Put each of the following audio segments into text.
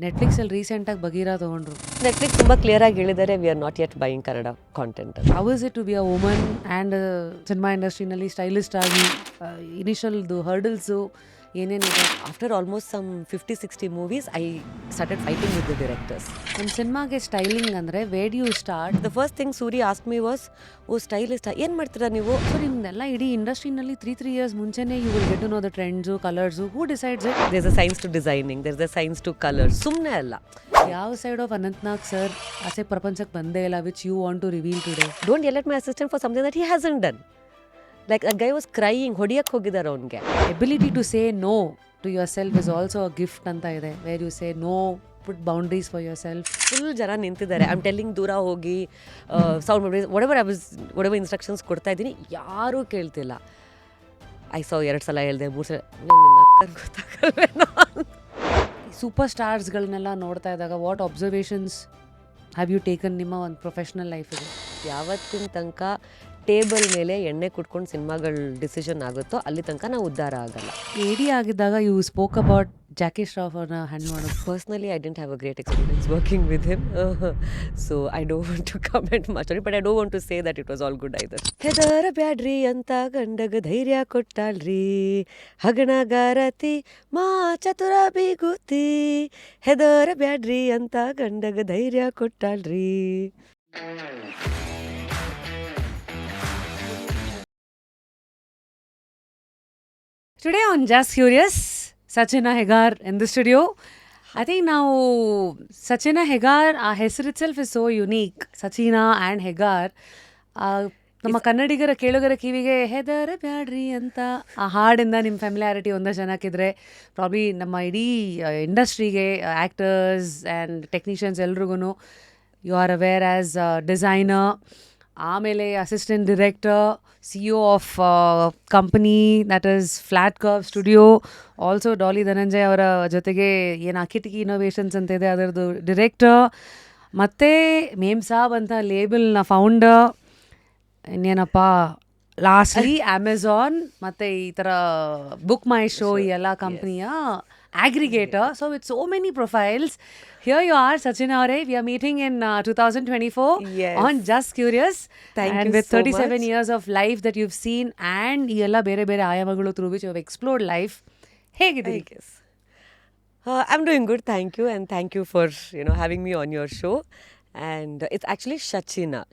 ನೆಟ್ಫ್ಲಿಕ್ಸಲ್ಲಿ ರೀಸೆಂಟಾಗಿ ಬಗೀರಾ ತೊಗೊಂಡ್ರು. ನೆಟ್ಫ್ಲಿಕ್ಸ್ ತುಂಬ ಕ್ಲಿಯರಾಗಿ ಹೇಳಿದ್ದಾರೆ, we are not yet buying Kannada content. How is it to be a woman and cinema ಇಂಡಸ್ಟ್ರಿನಲ್ಲಿ ಸ್ಟೈಲಿಸ್ಟ್ ಆಗಿ ಇನಿಷಿಯಲ್ದು ಹರ್ಡಲ್ಸು ಏನೇನಿದೆ? After almost some 50-60 movies I started fighting with the directors. ಒಂದು ಸಿನಿಮಾಗೆ ಸ್ಟೈಲಿಂಗ್ ಅಂದರೆ where you start? The first thing Suri ask me was, oh stylist ಏನು ಮಾಡ್ತೀರಾ ನೀವು? ಸೊ ನಿಮ್ದೆಲ್ಲ ಇಡೀ ಇಂಡಸ್ಟ್ರಿನಲ್ಲಿ 3 ಇಯರ್ಸ್ ಮುಂಚೆನೇ you will get to know the trends, colours. Who decides it? There is a science to designing, there is a science to colour. ಸುಮ್ಮನೆ ಅಲ್ಲ. ಯಾವ ಸೈಡ್ ಆಫ್ ಅನಂತ್ನಾಗ್ ಸರ್ ಆಸೆ ಪ್ರಪಂಚಕ್ಕೆ ಬಂದೇ ಇಲ್ಲ which you want to reveal today? Don't yell at my assistant for something that he hasn't done. Like a guy was crying, ಹೊಡಿಯಕ್ಕೆ ಹೋಗಿದ್ದಾರೆ ಅವನಿಗೆ. Ability to say no to yourself is also a gift ಅಂತ ಇದೆ. Where you say no, put boundaries for yourself. Full ಜನ ನಿಂತಿದ್ದಾರೆ. I am telling ದೂರ ಹೋಗಿ sound ಮಾಡಿ ಒಡೆವರ್ ಇನ್ಸ್ಟ್ರಕ್ಷನ್ಸ್ ಕೊಡ್ತಾ ಇದ್ದೀನಿ, ಯಾರೂ ಕೇಳ್ತಿಲ್ಲ. ಐ ಸೌ 2 ಸಲ ಹೇಳಿದೆ, 3 ಸಲ ಗೊತ್ತಾಗಲ್ವೇನೋ. ಸೂಪರ್ ಸ್ಟಾರ್ಸ್ಗಳನ್ನೆಲ್ಲ ನೋಡ್ತಾ ಇದ್ದಾಗ what observations have you taken ನಿಮ್ಮ ಒಂದು ಪ್ರೊಫೆಷ್ನಲ್ ಲೈಫಿಗೆ? ಯಾವತ್ತಿನ ತನಕ ಟೇಬಲ್ ಮೇಲೆ ಎಣ್ಣೆ ಕುಟ್ಕೊಂಡು ಸಿನಿಮಾಗಳು ಡಿಸಿಷನ್ ಆಗುತ್ತೋ ಅಲ್ಲಿ ತನಕ ನಾವು ಉದ್ಧಾರ ಆಗಲ್ಲ. ಎಡಿ ಆಗಿದ್ದಾಗ you spoke about Jackie Shroff ಅವ್ರನ್ನ ಹ್ಯಾಂಡಲ್ ಮಾಡೋದು. Personally I didn't have a great experience working with him, so I don't want to comment much, but I don't want to say that it was all good either. ಹೆದರ ಬ್ಯಾಡ್ರಿ ಅಂತ ಗಂಡಗ ಧೈರ್ಯ ಕೊಟ್ಟಾಳ್ರಿ, ಹಗಣಗಾರತಿ ಮಾ ಚತುರ ಬಿಗುತಿ. ಹೆದರ ಬ್ಯಾಡ್ರಿ ಅಂತ ಗಂಡಗ ಧೈರ್ಯ ಕೊಟ್ಟಾಳ್ರಿ. Today on Just Curious, Sachina Hegar in the studio. I think now Sachina Hegar, our ಹೆಸರು itself is so unique. Sachina and Hegar. ನಮ್ಮ ಕನ್ನಡಿಗರ ಕೇಳುಗರ ಕಿವಿಗೆ ಹೆದರ ಬ್ಯಾಡ್ರಿ ಅಂತ ಆ ಹಾಡಿಂದ ನಿಮ್ಮ ಫ್ಯಾಮಿಲಿಯಾರಿಟಿ ಒಂದಷ್ಟು ಜನಕ್ಕಿದ್ರೆ ಪ್ರಾಬ್ಲಿ ನಮ್ಮ ಇಡೀ ಇಂಡಸ್ಟ್ರಿಗೆ ಆ್ಯಕ್ಟರ್ಸ್ ಆ್ಯಂಡ್ ಟೆಕ್ನಿಷಿಯನ್ಸ್ ಎಲ್ರಿಗೂ you are aware as designer, ಆಮೇಲೆ assistant director, CEO of company that is flat curve studio. Also Dolly Dhananjay ಅವರ ಜೊತೆಗೆ ಏನು ಕಿಟಕಿ ಇನೋವೇಷನ್ಸ್ ಅಂತ ಇದೆ ಅದರದ್ದು ಡಿರೆಕ್ಟರ್, ಮತ್ತು ಮೇಮ್ ಸಾಬ್ ಅಂತ ಲೇಬಲ್ನ ಫೌಂಡರ್. ಇನ್ನೇನಪ್ಪ ಲಾಸ್ಟ್ಲಿ ಅಮೆಝಾನ್ ಮತ್ತು ಈ ಥರ ಬುಕ್ ಮೈ ಶೋ ಈ ಎಲ್ಲ ಕಂಪ್ನಿಯ aggregator. So with so many profiles, here you are, Sachina Aure. We are meeting in 2024 on Just Curious. Thank and you with so 37 much. years of life that you've seen and ella bere bere ayamagalu through which you have explored life. Hegidiri? I'm doing good, thank you, and thank you for having me on your show. And it's actually Shachina,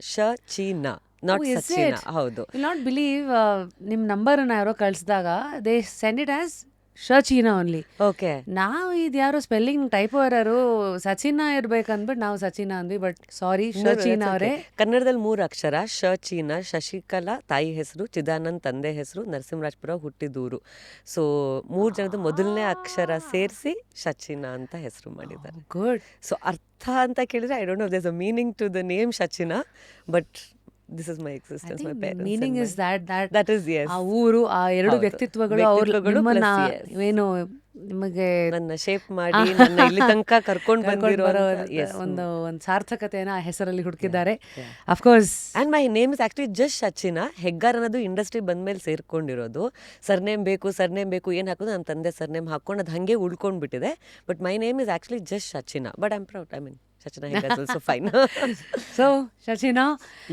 not Oh, is Sachina. it? ಹೌದು. You'll not believe ನಿಮ್ಮ ನಂಬರನ್ನು ಯಾರೋ ಕಳಿಸಿದಾಗ they send it as Shachina only. Okay. ನಾವು ಇದು ಯಾರೋ spelling typo ಎರರು ಸಚಿನಾ ಇರ್ಬೇಕಂದ್ಬಿಟ್ಟು ನಾವು ಸಚಿನಾ ಅಂದ್ವಿ. But ಸಾರಿ, ಶಚೀನಾ ಅವರೇ. ಕನ್ನಡದಲ್ಲಿ 3 ಅಕ್ಷರ. ಶಚೀನಾ, ಶಶಿಕಲಾ ತಾಯಿ ಹೆಸರು, ಚಿದಾನಂದ್ ತಂದೆ ಹೆಸರು, ನರಸಿಂಹರಾಜಪುರ ಹುಟ್ಟಿದೂರು. ಸೊ 3 ಜನದ ಮೊದಲನೇ ಅಕ್ಷರ ಸೇರಿಸಿ ಶಚೀನಾ ಅಂತ ಹೆಸರು ಮಾಡಿದ್ದಾರೆ. ಗುಡ್. ಸೊ ಅರ್ಥ ಅಂತ ಕೇಳಿದ್ರೆ I don't know there's a meaning to the name Shachina, but this is my existence, my parents. Meaning is that is, yes. ಆ ಊರು, ಆ ಎರಡು ಹೌದು. ವ್ಯಕ್ತಿತ್ವಗಳು ವ್ಯಕ್ತಿತ್ವಗಳು ನಿಮ್ಮನ್ನ plus, yes. ಏನು ನಿಮಗೆ ನನ್ನ ಶೇಪ್ ಮಾಡಿ ನನ್ನ ಇಲ್ಲಿ ತನಕ ಕರ್ಕೊಂಡು ಬಂದಿರೋ ಒಂದು ಸಾರ್ಥಕತೆಯನ್ನು ಆ ಹೆಸರಲ್ಲಿ ಹುಡುಕಿದ್ದಾರೆ. Of course. And my name is actually just Shachina. Hegar ಅನ್ನೋದು ಇಂಡಸ್ಟ್ರಿ ಬಂದಮೇಲೆ ಸೇರ್ಕೊಂಡಿರೋದು. ಸರ್ನೇಮ್ ಬೇಕು ಏನು ಹಾಕೋದು ನನ್ನ ತಂದೆ ಸರ್ನೇಮ್ ಹಾಕೊಂಡು ಅದು ಹಾಗೆ ಉಳ್ಕೊಂಡ್ಬಿಟ್ಟಿದೆ. But my name is actually just Shachina, but I am proud. I mean Shachina Hegar is also fine. So Shachina,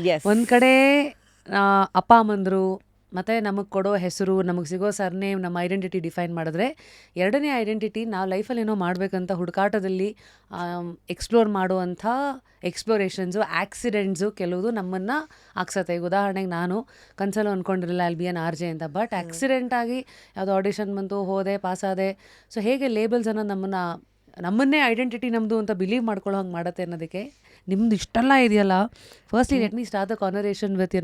Yes. ಒಂದು ಕಡೆ ಅಪ್ಪ ಅಮ್ಮಂದರು ಮತ್ತು ನಮಗೆ ಕೊಡೋ ಹೆಸರು, ನಮಗೆ ಸಿಗೋ ಸರ್ನೇಮ್ ನಮ್ಮ ಐಡೆಂಟಿಟಿ ಡಿಫೈನ್ ಮಾಡಿದ್ರೆ, ಎರಡನೇ ಐಡೆಂಟಿಟಿ ನಾವು ಲೈಫಲ್ಲಿ ಏನೋ ಮಾಡಬೇಕಂತ ಹುಡುಕಾಟದಲ್ಲಿ ಎಕ್ಸ್ಪ್ಲೋರ್ ಮಾಡುವಂಥ ಎಕ್ಸ್ಪ್ಲೋರೇಷನ್ಸು, ಆಕ್ಸಿಡೆಂಟ್ಸು ಕೆಲವುದು ನಮ್ಮನ್ನು ಆಗ್ಸತ್ತೆ. ಈಗ ಉದಾಹರಣೆಗೆ ನಾನು ಕನ್ಸಲು ಅಂದ್ಕೊಂಡಿರಲಿಲ್ಲ ಅಲ್ಲಿ ಬಿ ಎನ್ RJ ಅಂತ, ಬಟ್ ಆಕ್ಸಿಡೆಂಟಾಗಿ ಯಾವುದೋ ಆಡಿಷನ್ ಬಂತು, ಹೋದೆ, ಪಾಸಾದೆ. ಸೊ ಹೇಗೆ ಲೇಬಲ್ಸ್ ಅನ್ನೋದು ನಮ್ಮನ್ನೇ ಐಡೆಂಟಿಟಿ ನಮ್ಮದು ಅಂತ ಬಿಲೀವ್ ಮಾಡ್ಕೊಳ್ಳೋ ಹಂಗೆ ಮಾಡುತ್ತೆ ಅನ್ನೋದಕ್ಕೆ ನಿಮ್ದು ಇಷ್ಟೆಲ್ಲ ಇದೆಯಲ್ಲ. Firstly let me start the conversation with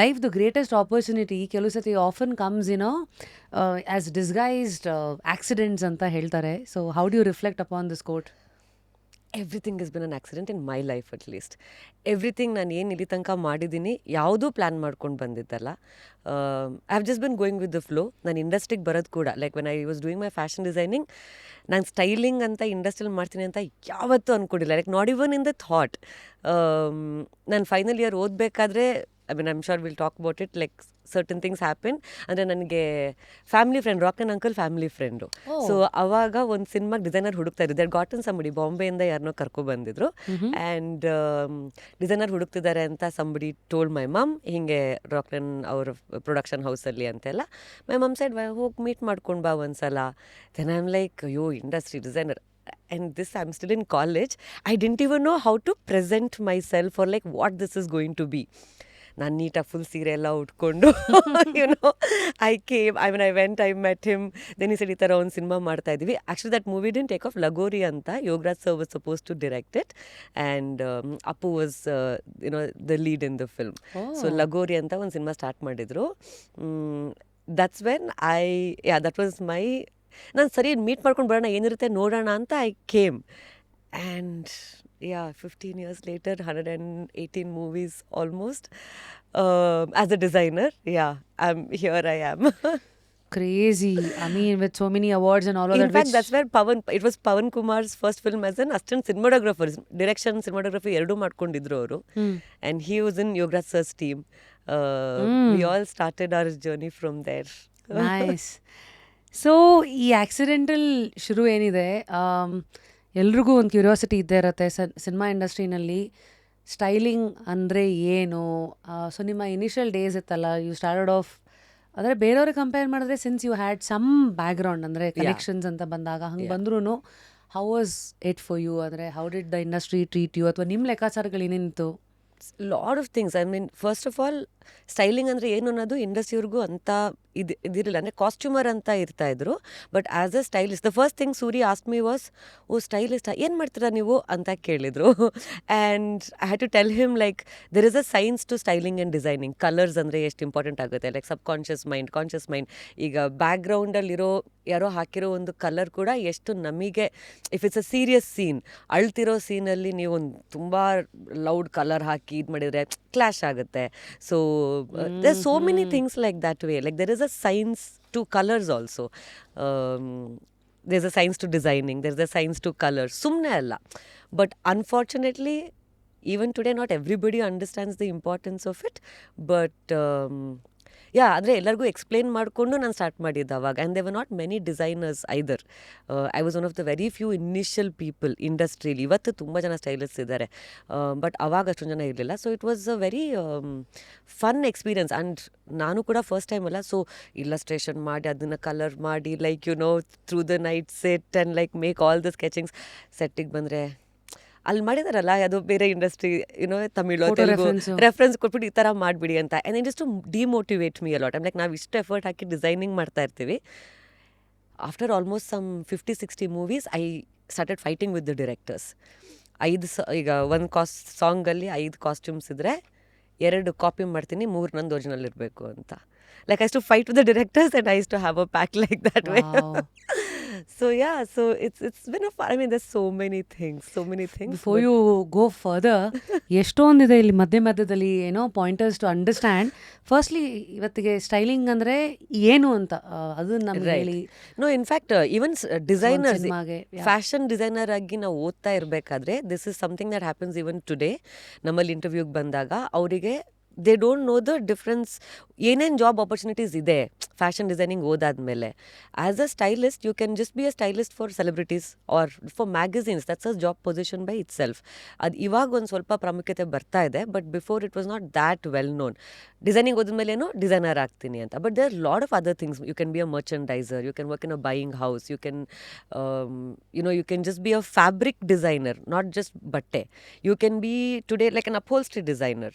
life the greatest opportunity ಕೆಲವು ಸತಿ often comes as disguised accidents ಅಂತ ಹೇಳ್ತಾರೆ. So how do you reflect upon this quote? Everything is been an accident in my life at least. Everything ನಾನು ಏನು ಇಲ್ಲಿ ತನಕ ಮಾಡಿದ್ದೀನಿ ಯಾವುದೂ ಪ್ಲ್ಯಾನ್ ಮಾಡ್ಕೊಂಡು ಬಂದಿದ್ದಲ್ಲ. I have just been going with the flow. ನಾನು ಇಂಡಸ್ಟ್ರಿಗೆ ಬರೋದು ಕೂಡ like when I was doing my fashion designing, ನಾನು ಸ್ಟೈಲಿಂಗ್ ಅಂತ ಇಂಡಸ್ಟ್ರಿಯಲ್ಲಿ ಮಾಡ್ತೀನಿ ಅಂತ ಯಾವತ್ತೂ ಅಂದ್ಕೊಂಡಿಲ್ಲ. Like not even in the thought. ನಾನು ಫೈನಲ್ ಇಯರ್ ಓದಬೇಕಾದ್ರೆ I mean I'm sure will talk about it like certain things happen. ಅಂದರೆ ನನಗೆ family friend, rock and uncle family friend. So ಅವಾಗ ಒಂದು ಸಿನಿಮಾಗೆ ಡಿಸೈನರ್ ಹುಡುಕ್ತಾ ಇದ್ರು. ದಟ್ ಗಾಟನ್ ಸಂಬಡಿ, ಬಾಂಬೆಯಿಂದ ಯಾರನ್ನೋ ಕರ್ಕೊಬಂದಿದ್ರು. ಆ್ಯಂಡ್ ಡಿಸೈನರ್ ಹುಡುಕ್ತಿದ್ದಾರೆ ಅಂತ ಸಂಬಡಿ ಟೋಲ್ಡ್ ಮೈ ಮಮ್, ಹಿಂಗೆ ರಾಕ್ಲನ್ ಅವ್ರ ಪ್ರೊಡಕ್ಷನ್ ಹೌಸಲ್ಲಿ ಅಂತೆಲ್ಲ. ಮೈ ಮಮ್ ಸೈಡ್ ಹೋಗಿ ಮೀಟ್ ಮಾಡ್ಕೊಂಡು ಬಾ ಒಂದ್ಸಲ. ದೆನ್ ಐ ಆಮ್ ಲೈಕ್, ಅಯ್ಯೋ industry designer. And this, I'm still in college. I didn't even know how to present myself or like what this is going to be. ನಾನು ನೀಟಾಗಿ full ಸೀರೆ ಎಲ್ಲ ಉಟ್ಕೊಂಡು I came, I went, I met him. Then ಈ side ಈ ಥರ ಒಂದು cinema ಮಾಡ್ತಾ ಇದ್ವಿ. Actually that movie didn't take off. Lagori ಅಂತ, Yogaraj sir was suppose to direct it and Appu was the lead in the film. So Lagori ಅಂತ ಒಂದು ಸಿನಿಮಾ ಸ್ಟಾರ್ಟ್ ಮಾಡಿದರು. That's when that was my, ನಾನು ಸರಿ ಮೀಟ್ ಮಾಡ್ಕೊಂಡು ಬರೋಣ, ಏನಿರುತ್ತೆ ನೋಡೋಣ ಅಂತ I came. And 15 years later, 118 movies almost. As a designer, here I am. Crazy. I mean, with so many awards and all of that. In fact, that's where it was Pawan Kumar's first film as an assistant cinematographer. Direction, cinematography, eradu ಮಾಡ್ಕೊಂಡಿದ್ರು ಅವರು. And he was in Yogaraj sir's team. We all started our journey from there. Nice. So ಈ accidental ಶುರು ಏನಿದೆ, ಎಲ್ರಿಗೂ ಒಂದು curiosity ಇದ್ದೇ ಇರುತ್ತೆ cinema ಇಂಡಸ್ಟ್ರಿನಲ್ಲಿ styling ಅಂದರೆ ಏನು. ಸೊ ನಿಮ್ಮ ಇನಿಷಿಯಲ್ ಡೇಸ್ ಇತ್ತಲ್ಲ, ಯು ಸ್ಟಾರ್ಟೆಡ್ ಆಫ್, ಅಂದರೆ ಬೇರೆಯವ್ರಿಗೆ ಕಂಪೇರ್ ಮಾಡಿದ್ರೆ since you had some background, ಅಂದರೆ ಕನೆಕ್ಷನ್ಸ್ ಅಂತ ಬಂದಾಗ ಹಂಗೆ ಬಂದ್ರೂ how was it for you? ಅಂದರೆ how did the industry treat you, ಅಥವಾ ನಿಮ್ಮ ಲೆಕ್ಕಾಚಾರಗಳು ಏನೇನಿತ್ತು? Lot of things. I mean first of all styling ಅಂದರೆ ಏನು ಅನ್ನೋದು ಇಂಡಸ್ಟ್ರಿಯವ್ರಿಗೂ ಅಂತ ಇದಿರಲಿಲ್ಲ. ಅಂದರೆ ಕಾಸ್ಟ್ಯೂಮರ್ ಅಂತ ಇರ್ತಾಯಿದ್ರು. But as a stylist, the first thing Suri ask me was, oh stylist ಏನು ಮಾಡ್ತೀರಾ ನೀವು ಅಂತ ಕೇಳಿದರು. And I had to tell him like there is a science to styling and designing. Colours ಅಂದರೆ ಎಷ್ಟು ಇಂಪಾರ್ಟೆಂಟ್ ಆಗುತ್ತೆ, like subconscious mind, conscious mind. ಈಗ ಬ್ಯಾಕ್ಗ್ರೌಂಡಲ್ಲಿರೋ ಯಾರೋ ಹಾಕಿರೋ ಒಂದು ಕಲರ್ ಕೂಡ ಎಷ್ಟು ನಮಗೆ, if it's a serious scene, ಅಳ್ತಿರೋ ಸೀನಲ್ಲಿ ನೀವು ಒಂದು ತುಂಬ ಲೌಡ್ ಕಲರ್ ಹಾಕಿ ಇದು ಮಾಡಿದರೆ ಕ್ಲಾಶ್ ಆಗುತ್ತೆ. So there so many things like that way. Like there is a science to colours also. There is a science to designing, there is a science to colours. ಸುಮ್ಮನೆ ಅಲ್ಲ. But unfortunately even today not everybody understands the importance of it. But ಅಂದರೆ ಎಲ್ಲರಿಗೂ explain ಮಾಡಿಕೊಂಡು ನಾನು start ಮಾಡಿದ್ದೆ ಅವಾಗ. And they were not many designers either. I was one of the very few initial people ಇಂಡಸ್ಟ್ರೀಲಿ. ಇವತ್ತು ತುಂಬ ಜನ ಸ್ಟೈಲಿಸ್ಟ್ ಇದ್ದಾರೆ, ಬಟ್ ಅವಾಗ ಅಷ್ಟೊಂದು ಜನ ಇರಲಿಲ್ಲ. So it was a very fun experience. And ನಾನು ಕೂಡ ಫಸ್ಟ್ ಟೈಮ್ ಅಲ್ಲ, ಸೊ ಇಲ್ಲಸ್ಟ್ರೇಷನ್ ಮಾಡಿ ಅದನ್ನು ಕಲರ್ ಮಾಡಿ like through the night set and like make all the sketchings. ಸೆಟ್ಟಿಗೆ ಬಂದರೆ ಅಲ್ಲಿ ಮಾಡಿದಾರಲ್ಲ, ಅದು ಬೇರೆ ಇಂಡಸ್ಟ್ರಿ, ತಮಿಳು ತೆಲುಗು ರೆಫರೆನ್ಸ್ ಕೊಟ್ಬಿಟ್ಟು ಈ ಥರ ಮಾಡಿಬಿಡಿ ಅಂತ. And it is to demotivate me a lot. Like ನಾವು ಇಷ್ಟು ಎಫರ್ಟ್ ಹಾಕಿ ಡಿಸೈನಿಂಗ್ ಮಾಡ್ತಾ ಇರ್ತೀವಿ. After almost some 50-60 movies I started fighting with the directors. ಈಗ ಒಂದು ಸಾಂಗಲ್ಲಿ 5 ಕಾಸ್ಟ್ಯೂಮ್ಸ್ ಇದ್ದರೆ 2 ಕಾಪಿ ಮಾಡ್ತೀನಿ, 3 ನಂದು ಒರಿಜಿನಲ್ ಇರಬೇಕು ಅಂತ. Like I used to fight with the directors and I used to have a pack like that way. So it's been a fun. I mean, there's so many things. Before you go further, ಎಷ್ಟೊಂದಿದೆ ಇಲ್ಲಿ ಮಧ್ಯದಲ್ಲಿ pointers to understand. Firstly ಇವತ್ತಿಗೆ styling ಅಂದರೆ ಏನು ಅಂತ ಅದು ನಮ್ಗೆ ಹೇಳಿ. No, in fact even designers, fashion designer ಆಗಿ ನಾವು ಓದ್ತಾ ಇರಬೇಕಾದ್ರೆ this is something that happens even today. ನಮ್ಮಲ್ಲಿ ಇಂಟರ್ವ್ಯೂಗೆ ಬಂದಾಗ ಅವರಿಗೆ they don't know the difference, ಏನೇನು ಜಾಬ್ ಆಪರ್ಚುನಿಟೀಸ್ ಇದೆ ಫ್ಯಾಷನ್ ಡಿಸೈನಿಂಗ್ ಓದಾದ್ಮೇಲೆ. As a stylist you can just be a stylist for celebrities or for magazines. That's a job position by it self. ಅದು ಇವಾಗ ಒಂದು ಸ್ವಲ್ಪ ಪ್ರಾಮುಖ್ಯತೆ ಬರ್ತಾ ಇದೆ, but before it was not that well known. Designing ಓದಿದ್ಮೇಲೆ ಏನೋ ಡಿಸೈನರ್ ಆಗ್ತೀನಿ ಅಂತ. But there are lot of other things. You can be a merchandiser, you can work in a buying house, you can you can just be a fabric designer, not just ಬಟ್ಟೆ. You can be today like an upholstery designer,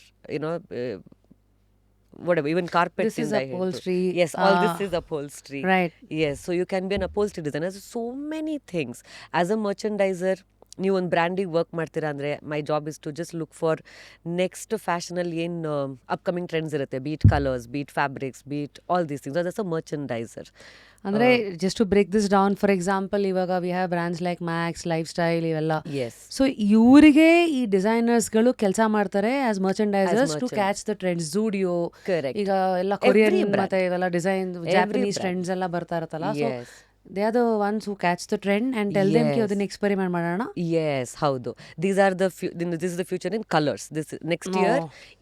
whatever, even carpet. This is upholstery. Yes, all this is upholstery. Right. Yes, so you can be an upholstery designer. So many things. As a merchandiser, ನೀವು ಒಂದು ಬ್ರ್ಯಾಂಡಿಗೆ work ಮಾಡ್ತೀರಾ ಅಂದರೆ my job is to just look for next ಫ್ಯಾಷನಲ್ಲಿ ಏನು upcoming trends ಇರುತ್ತೆ, be it colours, be it fabrics, be it all these things. That's a merchandiser. ಅಂದರೆ just to break this down, for example ಇವಾಗ we have brands like Max, Lifestyle, ಇವೆಲ್ಲ. So ಇವರಿಗೆ ಈ ಡಿಸೈನರ್ಸ್ಗಳು ಕೆಲಸ ಮಾಡ್ತಾರೆ as merchandisers to catch the trends. Zudio, ಈಗ ಎಲ್ಲ ಕೊರಿಯನ್ ಮತ್ತೆ ಇವೆಲ್ಲ ಡಿಸೈನ್ ಜಾಪನೀಸ್ ಟ್ರೆಂಡ್ಸ್ ಎಲ್ಲ ಬರ್ತಾ ಇರುತ್ತಲ್ಲ. So they are the ones who catch the trend and tell them Ki Yes. ಅದನ್ನ ಎಕ್ಸ್ಪೆರಿಮೆಂಟ್ ಮಾಡೋಣ. Yes, ಹೌದು. These are the this is the future in colors. This next year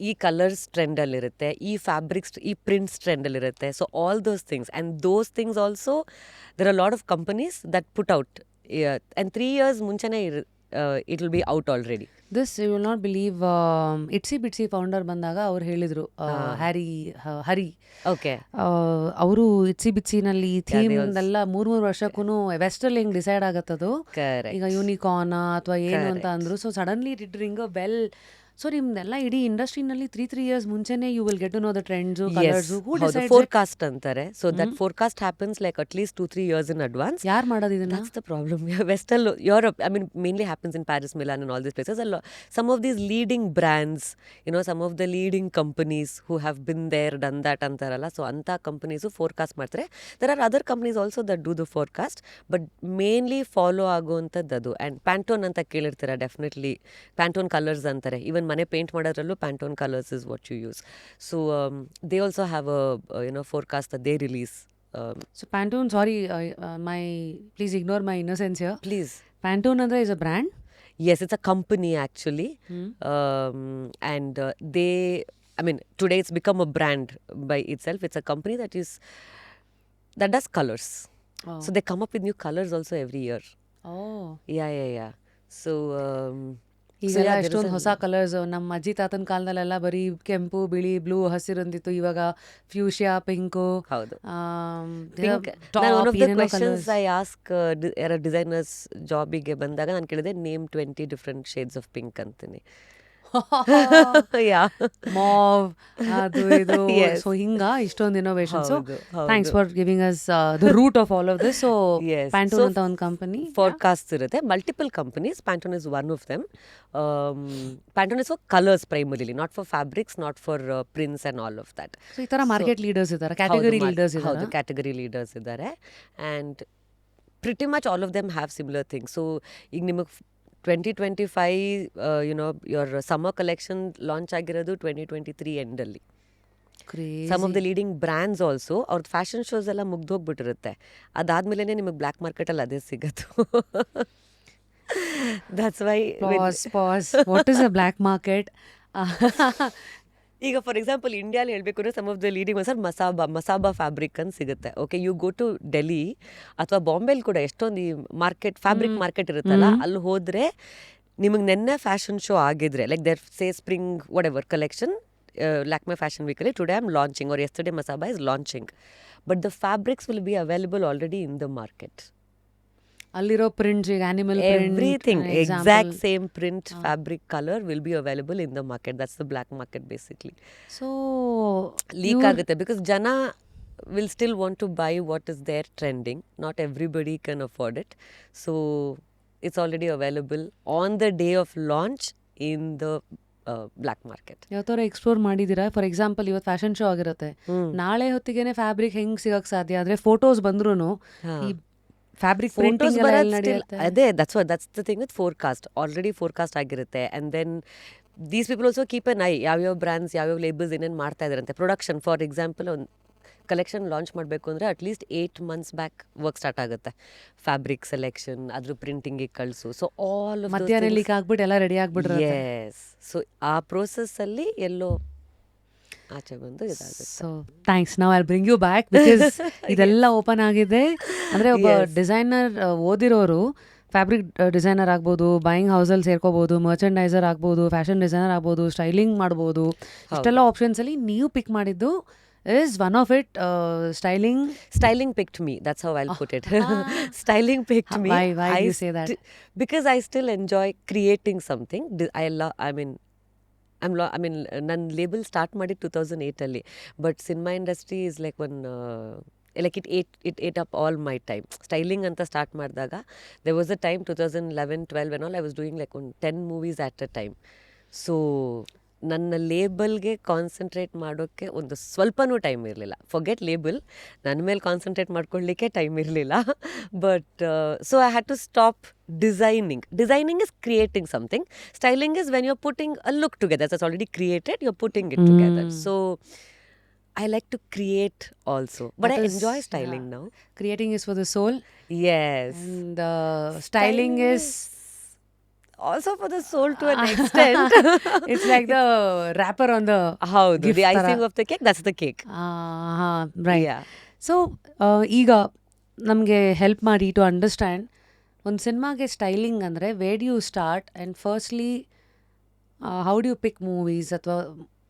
ಈ colours trend ಅಲ್ಲಿ ಇರುತ್ತೆ, ಈ ಫ್ಯಾಬ್ರಿಕ್ಸ್, ಈ prints trend ಅಲ್ಲಿ ಇರುತ್ತೆ. So all those things and those things also there are lot of companies that put out and 3 years ಮುಂಚೆನೇ it will be out already. This you will not believe, Itsy Bitsy founder ಬಂದಾಗ ಅವ್ರು ಹೇಳಿದರು, ಹರಿ okay. ಅವರು ಇಟ್ಸಿ ಬಿಚ್ಚಿನಲ್ಲಿ theme ಎಲ್ಲ 3 ವರ್ಷಕ್ಕೂ ವೆಸ್ಟಲ್ಲಿ ಹೆಂಗ್ decide ಆಗತ್ತದು ಕರೆಕ್ಟ್. ಈಗ ಯೂನಿಕಾರ್ನ್ ಅಥವಾ ಏನು ಅಂತ ಅಂದ್ರು. So suddenly it ring a bell. So ನಿಮ್ದೆಲ್ಲ ಇಡೀ ಇಂಡಸ್ಟ್ರಿನಲ್ಲಿ 3 years ಮುಂಚೆನೆ you will get to know the trends, colours. Who decides? Forecast ಅಂತಾರೆ. So that forecast happens like at least 2-3 years in advance. ಯಾರು ಮಾಡೋದು ಇದನ್ನ? That's the problem. Western Europe, I mean, mainly happens in Paris, Milan, and all these places. Some of these leading brands, some of the leading companies who have been there, done that, antaralla. So, anta companies forecast ಮಾಡ್ತಾರೆ. There are other companies also that do the forecast, but mainly follow ಆಗುವಂಥದ್ದು. And Pantone ಅಂತ ಕೇಳಿರ್ತೀರ, definitely. Pantone colors ಅಂತಾರೆ. Even ಮನೆ paint ಮಾಡೋದ್ರಲ್ಲೂ Pantone colors is what you use. So, they also have a forecast that they release. So Pantone, sorry, please ignore my innocence here. Please. Pantone ಅಂದ್ರೆ is a brand? Yes, it's a company actually. And today it's become a brand by itself. It's a company that does colors. Oh. So they come up with new colors also every year. Oh. Yeah. So ಈಗೆಲ್ಲ ಎಷ್ಟೊಂದು ಹೊಸ colours. ನಮ್ಮ ಅಜ್ಜಿ ತಾತನ ಕಾಲದಲ್ಲೆಲ್ಲ ಬರೀ ಕೆಂಪು, ಬಿಳಿ, ಬ್ಲೂ, ಹಸಿರಂದಿತ್ತು. ಇವಾಗ ಫ್ಯೂಷಿಯಾ, ಪಿಂಕು. ಹೌದು. One of the questions I ask ಯಾರ ಡಿಸೈನರ್ಸ್ ಜಾಬಿಗೆ ಬಂದಾಗ ನಾನು ಕೇಳಿದೆ, name 20 different shades of pink ಅಂತೀನಿ. ಮಾವ್, ಅದು ಇದು. ಸೊ ಹಿಂಗ ಇಷ್ಟೊಂದು innovation. So thanks for giving us the root of all of this. So Pantone ಅಂತ ಒಂದು ಕಂಪನಿ ಫಾರ್ಕಾಸ್ಟ್ ಇರುತ್ತೆ. Multiple companies. Pantone is one of them. Pantone is for colors primarily, not for fabrics, not for prints and all of that. So ಈ ತರ market leaders ಇದ್ದಾರೆ, category leaders ಇದ್ದಾರೆ. ಹೌದು, category leaders ಇದ್ದಾರೆ. And pretty much all of them have similar things. So ಈಗ ನಿಮಗೆ 2025 your summer collection launch ಆಗಿರೋದು 2023 ಎಂಡಲ್ಲಿ. Some of the leading brands also ಅವ್ರದ್ದು ಫ್ಯಾಷನ್ ಶೋಸ್ ಎಲ್ಲ ಮುಗ್ದೋಗ್ಬಿಟ್ಟಿರುತ್ತೆ. ಅದಾದ್ಮೇಲೆ ನಿಮಗೆ ಬ್ಲ್ಯಾಕ್ ಮಾರ್ಕೆಟಲ್ಲಿ ಅದೇ ಸಿಗತ್ತು. That's why. Pause what is a black market? ಈಗ ಫಾರ್ ಎಕ್ಸಾಂಪಲ್ ಇಂಡಿಯಾಲಿ ಹೇಳಬೇಕು ಅಂದರೆ some of the leading sir Masaba fabric ಅಂತ ಸಿಗುತ್ತೆ. Okay, you go to Delhi ಅಥವಾ ಬಾಂಬೆಲಿ ಕೂಡ ಎಷ್ಟೊಂದು ಈ ಮಾರ್ಕೆಟ್, ಫ್ಯಾಬ್ರಿಕ್ ಮಾರ್ಕೆಟ್ ಇರುತ್ತಲ್ಲ, ಅಲ್ಲಿ ಹೋದರೆ ನಿಮಗೆ ನೆನ್ನೆ ಫ್ಯಾಷನ್ ಶೋ ಆಗಿದ್ರೆ like there say spring whatever collection, Lakme Fashion Week, today I'm launching, or yesterday Masaba is launching. But the fabrics will be available already in the market. ಅಲ್ಲಿರೋ prints, ಈಗ animal print, everything, exact same print, fabric, color will be available in the market. That's the black market basically. So leak ಆಗುತ್ತೆ because jana will still want to buy what is there trending. Not everybody can afford it. So it's already available on the day of launch in the black market. ಯಾವತ್ತಾರ explore ಮಾಡಿದ್ದೀರಾ? For example ಇವತ್ತು fashion show ಆಗಿರುತ್ತೆ, ನಾಳೆ ಹೊತ್ತಿಗೆನೆ fabric ಹೆಂಗ್ ಸಿಗಕ್ ಸಾಧ್ಯ? ಆದ್ರೆ photos ಬಂದ್ರು ಈ ಫ್ಯಾಬ್ರಿಕ್ ಪ್ರಿಂಟಿಂಗ್ ಎಲ್ಲ ನಡೆಯುತ್ತೆ. ಅದೇ that's the thing with forecast. Already forecast ಆಗಿರುತ್ತೆ. And then these people also keep an eye, ಯಾವ್ಯಾವ ಬ್ರ್ಯಾಂಡ್ಸ್ ಯಾವ್ಯಾವ ಲೇಬಲ್ಸ್ ಏನೇನು ಮಾಡ್ತಾ ಇದಾರಂತೆ. ಪ್ರೊಡಕ್ಷನ್ ಫಾರ್ ಎಕ್ಸಾಂಪಲ್ ಒಂದು ಕಲೆಕ್ಷನ್ ಲಾಂಚ್ ಮಾಡಬೇಕು ಅಂದರೆ at least 8 months back work start ಆಗುತ್ತೆ. ಫ್ಯಾಬ್ರಿಕ್ ಸೆಲೆಕ್ಷನ್, ಅದ್ರ ಪ್ರಿಂಟಿಂಗಿಗೆ ಕಳಿಸು. ಸೊ ಆಲ್ ಆಫ್ ಮಧ್ಯಾಹ್ನ ಲೀಕ್ ಆಗ್ಬಿಟ್ಟು ಎಲ್ಲ ರೆಡಿ ಆಗ್ಬಿಟ್ರೆ. ಎಸ್. ಸೊ ಆ ಪ್ರೋಸೆಸ್ಸಲ್ಲಿ ಎಲ್ಲೋ ಆಚೆ ಬಂದು ಇದಾಗುತ್ತೆ. So thanks. Now I will bring you back because ಇದೆಲ್ಲ ಓಪನ್ ಆಗಿದೆ. ಅಂದರೆ ಒಬ್ಬ ಡಿಸೈನರ್ ಓದಿರೋರು ಫ್ಯಾಬ್ರಿಕ್ ಡಿಸೈನರ್ ಆಗ್ಬೋದು, ಬೈಯಿಂಗ್ ಹೌಸಲ್ಲಿ ಸೇರ್ಕೋಬೋದು, ಮರ್ಚೆಂಡೈಸರ್ ಆಗ್ಬೋದು, ಫ್ಯಾಷನ್ ಡಿಸೈನರ್ ಆಗ್ಬೋದು, ಸ್ಟೈಲಿಂಗ್ ಮಾಡ್ಬೋದು. ಇಷ್ಟೆಲ್ಲ ಆಪ್ಷನ್ಸಲ್ಲಿ ನೀವು ಪಿಕ್ ಮಾಡಿದ್ದು is one of it styling picked me. That's how I'll put it. Styling picked me. Why you say that? Because I still enjoy creating something. ನನ್ನ ಲೇಬಲ್ ಸ್ಟಾರ್ಟ್ ಮಾಡಿದ್ದು 2008 ಅಲ್ಲಿ. But cinema industry is like one like it ate up all my time. Styling anta start ಮಾಡಿದಾಗ there was a time 2011-12 and all I was doing like 10 movies at a time. So ನನ್ನ ಲೇಬಲ್ಗೆ concentrate ಮಾಡೋಕ್ಕೆ ಒಂದು ಸ್ವಲ್ಪನೂ time ಇರಲಿಲ್ಲ. Forget label, ನನ್ನ ಮೇಲೆ concentrate ಮಾಡ್ಕೊಳ್ಳಿಕ್ಕೆ time ಇರಲಿಲ್ಲ. But so I had to stop designing. Designing is creating something. Styling is when you are putting a look together. That's already created, you are putting it together. So I like to create also, but That I is- enjoy styling yeah. now. Creating is for the soul, Yes. and styling is also for the soul to an extent. it's like the wrapper on the ಹೌದು, gift the ತರ. icing of the cake, that's the cake. Right. Yeah. So ಈಗ ನಮಗೆ help ಮಾಡಿ to understand ಒಂದು ಸಿನಿಮಾಗೆ styling ಅಂದರೆ where do you start and firstly how do you pick movies ಅಥವಾ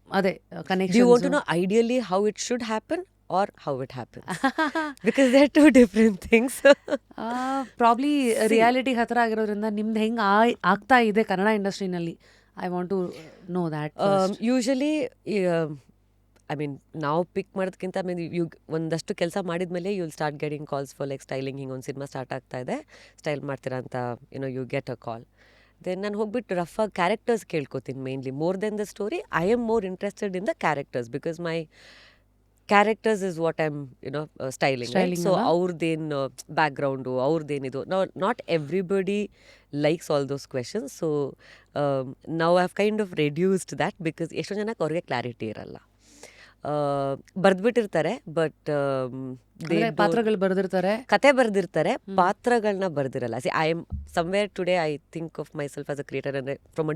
ಅದೇ Do you want to connections. know ideally how it should happen or how it happens? Because they're two different things. Probably ರಿಯಾಲಿಟಿಗೆ ಹತ್ರ ಆಗಿರೋದ್ರಿಂದ ನಿಮ್ದು ಹೆಂಗೆ ಆಗ್ತಾ ಇದೆ ಕನ್ನಡ ಇಂಡಸ್ಟ್ರಿನಲ್ಲಿ, I want to know that. Usually I mean ನಾವು ಪಿಕ್ ಮಾಡೋದಕ್ಕಿಂತ ಐ ಮೀನ್ ಒಂದಷ್ಟು ಕೆಲಸ ಮಾಡಿದ್ಮೇಲೆ you will start getting calls for like styling. ಹಿಂಗೆ ಒಂದು ಸಿನಿಮಾ ಸ್ಟಾರ್ಟ್ ಆಗ್ತಾ ಇದೆ, ಸ್ಟೈಲ್ ಮಾಡ್ತೀರಾ ಅಂತ you get a call. Then ನಾನು ಹೋಗ್ಬಿಟ್ಟು ರಫಾಗಿ ಕ್ಯಾರೆಕ್ಟರ್ಸ್ ಕೇಳ್ಕೊತೀನಿ mainly. More than the story, I am more interested in the characters because my characters is what I'm styling. So ಅವ್ರದ್ದೇನು ಬ್ಯಾಕ್ಗ್ರೌಂಡು, ಅವ್ರದ್ದೇನಿದು, not everybody likes all those questions. So ನಾವು have kind of reduced that because ಎಷ್ಟೋ ಜನಕ್ಕೆ ಅವ್ರಿಗೆ clarity ಇರಲ್ಲ. ಬರ್ದ್ಬಿಟ್ಟಿರ್ತಾರೆ but ಪಾತ್ರಗಳು ಬರೆದಿರ್ತಾರೆ, ಕತೆ ಬರ್ದಿರ್ತಾರೆ, ಪಾತ್ರಗಳನ್ನ ಬರ್ದಿರಲ್ಲ. See I am somewhere today I think of myself as a creator ಅಂದರೆ from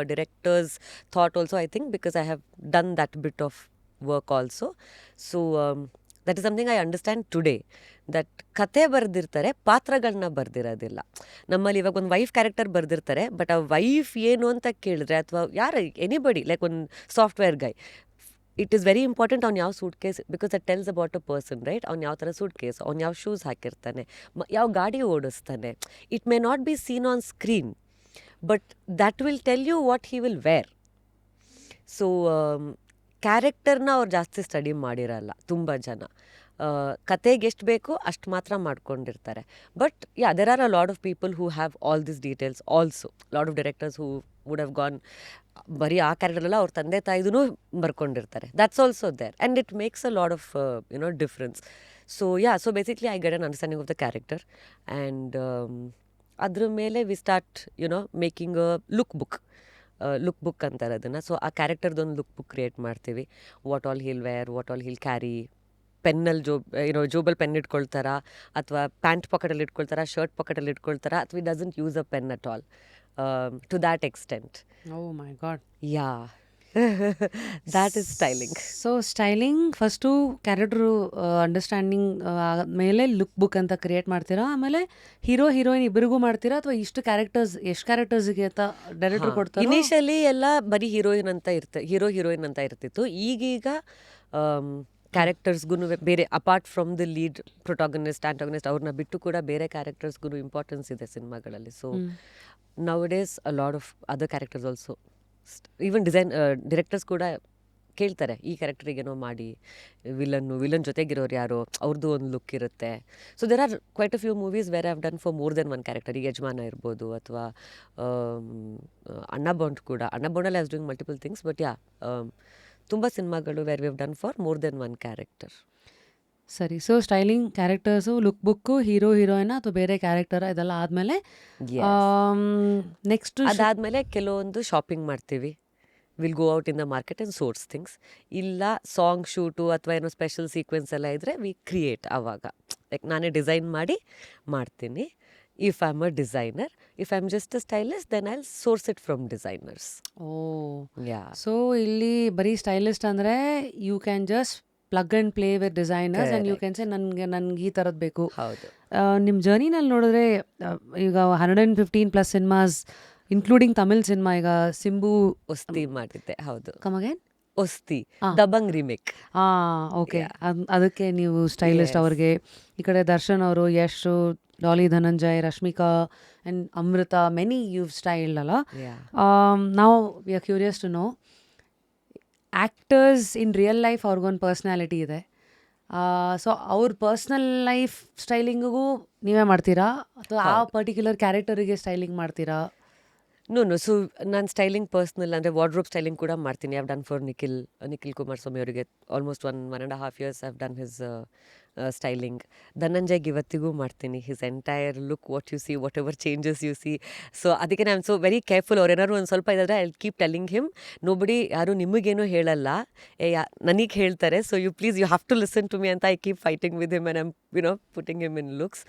a directors thought also I think because I have done that bit of work also. So that is something I understand today, that ಕತೆ ಬರ್ದಿರ್ತಾರೆ, ಪಾತ್ರಗಳನ್ನ ಬರ್ದಿರೋದಿಲ್ಲ. ನಮ್ಮಲ್ಲಿ ಇವಾಗ ಒಂದು wife character ಬರ್ದಿರ್ತಾರೆ, but ಆ ವೈಫ್ ಏನು ಅಂತ ಕೇಳಿದ್ರೆ, ಅಥವಾ ಯಾರು ಎನಿಬಡಿ ಲೈಕ್ ಒಂದು software guy, it is very important ಅವ್ನು ಯಾವ suitcase, because that tells about a person, right? ಅವ್ನು ಯಾವ ಥರ ಸೂಟ್ ಕೇಸ್, ಅವ್ನು ಯಾವ ಶೂಸ್ ಹಾಕಿರ್ತಾನೆ, ಯಾವ ಗಾಡಿ ಓಡಿಸ್ತಾನೆ. It may not be seen on screen, but that will tell you what he will wear. So ಕ್ಯಾರೆಕ್ಟರ್ನ ಅವ್ರು ಜಾಸ್ತಿ ಸ್ಟಡಿ ಮಾಡಿರಲ್ಲ ತುಂಬ ಜನ. ಕತೆಗೆ ಎಷ್ಟು ಬೇಕೋ ಅಷ್ಟು ಮಾತ್ರ ಮಾಡ್ಕೊಂಡಿರ್ತಾರೆ. But yeah, there are a lot of people who have all this details also. Lot of directors who would have gone ಬರೀ ಆ ಕ್ಯಾರೆಕ್ಟರೆಲ್ಲ ಅವ್ರ ತಂದೆ ತಾಯಿದೂ ಬರ್ಕೊಂಡಿರ್ತಾರೆ. That's also there and it makes a lot of difference. So yeah, so basically I get an understanding of the character and ಅದ್ರ ಮೇಲೆ we start making a look book ಅಂತಾರೆ ಅದನ್ನು. ಸೊ ಆ ಕ್ಯಾರೆಕ್ಟರ್ದೊಂದು ಲುಕ್ ಬುಕ್ ಕ್ರಿಯೇಟ್ ಮಾಡ್ತೀವಿ. What all he'll wear, what all he'll carry, ಪೆನ್ನಲ್ಲಿ ಜೋಬಲ್ಲಿ pen ಇಟ್ಕೊಳ್ತಾರಾ, ಅಥವಾ ಪ್ಯಾಂಟ್ ಪಾಕೆಟಲ್ಲಿ ಇಟ್ಕೊಳ್ತಾರಾ, ಶರ್ಟ್ ಪಾಕೆಟಲ್ಲಿ ಇಟ್ಕೊಳ್ತಾರಾ, ಅಥವಾ it doesn't use a pen at all to that extent. Oh my god. Yeah, that is styling. So styling first character understanding ಆದಮೇಲೆ ಲುಕ್ ಬುಕ್ ಅಂತ ಕ್ರಿಯೇಟ್ ಮಾಡ್ತೀರಾ, ಆಮೇಲೆ ಹೀರೋ ಹೀರೋಯಿನ್ ಇಬ್ಬರಿಗೂ ಮಾಡ್ತೀರಾ, ಅಥವಾ ಎಷ್ಟು ಕ್ಯಾರೆಕ್ಟರ್ಸ್ಗೆ ಅಂತ ಡೈರೆಕ್ಟ್ರು ಕೊಡ್ತಾರೆ? ಇನಿಷಿಯಲಿ ಎಲ್ಲ ಬರೀ ಹೀರೋ ಹೀರೋಯಿನ್ ಅಂತ ಇರ್ತಿತ್ತು. ಈಗೀಗ ಕ್ಯಾರೆಕ್ಟರ್ಸ್ಗೂ ಬೇರೆ, apart from the lead protagonist antagonist ಅವ್ರನ್ನ ಬಿಟ್ಟು ಕೂಡ ಬೇರೆ ಕ್ಯಾರೆಕ್ಟರ್ಸ್ಗೂ ಇಂಪಾರ್ಟೆನ್ಸ್ ಇದೆ ಸಿನಿಮಾಗಳಲ್ಲಿ. So nowadays a lot of other characters also. Even directors ಕೂಡ ಕೇಳ್ತಾರೆ, ಈ ಕ್ಯಾರೆಕ್ಟರಿಗೇನೋ ಮಾಡಿ, ವಿಲನ್ ಜೊತೆಗಿರೋರು ಯಾರೋ ಅವ್ರದ್ದು ಒಂದು ಲುಕ್ ಇರುತ್ತೆ. So there are quite a few movies where have done for more than one character. ಈಗ ಯಜಮಾನ ಇರ್ಬೋದು, ಅಥವಾ ಅಣ್ಣ ಬಾಂಡ್ ಕೂಡ. ಅಣ್ಣ ಬಾಂಡಲ್ಲಿ as doing multiple things, but yeah, ತುಂಬ ಸಿನಿಮಾಗಳು where we have done for more than one character. ಸರಿ. ಸೊ styling, characters, look book, hero heroine ಅಥವಾ ಬೇರೆ ಕ್ಯಾರೆಕ್ಟರ್, ಇದೆಲ್ಲ ಆದಮೇಲೆ ನೆಕ್ಸ್ಟ್ ಅದಾದಮೇಲೆ ಕೆಲವೊಂದು ಶಾಪಿಂಗ್ ಮಾಡ್ತೀವಿ. Will go out in the market and source things. ಇಲ್ಲ ಸಾಂಗ್ ಶೂಟು ಅಥವಾ ಏನೋ ಸ್ಪೆಷಲ್ ಸೀಕ್ವೆನ್ಸ್ ಎಲ್ಲ ಇದ್ದರೆ ವಿ ಕ್ರಿಯೇಟ್. ಆವಾಗ ಲೈಕ್ ನಾನೇ ಡಿಸೈನ್ ಮಾಡ್ತೀನಿ. If I am a designer, if I am just a stylist, then I will source it from designers. Oh yeah. So ಇಲ್ಲಿ ಬರೀ ಸ್ಟೈಲಿಸ್ಟ್ ಅಂದರೆ you can just plug and play with designers and you can say ನನ್ಗೆ ಈ ಥರದ್ದು ಬೇಕು. ಹೌದು. ನಿಮ್ಮ ಜರ್ನಿನಲ್ಲಿ ನೋಡಿದ್ರೆ ಈಗ 115+ ಸಿನಿಮಾಸ್ ಇನ್ಕ್ಲೂಡಿಂಗ್ ತಮಿಳ್ ಸಿನಿಮಾ, ಈಗ ಸಿಂಬು ಒಸ್ತಿ ಮಾಡಿದ್ದೆ. ಹೌದು. Come again Osthi Dabangg remake. Okay. ಅದಕ್ಕೆ ನೀವು ಸ್ಟೈಲಿಸ್ಟ್ ಅವ್ರಿಗೆ. ಈ ಕಡೆ ದರ್ಶನ್ ಅವರು, Yash, Dolly Dhananjay, Rashmika and Amrutha, many you've styled ಅಲ್ಲ. ನಾವು we are curious to know, actors in real life ಅವ್ರಿಗೊಂದು ಪರ್ಸ್ನಾಲಿಟಿ ಇದೆ. ಸೊ ಅವ್ರ ಪರ್ಸ್ನಲ್ ಲೈಫ್ ಸ್ಟೈಲಿಂಗಿಗೂ ನೀವೇ ಮಾಡ್ತೀರಾ, ಅಥವಾ ಆ ಪರ್ಟಿಕ್ಯುಲರ್ ಕ್ಯಾರೆಕ್ಟರಿಗೆ ಸ್ಟೈಲಿಂಗ್ ಮಾಡ್ತೀರಾ? ನೋ ಸೊ ನಾನು ಸ್ಟೈಲಿಂಗ್ ಪರ್ಸ್ನಲ್ ಅಂದರೆ ವಾರ್ಡ್ರೋಬ್ ಸ್ಟೈಲಿಂಗ್ ಕೂಡ ಮಾಡ್ತೀನಿ. I have done for Nikhil Kumaraswamy ಅವರಿಗೆ almost 1.5 years I have done his styling. ಧನಂಜಯ್ಗೆ ಇವತ್ತಿಗೂ ಮಾಡ್ತೀನಿ. His entire look, what you see, whatever changes you see. So ಅದಕ್ಕೆ I am so very careful. ಅವ್ರು ಏನಾದ್ರು ಒಂದು ಸ್ವಲ್ಪ ಇದಾದರೆ I keep telling him, nobody, ಯಾರು ನಿಮಗೇನು ಹೇಳಲ್ಲ, ನನಗೆ ಹೇಳ್ತಾರೆ. So you please you have to listen to me ಅಂತ I keep fighting with him and I'm putting him in looks.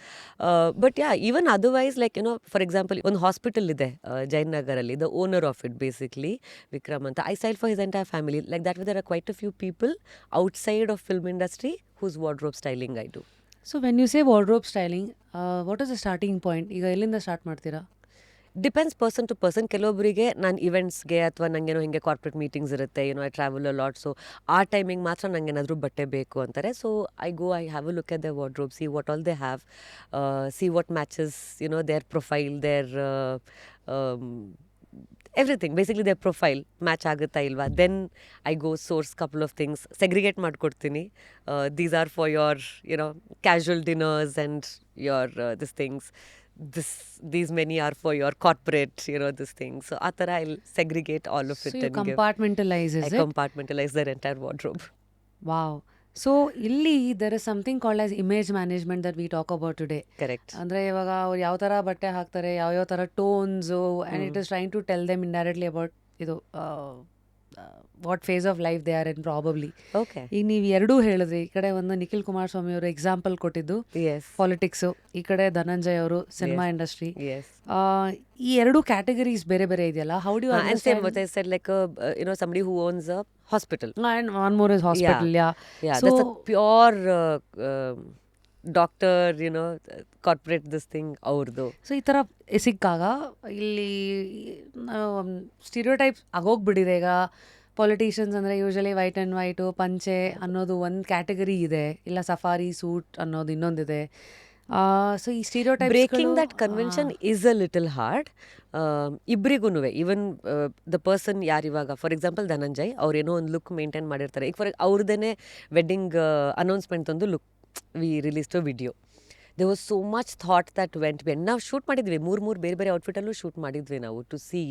But even otherwise like for example ಒಂದು hospital ಇದೆ ಜೈನ್ ನಗರಲ್ಲಿ, the owner of it basically Vikram ಅಂತ. I style for his entire family like that. There are quite a few people outside of film industry whose wardrobe styling I do. So when you say wardrobe styling, what is the starting point? ಈಗ ಎಲ್ಲಿಂದ start ಮಾಡ್ತೀರಾ? Depends person to person. ಕೆಲವೊಬ್ಬರಿಗೆ ನಾನು ಇವೆಂಟ್ಸ್ಗೆ ಅಥವಾ ನನಗೇನೋ ಹಿಂಗೆ corporate meetings ಇರುತ್ತೆ, I travel a lot, so ಆ ಟೈಮಿಂಗ್ ಮಾತ್ರ ನಂಗೆ ಏನಾದರೂ ಬಟ್ಟೆ ಬೇಕು ಅಂತಾರೆ. So I have a look at the wardrobe, see what all they have, see what matches their profile, their everything, basically their profile match ಆಗುತ್ತಾ ಇಲ್ವಾ. Then I go source couple of things, segregate ಮಾಡಿಕೊಡ್ತೀನಿ. These are for your casual dinners and your this things, these many are for your corporate, this thing. So ಆ ಥರ I'll segregate all of it. So you compartmentalize, is it? I compartmentalize their entire wardrobe. Wow. So ಇಲ್ಲಿ there is something called as image management that we talk about today. Correct. ಅಂದರೆ ಇವಾಗ ಅವ್ರು ಯಾವ ಥರ ಬಟ್ಟೆ ಹಾಕ್ತಾರೆ, ಯಾವ್ಯಾವ ಥರ tones, and it is trying to tell them indirectly about ಇದು what phase of life they are in probably. Okay. ಈಗ ನೀವು ಎರಡೂ ಹೇಳಿದ್ರಿ. ಈ ಕಡೆ ಒಂದು ನಿಖಿಲ್ ಕುಮಾರಸ್ವಾಮಿ ಅವರು ಎಕ್ಸಾಂಪಲ್ ಕೊಟ್ಟಿದ್ದು Yes. ಪಾಲಿಟಿಕ್ಸು, ಈ ಕಡೆ ಧನಂಜಯ್ ಅವರು ಸಿನಿಮಾ ಇಂಡಸ್ಟ್ರಿ. Yes. ಈ ಎರಡು ಕ್ಯಾಟಗರೀಸ್ ಬೇರೆ ಬೇರೆ ಇದೆಯಲ್ಲ. How do you And same what I said, like somebody who owns a hospital. and one more is hospital. Yeah. Yeah, So that's a pure doctor, corporate this thing ಅವ್ರದ್ದು. So ಈ ಥರ ಸಿಕ್ಕಾಗ ಇಲ್ಲಿ ಸ್ಟೀರಿಯೋಟೈಪ್ಸ್ ಆಗೋಗ್ಬಿಟ್ಟಿದೆ. ಈಗ politicians ಅಂದರೆ usually white and white ಪಂಚೆ ಅನ್ನೋದು ಒಂದು ಕ್ಯಾಟಗರಿ ಇದೆ, ಇಲ್ಲ ಸಫಾರಿ ಸೂಟ್ ಅನ್ನೋದು ಇನ್ನೊಂದಿದೆ. ಸೊ ಈ stereotype breaking that convention is a little hard. ಇಬ್ಬರಿಗೂ ಈವನ್ ದ ಪರ್ಸನ್ ಯಾರಿವಾಗ ಫಾರ್ ಎಕ್ಸಾಂಪಲ್ ಧನಂಜಯ್ ಅವ್ರೇನೋ ಒಂದು ಲುಕ್ ಮೇಂಟೈನ್ ಮಾಡಿರ್ತಾರೆ. ಈಗ ಫಾರ್ ಅವ್ರದ್ದೇ ವೆಡ್ಡಿಂಗ್ ಅನೌನ್ಸ್ಮೆಂಟ್ ಒಂದು look we release two video. there was so much thought that went behind. ನಾವು shoot ಮಾಡಿದ್ವಿ, ಮೂರು ಬೇರೆ ಬೇರೆ ಔಟ್ಫಿಟಲ್ಲೂ ಶೂಟ್ ಮಾಡಿದ್ವಿ ನಾವು, to see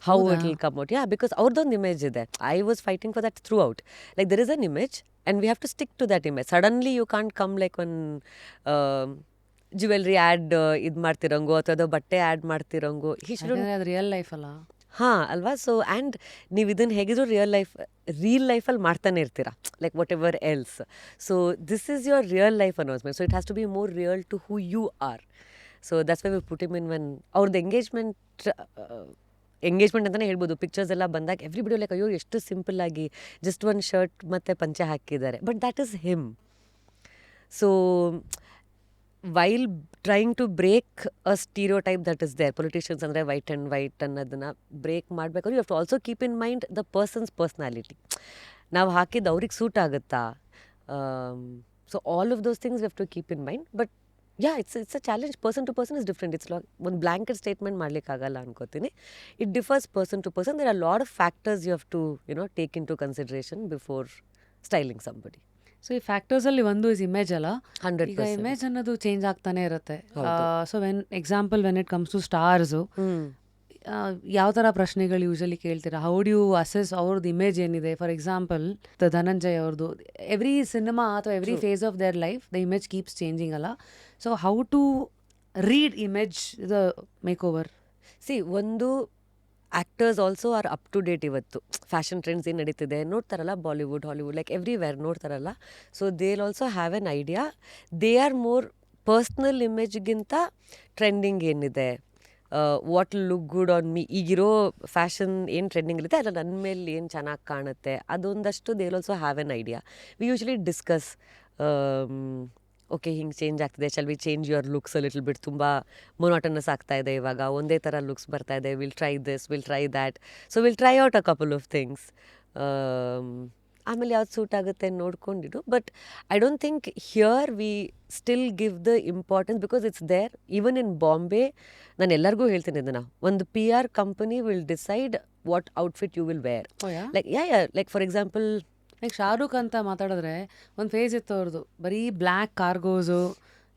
how it will come out. Because ಅವ್ರದ್ದೊಂದು ಇಮೇಜ್ ಇದೆ. I was fighting for that through out. Like there is an image and we have to stick to that image. Suddenly you can't come like one jewellery ad ಇದು ಮಾಡ್ತಿರಂಗೋ ಅಥವಾ ಬಟ್ಟೆ add ಮಾಡ್ತಿರಂಗೋ. ಅದು real life ಅಲ್ಲ. ಹಾಂ ಅಲ್ವಾ. So and ನೀವು ಇದನ್ನು ಹೇಗಿದ್ರು ರಿಯಲ್ ಲೈಫಲ್ಲಿ ಮಾಡ್ತಾನೆ ಇರ್ತೀರಾ, like whatever else. So this is your real life announcement. So it has to be more real to who you are. So that's why we put him in when ಅವ್ರದ್ದು engagement ಅಂತಲೇ ಹೇಳ್ಬೋದು. Pictures ಎಲ್ಲ ಬಂದಾಗ everybody like ಅಯ್ಯೋ ಎಷ್ಟು simple ಆಗಿ just ಒಂದು shirt ಮತ್ತು ಪಂಚೆ ಹಾಕಿದ್ದಾರೆ, but that is him. So while trying to break a stereotype that is there, politicians ಅಂದರೆ ವೈಟ್ ಆ್ಯಂಡ್ ವೈಟ್ ಅನ್ನೋದನ್ನು ಬ್ರೇಕ್ ಮಾಡಬೇಕಾದ್ರೆ you have to also keep in mind the person's personality. ನಾವು ಹಾಕಿದ್ದು ಅವ್ರಿಗೆ ಸೂಟ್ ಆಗುತ್ತಾ? So all of those things we have to keep in mind. But it's a challenge. Person to person is different. It's ಒಂದು blanket statement ಮಾಡಲಿಕ್ಕಾಗಲ್ಲ ಅನ್ಕೋತೀನಿ. It differs person to person. There are lot of factors you have to take into consideration before styling somebody. So ಈ ಫ್ಯಾಕ್ಟರ್ಸಲ್ಲಿ ಒಂದು is image ಅಲ್ಲ. 100%. ಈಗ image ಅನ್ನೋದು change ಆಗ್ತಾನೆ ಇರುತ್ತೆ. So when it comes to stars, ಯಾವ ಥರ ಪ್ರಶ್ನೆಗಳು ಯೂಶಲಿ ಕೇಳ್ತೀರಾ? ಹೌ ಡು ಯು ಅಸೆಸ್ ಅವ್ರದ್ದು ಇಮೇಜ್ ಏನಿದೆ? ಫಾರ್ ಎಕ್ಸಾಂಪಲ್ ಧನಂಜಯ್ ಅವ್ರದ್ದು ಎವ್ರಿ ಸಿನಿಮಾ ಅಥವಾ every phase of their life the image keeps changing ಅಲ್ಲ. So how to read image the makeover? ಒಂದು actors also are up to date. ಇವತ್ತು fashion trends ಏನು ನಡೀತಿದೆ ನೋಡ್ತಾರಲ್ಲ, ಬಾಲಿವುಡ್ ಹಾಲಿವುಡ್ ಲೈಕ್ ಎವ್ರಿವೇರ್ ನೋಡ್ತಾರಲ್ಲ. So they also have an idea. They are more personal ಇಮೇಜ್ಗಿಂತ trending ಏನಿದೆ, what look good on me, ಈಗಿರೋ fashion ಏನು ಟ್ರೆಂಡಿಂಗ್ ಇರುತ್ತೆ ಅಲ್ಲ ನನ್ನ ಮೇಲೆ ಏನು ಚೆನ್ನಾಗಿ ಕಾಣುತ್ತೆ, ಅದೊಂದಷ್ಟು they also have an idea. We usually discuss, okay ಹಿಂಗೆ ಚೇಂಜ್ ಆಗ್ತಿದೆ, shall we change your looks a little bit, ತುಂಬ ಮೊನಾಟನಸ್ ಆಗ್ತಾ ಇದೆ ಇವಾಗ, ಒಂದೇ ಥರ ಲುಕ್ಸ್ ಬರ್ತಾ ಇದೆ, will try this, will try that. So will try out a couple of things. ಆಮೇಲೆ ಯಾವ್ದು ಸೂಟ್ ಆಗುತ್ತೆ ನೋಡ್ಕೊಂಡಿಡು. But I don't think here we still give the importance because it's there. Even in Bombay ನಾನು ಎಲ್ಲರಿಗೂ ಹೇಳ್ತೀನಿ ಇದನ್ನು, ಒಂದು PR company will decide what outfit you will wear. Like like for example like Shahrukh ಅಂತ ಮಾತಾಡಿದ್ರೆ ಒಂದು ಫೇಸ್ ಇತ್ತು ಅವ್ರದ್ದು, ಬರೀ ಬ್ಲ್ಯಾಕ್ ಕಾರ್ಗೋಸು,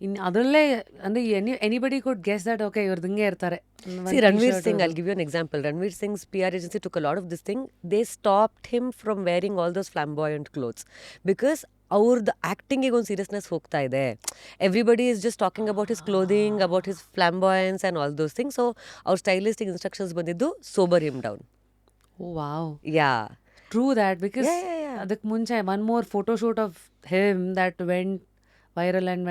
ಇನ್ನು ಅದರಲ್ಲೇ ಅಂದರೆ anybody could guess that okay ಇವ್ರದ್ದು ಹಿಂಗೆ ಇರ್ತಾರೆ. Ranveer Singh, I'll give you an example. Ranveer Singh's PR agency took a lot of this thing. They stopped him from wearing all those flamboyant clothes because ಅವ್ರದ್ದು ಆ್ಯಕ್ಟಿಂಗಿಗೆ ಒಂದು seriousness ಹೋಗ್ತಾ ಇದೆ. Everybody is just talking about his clothing, about his flamboyance and all those things. So ಅವ್ರ ಸ್ಟೈಲಿಸ್ಟಿಗೆ instructions ಬಂದಿದ್ದು sober him down. Oh wow, ya, true that. Because yeah. ಅದಕ್ಕೆ ಮುಂಚೆ one more photo shoot of him that went viral and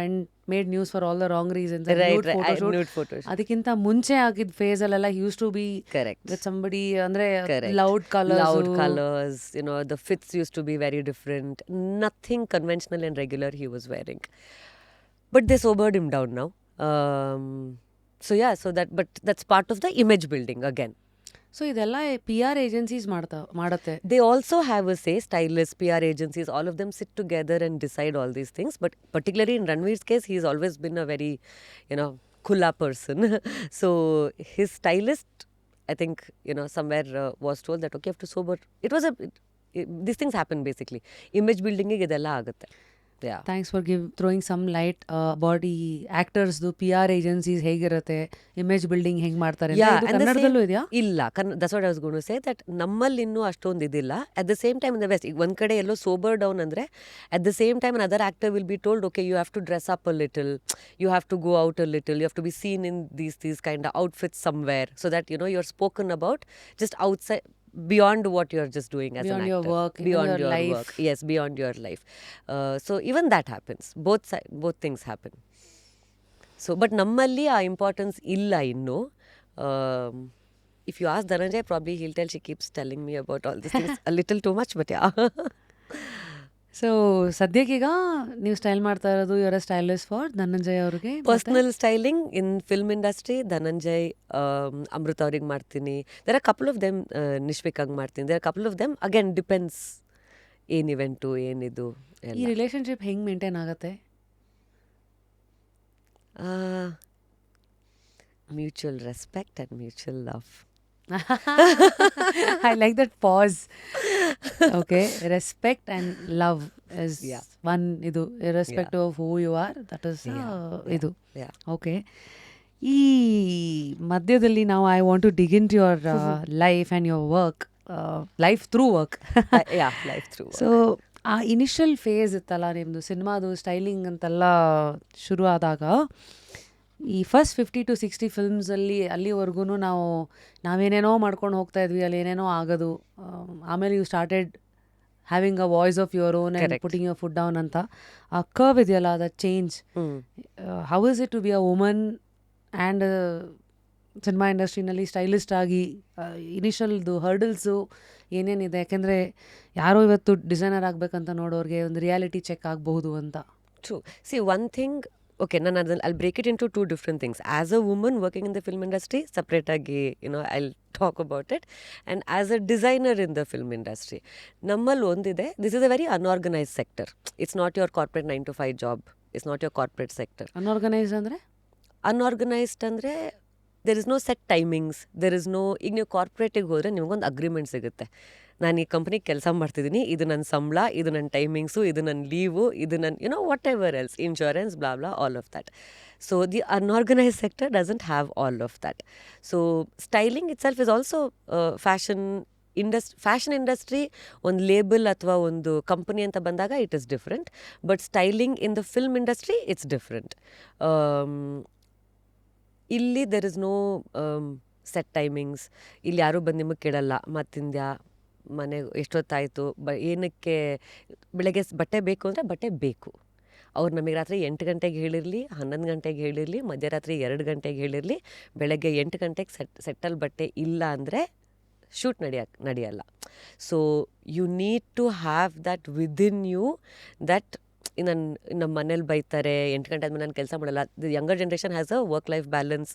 made news for all the wrong reasons. Right, nude photo shoot. ಅದಕ್ಕಿಂತ ಮುಂಚೆ ಆಗಿದ್ದ ಫೇಸ್ ಅಲ್ಲೆಲ್ಲ used to be Correct. With somebody ಅಂದ್ರೆ Correct. Loud Loud colours. colors, the fits used to be very different. Nothing conventional and regular he was wearing. But they sobered him down now. So yeah, but that's part of the image building again. So ಇದೆಲ್ಲ PR agencies ಮಾಡತ್ತೆ. They also have a say, stylists, PR agencies, all of them sit together and decide all these things. But particularly in Ranveer's case, he's always been a very, khulla person. So his stylist, I think, somewhere was told that, okay, you have to sober. These things happen basically. Image building ಗೆ ಇದೆಲ್ಲ ಆಗುತ್ತೆ. Yeah. Thanks for throwing some light about ಈ ಆಕ್ಟರ್ಸ್ದು PR agencies ಹೇಗಿರುತ್ತೆ, image building ಹೆಂಗ್ ಮಾಡ್ತಾರೆ ಅಂತ. Yeah, ಇದು and the ಕನ್ನಡದಲ್ಲೂ same- ಇದೆಯಾ? ಇಲ್ಲ, that's what I was going to say, that ನಮ್ಮಲ್ಲಿ ಇನ್ನೂ ಅಷ್ಟೊಂದು ಇದಿಲ್ಲ. At the same time in the west, ಈಗ ಒಂದ್ ಕಡೆ ಎಲ್ಲೋ ಸೋಬರ್ ಡೌನ್ ಅಂದ್ರೆ at the same time another actor will be told, okay, you have to dress up a little, you have to go out a little, you have to be seen in these kind of outfits somewhere, so that you're spoken about just outside, beyond what you're just doing as Beyond an your actor. work, even Beyond your your life. work. Yes, beyond your life. So even that happens. Both things happen. So but ನಮ್ಮಲ್ಲಿ ಆ importance ಇಲ್ಲ ಇನ್ನು. If you ask Dhananjay, probably he'll tell she keeps telling me about all these things a little too much, but yeah. So ಸದ್ಯಕ್ಕೀಗ ನೀವು style ಮಾಡ್ತಾ ಇರೋದು, ಇವರ stylist for Dhananjay ಅವ್ರಿಗೆ. Personal styling in film industry Dhananjay, Amrutha ಅವ್ರಿಗೆ ಮಾಡ್ತೀನಿ. There are couple of them, ನಿಶ್ವಿಕಾಗ್ ಮಾಡ್ತೀನಿ. There are couple of them, again depends ಏನ್ ಇವೆಂಟು ಏನಿದು ಈ ರಿಲೇಶನ್ಶಿಪ್ ಹೆಂಗ್ ಮೇಂಟೈನ್ ಆಗತ್ತೆ? Mutual respect and mutual love. I like that pause. Okay, respect and love is Yeah. one idu, irrespective of who you are, that is idu. Yeah. Okay. ಈ ಮಧ್ಯದಲ್ಲಿ ನಾವು I want to dig into your life and your work, life through work. Yeah, life through. So ಆ initial phase ಇತ್ತಲ್ಲ ನಿಮ್ಮದು ಸಿನಿಮಾದು styling ಅಂತೆಲ್ಲ ಶುರು ಆದಾಗ, ಈ ಫಸ್ಟ್ 50 to 60 ಫಿಲ್ಮ್ಸಲ್ಲಿ ಅಲ್ಲಿವರೆಗೂ ನಾವೇನೇನೋ ಮಾಡ್ಕೊಂಡು ಹೋಗ್ತಾ ಇದ್ವಿ, ಅಲ್ಲಿ ಏನೇನೋ ಆಗೋದು. ಆಮೇಲೆ you started having a voice of your own and putting your foot down ಅಂತ. ಆ ಕರ್ವ್ ಇದೆಯಲ್ಲ, the change, how is it to be a woman and cinema ಇಂಡಸ್ಟ್ರಿನಲ್ಲಿ ಸ್ಟೈಲಿಸ್ಟ್ ಆಗಿ? ಇನಿಷಿಯಲ್ದು ಹರ್ಡಲ್ಸು ಏನೇನಿದೆ? ಯಾಕೆಂದರೆ ಯಾರೋ ಇವತ್ತು ಡಿಸೈನರ್ ಆಗಬೇಕಂತ ನೋಡೋರಿಗೆ ಒಂದು ರಿಯಾಲಿಟಿ ಚೆಕ್ ಆಗಬಹುದು ಅಂತ. True. See, one thing, okay, I'll break it into two different things. As a woman working in the film industry, separate agi, I'll talk about it. And as a designer in the film industry, nammal ondide, this is a very unorganized sector. It's not your corporate 9 to 5 job. It's not your corporate sector. Unorganised ಅಂದರೆ? Unorganized ಅಂದರೆ there is no set timings. There is no, ಈಗ ನೀವು ಕಾರ್ಪೊರೇಟಿಗೆ ಹೋದರೆ ನಿಮಗೊಂದು agreement ಸಿಗುತ್ತೆ. ನಾನು ಈ ಕಂಪ್ನಿಗೆ ಕೆಲಸ ಮಾಡ್ತಿದ್ದೀನಿ, ಇದು ನನ್ನ ಸಂಬಳ, ಇದು ನನ್ನ ಟೈಮಿಂಗ್ಸು, ಇದು ನನ್ನ ಲೀವು, ಇದು ನನ್ನ whatever else, insurance, blah blah, all of that. So the unorganised sector doesn't have all of that. So styling itself is also fashion industry ಒಂದು ಲೇಬಲ್ ಅಥವಾ ಒಂದು ಕಂಪನಿ ಅಂತ ಬಂದಾಗ it is different. But styling in the film industry it's different. ಇಲ್ಲಿ there is no set timings. ಇಲ್ಲಿ ಯಾರೂ ಬಂದು ನಿಮಗೆ ಕೇಳಲ್ಲ, ಮತ್ತಿಂದ್ಯಾ ಮನೆಗೆ ಎಷ್ಟೊತ್ತಾಯಿತು, ಏನಕ್ಕೆ ಬೆಳಗ್ಗೆ ಬಟ್ಟೆ ಬೇಕು ಅಂದರೆ ಬಟ್ಟೆ ಬೇಕು. ಅವ್ರು ನಮಗೆ ರಾತ್ರಿ 8 ಗಂಟೆಗೆ ಹೇಳಿರಲಿ, 11 ಗಂಟೆಗೆ ಹೇಳಿರಲಿ, ಮಧ್ಯರಾತ್ರಿ 2 ಗಂಟೆಗೆ ಹೇಳಿರಲಿ, ಬೆಳಗ್ಗೆ 8 ಗಂಟೆಗೆ ಸೆಟ್ಟಲ್ಲಿ ಬಟ್ಟೆ ಇಲ್ಲ ಅಂದರೆ ಶೂಟ್ ನಡೆಯಲ್ಲ. So you need to have that within you, that ನಮ್ಮ ಮನೇಲಿ ಬೈತಾರೆ, 8 ಗಂಟೆ ಆದಮೇಲೆ ನಾನು ಕೆಲಸ ಮಾಡಲ್ಲ. The younger generation has a work life balance,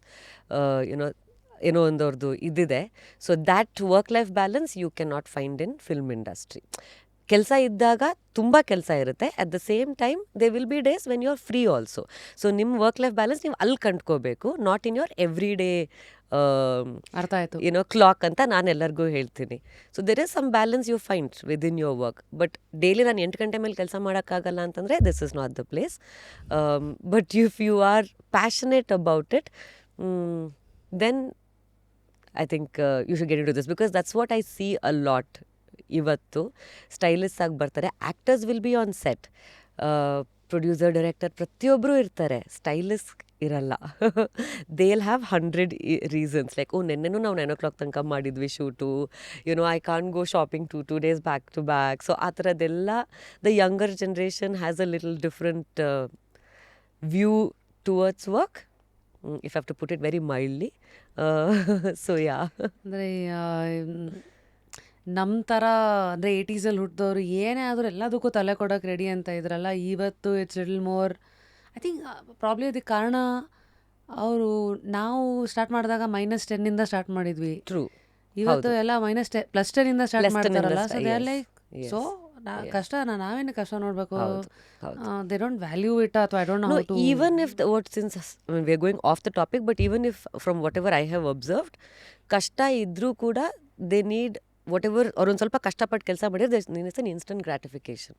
ಏನೋ ಒಂದವ್ರದ್ದು ಇದಿದೆ. So that work life balance you can not find in film industry. ಕೆಲಸ ಇದ್ದಾಗ ತುಂಬ ಕೆಲಸ ಇರುತ್ತೆ, at the same time they will be days when you are free also. So ನಿಮ್ಮ work life balance ನೀವು ಅಲ್ಲಿ ಕಂಡ್ಕೋಬೇಕು, not in your every day ಅರ್ಥ ಆಯಿತು, ಕ್ಲಾಕ್ ಅಂತ ನಾನು ಎಲ್ಲರಿಗೂ ಹೇಳ್ತೀನಿ. So there is some balance you find within your work. But daily ನಾನು 8 ಗಂಟೆ ಮೇಲೆ ಕೆಲಸ ಮಾಡೋಕ್ಕಾಗಲ್ಲ ಅಂತಂದರೆ this is not the place. But if you are passionate about it, then I think you should get into this, because that's what I see a lot ಇವತ್ತು stylist ಆಗಿ ಬರ್ತಾರೆ. Actors will be on set, producer, director ಪ್ರತಿಯೊಬ್ಬರು ಇರ್ತಾರೆ, stylist ಇರಲ್ಲ. They will have 100 reasons like, ನೆನ್ನೆನೂ ನಾವು 9 o'clock ತನಕ ಮಾಡಿದ್ವಿ shoot, I can't go shopping 2 days back to back. So ಆ ಥರದ್ದೆಲ್ಲ the younger generation has a little different view towards work, if I have to put it very mildly. So yeah. ಅಂದರೆ ನಮ್ಮ ಥರ ಅಂದರೆ 80s ಹುಟ್ಟಿದವರು ಏನೇ ಆದರೂ ಎಲ್ಲದಕ್ಕೂ ತಲೆ ಕೊಡೋಕೆ ರೆಡಿ ಅಂತ ಇದ್ರಲ್ಲ, ಇವತ್ತು it's little more. I think probably ಅದಕ್ಕೆ ಕಾರಣ ಅವರು ನಾವು ಸ್ಟಾರ್ಟ್ ಮಾಡಿದಾಗ -10 ಸ್ಟಾರ್ಟ್ ಮಾಡಿದ್ವಿ. True. ಇವತ್ತು ಎಲ್ಲ +10 ಸ್ಟಾರ್ಟ್ Plus 10 ಮಾಡ್ತಾರಲ್ಲ. So they are yes, like yes. So ಕಷ್ಟನ ನಾವೇನು ಕಷ್ಟ ನೋಡಬೇಕು, ಹೌದು, ಹೌದು. ದೇ ಡೋಂಟ್ ವ್ಯಾಲ್ಯೂ ಇಟ್, ಅಥವಾ I don't know No, how to. even if since we are going off the topic, but even if from whatever I have observed, ಕಷ್ಟ ಇದ್ರೂ ಕೂಡ they need whatever, ಅವ್ರು ಒಂದು ಸ್ವಲ್ಪ ಕಷ್ಟಪಟ್ಟು ಕೆಲಸ ಮಾಡಿದ್ರೆ it's an instant gratification.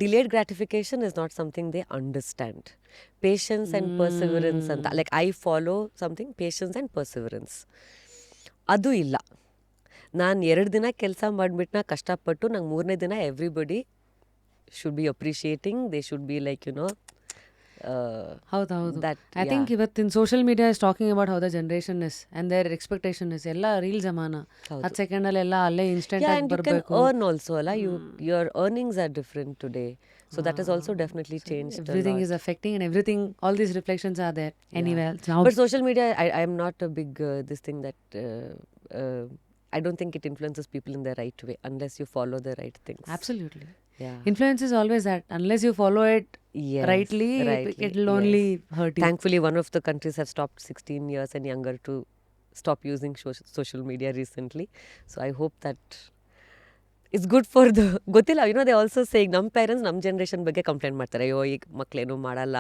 Delayed gratification is not something they understand. Patience and perseverance ಅಂತ, like I follow something, patience and perseverance. ಅದು ಇಲ್ಲ. ನಾನು 2 ದಿನ ಕೆಲಸ ಮಾಡಿಬಿಟ್ಟು ಕಷ್ಟಪಟ್ಟು ನಂಗೆ 3ನೇ ದಿನ everybody should be appreciating, they should be like ಹೌದು. ಐ ಥಿಂಕ್ ಇವತ್ತಿನ social media is talking about how the generation is and their expectation is ಎಲ್ಲ ರೀಲ್ ಜಮಾನ. 10 ಸೆಕೆಂಡಲ್ಲೆಲ್ಲ ಅಲ್ಲೇ ಇನ್ಸ್ಟೆಂಟ್ ಆಗಿ ಬರಬೇಕು. earn also ಅಲ್ಲ, your earnings are different today, so that has also definitely changed a Everything lot. is affecting, and everything, all these reflections are there anywhere. Now, But social media, I am not a big this thing that I don't think it influences people in the right way unless you follow the right things. absolutely. Yeah. Influence is always that. Unless you follow it Yes, rightly, it will yes. only hurt you. Thankfully, one of the countries have stopped 16 years and younger to stop using social media recently. So I hope that it's good for the ಗೊತ್ತಿಲ್ಲ, they also saying ನಮ್ಮ parents ನಮ್ಮ generation ಬಗ್ಗೆ complaint ಮಾಡ್ತಾರೆ, ಅಯ್ಯೋ ಈಗ ಮಕ್ಕಳೇನು ಮಾಡಲ್ಲ.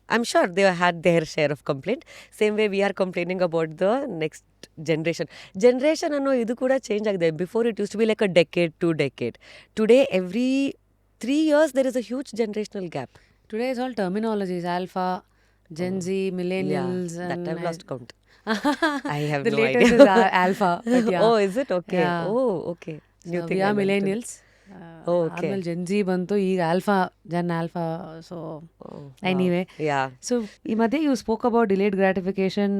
I am sure they had their share of complaint. Same way we are complaining about the next generation ಅನ್ನೋ ಇದು ಕೂಡ ಚೇಂಜ್ ಆಗಿದೆ. Before it used to be like a decade to decade. Today every 3 years there is a huge generational gap. Today is all terminologies: alpha, Gen Z, millennials, Yeah, that and I've lost count. I have the no latest idea. is alpha. But yeah. Oh, is it? Okay. Yeah. Oh, okay. New So thing we I are learned today. millennials. Oh, okay. ಆಮೇಲೆ Gen Z ಬಂತು, ಈಗ alpha, gen alpha. So Oh, anyway, yeah. So ಈ ಮಧ್ಯೆ you spoke about delayed gratification.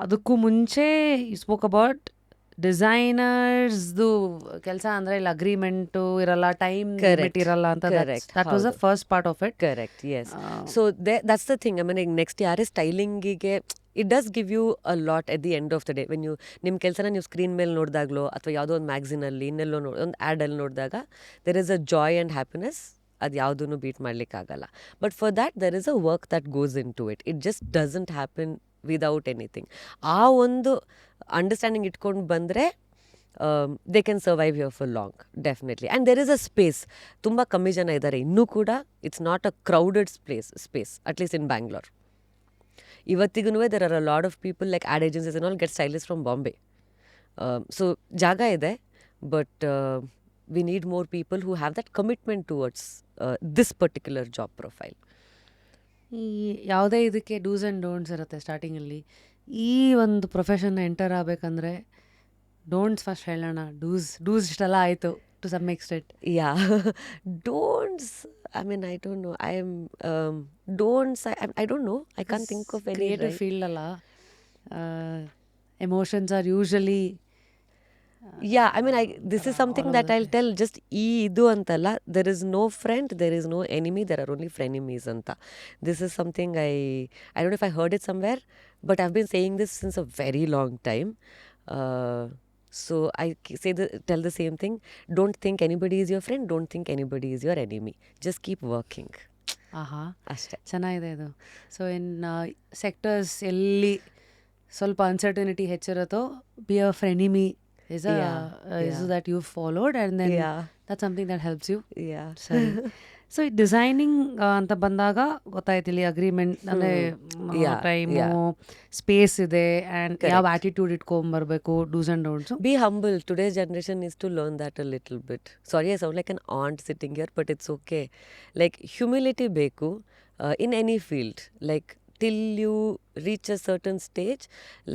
ಅದಕ್ಕೂ ಮುಂಚೆ you spoke about ಡಿಸೈನರ್ಸ್ದು ಕೆಲಸ ಅಂದರೆ ಇಲ್ಲಿ ಅಗ್ರಿಮೆಂಟು ಇರಲ್ಲ, ಟೈಮ್ ಲಿಮಿಟ್ ಇರಲ್ಲ ಅಂತ. That was the first part of it. Correct, yes. So that's the thing. I mean, next ಯಾರೇ ಸ್ಟೈಲಿಂಗಿಗೆ it does give you a lot at the end of the day. When ನಿಮ್ಮ ಕೆಲಸನ ನೀವು screen ಮೇಲೆ ನೋಡಿದಾಗಲೋ ಅಥವಾ ಯಾವುದೋ ಒಂದು ಮ್ಯಾಗ್ಝಿನಲ್ಲಿ ಇನ್ನೆಲ್ಲೋ ಒಂದು ಆ್ಯಡಲ್ಲಿ ನೋಡಿದಾಗ there is a joy and happiness. ಅದು ಯಾವುದೂ ಬೀಟ್ ಮಾಡಲಿಕ್ಕಾಗಲ್ಲ. But for that there is a work that goes into it. It just doesn't happen without anything. ಆ ಒಂದು ಅಂಡರ್ಸ್ಟ್ಯಾಂಡಿಂಗ್ ಇಟ್ಕೊಂಡು ಬಂದರೆ they can survive here for long, definitely. And there is a space. ತುಂಬ ಕಮ್ಮಿ ಜನ ಇದ್ದಾರೆ ಇನ್ನೂ ಕೂಡ. It's not a crowded space at least in Bangalore. ಇವತ್ತಿಗೂ there are a lot of people like add agencies and all get stylist from Bombay. So ಜಾಗ ಇದೆ, but we need more people who have that commitment towards this particular job profile. ಈ ಯಾವುದೇ ಇದಕ್ಕೆ dos and don'ts ಇರುತ್ತೆ ಸ್ಟಾರ್ಟಿಂಗಲ್ಲಿ. ಈ ಒಂದು ಪ್ರೊಫೆಷನ್ನ ಎಂಟರ್ ಆಗಬೇಕಂದ್ರೆ ಡೋಂಟ್ಸ್ ಫಸ್ಟ್ ಹೇಳೋಣ. ಡೂಸ್ ಇಷ್ಟೆಲ್ಲ ಆಯಿತು to some extent. Yeah. Don'ts, I mean, I don't know. Don'ts, I don't know. I can't think of any. Creative Right? Field ಅಲ್ಲ, emotions are usually. Yeah, I mean, this is something that I'll tell just idu antalla. There is no friend, there is no enemy, there are only frenemies anta. This is something I don't know if I heard it somewhere, but I've been saying this since a very long time. So I tell the same thing. Don't think anybody is your friend, don't think anybody is your enemy. Just keep working. ಆಹಾ, ಅಷ್ಟೇ. ಚೆನ್ನಾಗಿದೆ ಇದು. So in sectors ಎಲ್ಲಿ ಸ್ವಲ್ಪ uncertainty ಹೆಚ್ಚಿರುತ್ತೋ, be a frenemy is that you followed, and then that's something that helps you. Yeah. ಸರಿ. So ಈ designing ಅಂತ ಬಂದಾಗ ಗೊತ್ತಾಯ್ತು, ಇಲ್ಲಿ ಅಗ್ರಿಮೆಂಟ್ ಅಂದರೆ ಟೈಮು, ಸ್ಪೇಸ್ ಇದೆ, ಆ್ಯಂಡ್ ಯಾವ ಆ್ಯಟಿಟ್ಯೂಡ್ ಇಟ್ಕೊಂಬರ್ಬೇಕು, dos and don'ts. Be humble. Today's generation needs to learn that a little bit. Sorry, I sound like an aunt sitting here, but it's okay. Like, humility beku in any field. Like, till you reach a certain stage,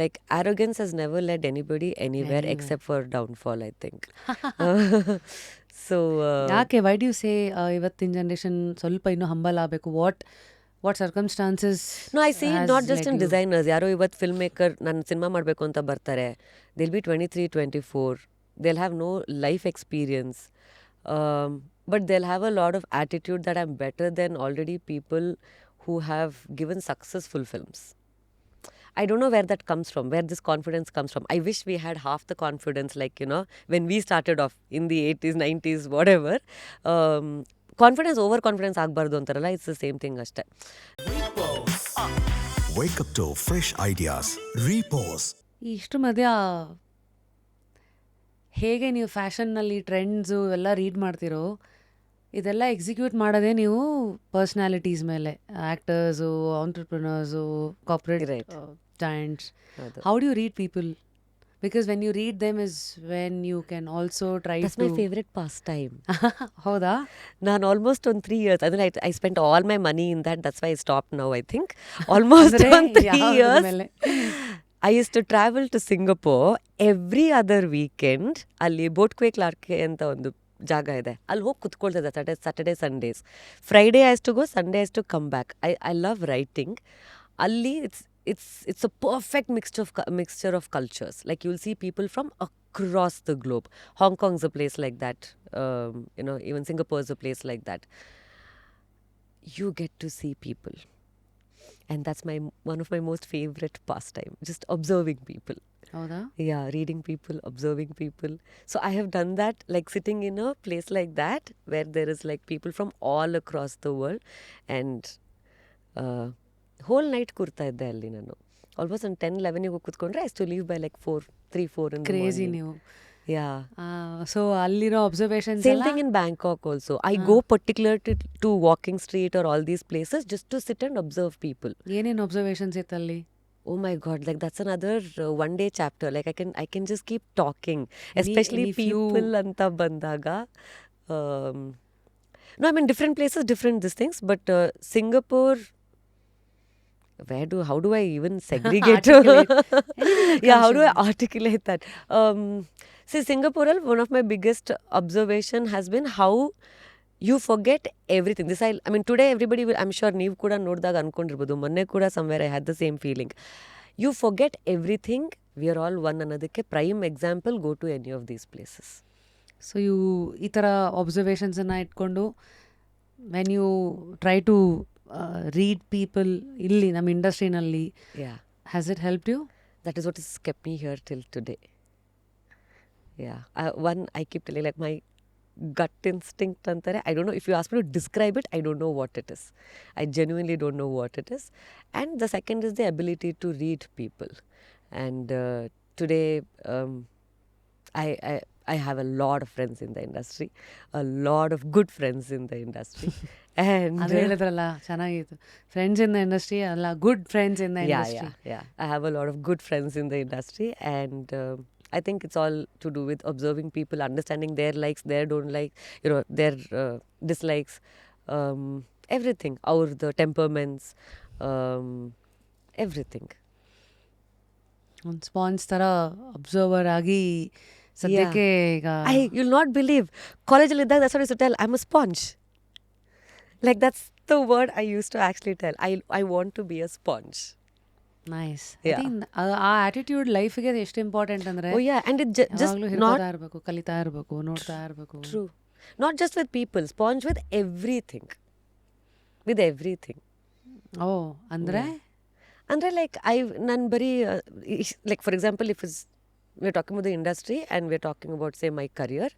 like arrogance has never led anybody anywhere Anywhere. except for downfall, I think. So ಯಾಕೆ Y do you ಸೇ ಇವತ್ತಿನ generation ಸ್ವಲ್ಪ ಇನ್ನೂ humble ಆಗಬೇಕು? What circumstances? no, I see it not just in designers. ಯಾರೋ ಇವತ್ತು film maker ನಾನು cinema ಮಾಡಬೇಕು ಅಂತ ಬರ್ತಾರೆ, they'll be 23, 24, they'll have no life experience, but they'll have a lot of attitude that I'm better than already people who have given successful films. I don't know where that comes from, where this confidence comes from. I wish we had half the confidence, like, you know, when we started off in the 80s, 90s, whatever. Confidence, overconfidence agbardu antaralla, it's the same thing ashte. Wake up to fresh ideas. Repose. ಇಷ್ಟು ಮಧ್ಯ ಹೇಗೆ ನೀವು ಫ್ಯಾಷನ್ನಲ್ಲಿ trends ಎಲ್ಲ read ಮಾಡ್ತಿರೋ, ಇದೆಲ್ಲ execute ಮಾಡೋದೇ ನೀವು personalities ಮೇಲೆ, actors, entrepreneurs, corporate Right. Giants. ಹೌದು. How do you read people? Because when you read them is when you can also try That's to my favorite pastime. ಹೌದಾ? ನಾನು ಆಲ್ಮೋಸ್ಟ್ ಒಂದು 3 years, ಅಂದರೆ I spent all my money in that. That's why I stopped now, I think. Almost ಅಂದ್ರೆ on 3 ಯಾವ್ದ್ರ years. ಮೇಲೆ? I used to travel to Singapore every other weekend. ಅಲ್ಲಿ ಬೋಟ್ಕ್ವೆ ಕ್ಲಾರ್ಕೆ ಅಂತ ಒಂದು ಜಾಗ ಇದೆ, ಅಲ್ಲಿ ಹೋಗಿ ಕುತ್ಕೊಳ್ತಿದ್ದೆ Saturday Sundays. Friday I has to go, Sunday I has to come back. I love writing. ಅಲ್ಲಿ it's a perfect mixture of cultures. Like you'll see people from across the globe. Hong Kong's a place like that. You know, even Singapore is a place like that. You get to see people. And that's one of my most favorite pastime, just observing people. ಹೌದಾ? Yeah, reading people, observing people. So I have done that, like sitting in a place like that where there is like people from all across the world, and whole night kurta idde alli nanu. Almost on 10-11 ಗೆ ಕೂತ್ಕೊಂಡ್ರೆ I used to leave by like 3-4 in the crazy morning. ನೀವು. Yeah. So ಅಲ್ಲಿರೋ observations Same ಎಲ್ಲ thing in Bangkok also. I go particular to Walking Street or all these places just to sit and observe people. ಏನೇನು observations ಇತ್ತಲ್ಲಿ? Oh my God, like that's another one day chapter. Like I can just keep talking, especially any few- people anta bandaga. No, I mean different places, different these things, but Singapore, how do I even segregate? Articulate. Anything that Yeah, how comes do to I articulate that? See, Singapore, one of my biggest observation has been how you forget everything. This I mean today everybody will, I'm sure ನೀವು ಕೂಡ ನೋಡಿದಾಗ ಅನ್ಕೊಂಡಿರ್ಬೋದು, ಮೊನ್ನೆ ಕೂಡ somewhere I had the same feeling. You forget everything. We are all one ಅನ್ನೋದಕ್ಕೆ prime example, go to any of these places. So you ಈ ಥರ ಅಬ್ಸರ್ವೇಷನ್ಸನ್ನು ಇಟ್ಕೊಂಡು when you try to read people ಇಲ್ಲಿ ನಮ್ಮ ಇಂಡಸ್ಟ್ರಿನಲ್ಲಿ, Yeah, has it help you? that is what has kept me here till today. Yeah, I keep telling, like my gut instinct anತಾರೆ. I don't know, if you ask me to describe it, I don't know what it is. I genuinely don't know what it is. And the second is the ability to read people. And today I have a lot of friends in the industry, a lot of good friends in the industry. And ಅದು ಹೇಳಿದ್ರಲ್ಲ, ಚೆನ್ನಾಗಿತ್ತು. Friends in the industry ಅಲ್ಲ, good friends in the industry. yeah, I have a lot of good friends in the industry, and I think it's all to do with observing people, understanding their likes, their don't like, you know, their dislikes, everything, the temperaments, everything. ಒಂದು spawns ಥರ observer ಆಗಿ ಸದ್ಯಕ್ಕೆ ಈಗ You'll not believe, ಕಾಲೇಜಲ್ಲಿ ಇದ್ದಾಗ that's what I used to tell, I'm a sponge. Like that's the word I used to actually tell. I want to be a sponge. Nice. Yeah. ಆ attitude ಲೈಫಿಗೆ ಎಷ್ಟು important ಅಂದರೆ Oh yeah, and it just ಯಾವಾಗಲೂ not ಹಿಡ್ಕೋತಾ ಇರಬೇಕು, ಕಲಿತಾ ಇರಬೇಕು, ನೋಡ್ತಾ ಇರಬೇಕು. true. Not just with people, sponge with everything. With everything. ಓ ಅಂದರೆ Andre like nan bari like for example, if we're talking about the industry and we're talking about say my career,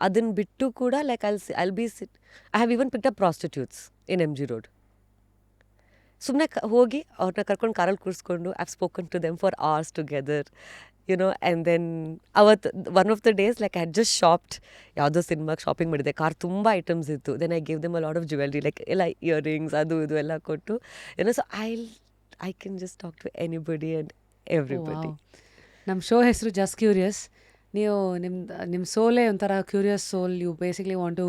adin bittu kuda like I'll be I have even picked up prostitutes in MG Road. ಸುಮ್ಮನೆ ಹೋಗಿ ಅವ್ರನ್ನ ಕರ್ಕೊಂಡು ಕಾರಲ್ಲಿ ಕೂರಿಸ್ಕೊಂಡು I've spoken to them for hours together, you know. And then one of the days like I had just shopped, ಯಾವುದೋ ಸಿನಿಮಾಗೆ shopping ಮಾಡಿದೆ, car ತುಂಬ ಐಟಮ್ಸ್ ಇತ್ತು. Then I gave them a lot of jewellery, like ಎಲ್ಲ earrings ಅದು ಇದು ಎಲ್ಲ ಕೊಟ್ಟು, ಏನೋ. So I can just talk to anybody and everybody. ನಮ್ಮ ಶೋ ಹೆಸರು ಜಸ್ಟ್ ಕ್ಯೂರಿಯಸ್. ನೀವು ನಿಮ್ಮ ಸೋಲೇ ಒಂಥರ curious soul. You basically want to